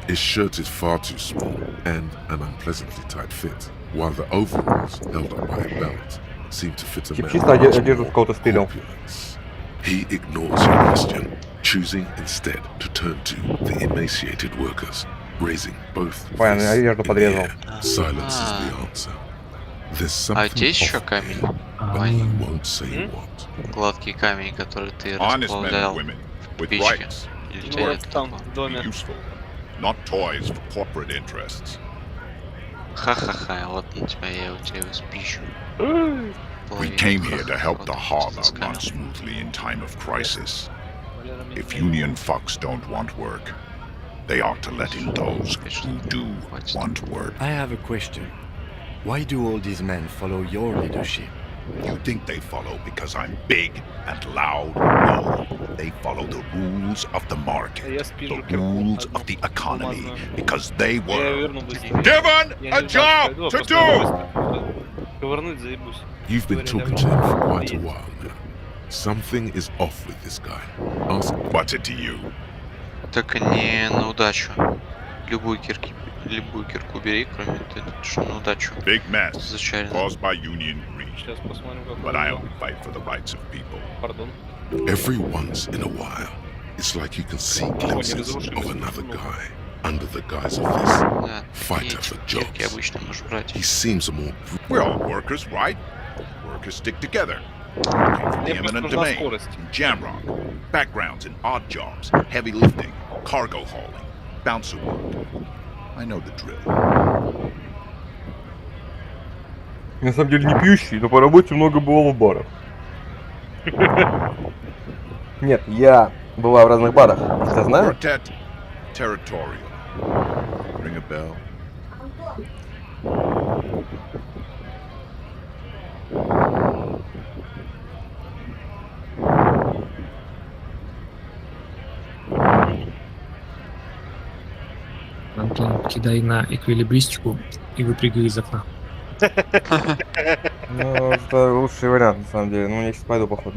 His shirt is far too small and an unpleasantly tight fit, while the overalls, held up by a belt, seem to fit a Тип man чисто much одежду с more какого-то стиля. corpulence. He ignores your question, choosing instead to turn to the emaciated workers, raising both Понятно, fists одежду in the подрезал. air. Silence is the answer. There's А something здесь еще off камень. but he won't say what. Гладкий камень, который ты Honest men and расплавлял women в with печке. rights Или у Ну, тебя вот нет там, такого? в доме. useful, not toys for corporate interests. Ха-ха-ха, вот на тебя я у тебя спищу. We came here to help the harbor run smoothly in time of crisis. If union fucks don't want work, they ought to let in those who do want work. I have a question. Why do all these men follow your leadership? You think they follow because I'm big and loud? No, they follow the rules of the market, the rules of the economy, because they Я were верну быстрее. given Я a не знаю, job что to пойду, do! а просто ковырнуть заебусь. You've been talking to him for quite a while now. Something is off with this guy. Ask What's it to you? Так не на удачу. Любую кирку бери, кроме что на удачу. Big mess Зачарен. caused by union greed. Сейчас посмотрим, как But I only fight for the rights of people. Пардон. every once in a while. It's like you can see glimpses of another guy under the guise of this Да, fighter for кирки jobs. обычно можешь брать. He seems a more We're all workers, right? Workers stick together. Came from the Мне просто eminent нужна domain, скорость. in Jamrock. Backgrounds in odd jobs, heavy lifting, cargo hauling, bouncer work. I know the drill. На самом деле не пьющий, но по работе много бывало в барах. Нет, я бываю в разных барах. Ты знаешь? Worked at Territorial. Ring a bell? Антон, кидай на эквилибристику и выпрыгай из окна. Ну, это лучший вариант, на самом деле. Ну, я сейчас пойду, походу.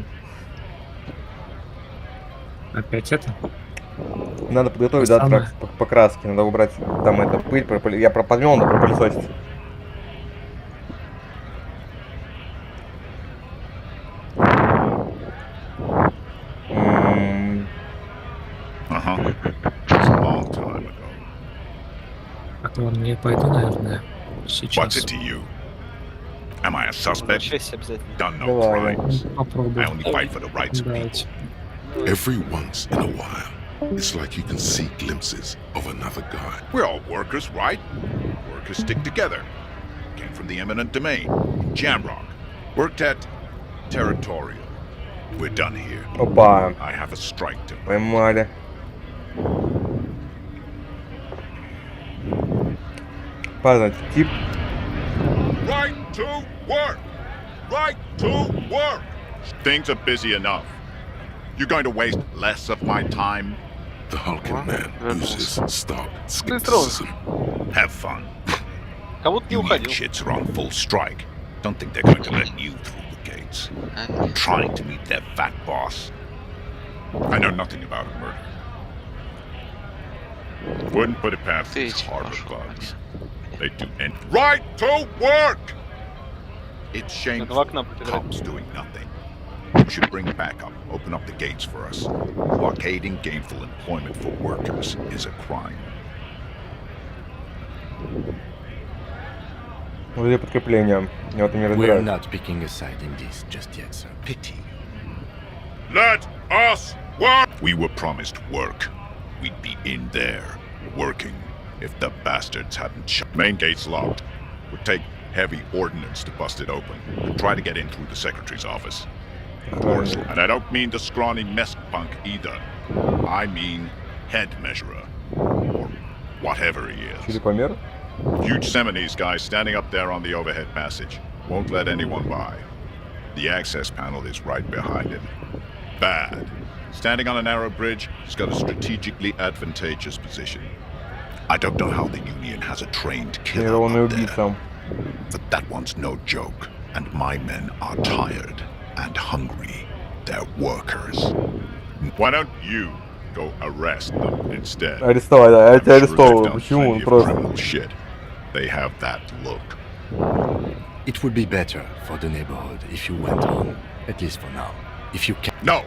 Опять это? Надо подготовить, да, Самое. трак по краске. Надо убрать там это пыль. Я подмел, надо пропылесосить. Uh-huh. It's a long time ago. Так, ладно, я пойду, наверное, What's сейчас. it to you? Am I a suspect? Возвращайся обязательно. Done no Давай. crimes. Попробую. I only fight for the rights of people. Давайте. every once in a while. It's like you can see glimpses of another guy. We're all workers, right? Workers stick together. Came from the eminent domain, in Jamrock. Worked at Territorial. We're done here. Опа, I have a strike to поймали. Падает тип. Right to work! Right to work! Things are busy enough. You're going to waste less of my time? The hulking man oozes stark Быстро он. skepticism. Have fun. Как будто не Union уходил. shits are on full strike. Don't think they're going to let you through the gates. А, Trying to meet their fat boss. I know nothing about a murder. Wouldn't put it past Ты these этим harbor пошел, bugs. Макс. They do and right to work. It's Это shameful. в окна поиграть. Cops doing nothing. You should bring backup. Open up the gates for us. Blockading gainful employment for workers is a crime. Ввели подкрепление. Я вот не We're разбираюсь. not picking a side in this just yet, sir. Pity. Let us work! We were promised work. We'd be in there, working, if the bastards hadn't shut. Main gate's locked. Would take heavy ordnance to bust it open. And try to get in through the secretary's office. Of course, and I don't mean the scrawny mess punk either. I mean head measurer. Or whatever he is. Черепомер? Huge Seminese guy standing up there on the overhead passage. Won't let anyone by. The access panel is right behind him. Bad. Standing on a narrow bridge, he's got a strategically advantageous position. I don't know how the Union has a trained killer Нейронный up there, убийца. but that one's no joke. And my men are tired and hungry. They're workers. Why don't you go arrest them instead? Арестовать, да, я тебя I'm sure they've арестовываю. done Почему? plenty of Просто. criminal shit. They have that look. It would be better for the neighborhood if you went on, at least for now. If you can. No!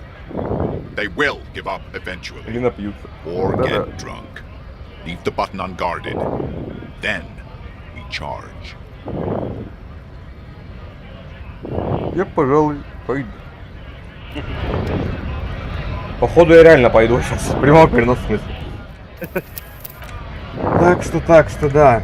They will give up eventually. Или напьются. Or Да-да. get drunk. Leave the button unguarded. Then we charge. Я, пожалуй, пойду. Походу я реально пойду сейчас. В прямом переносном смысле. Так что, да.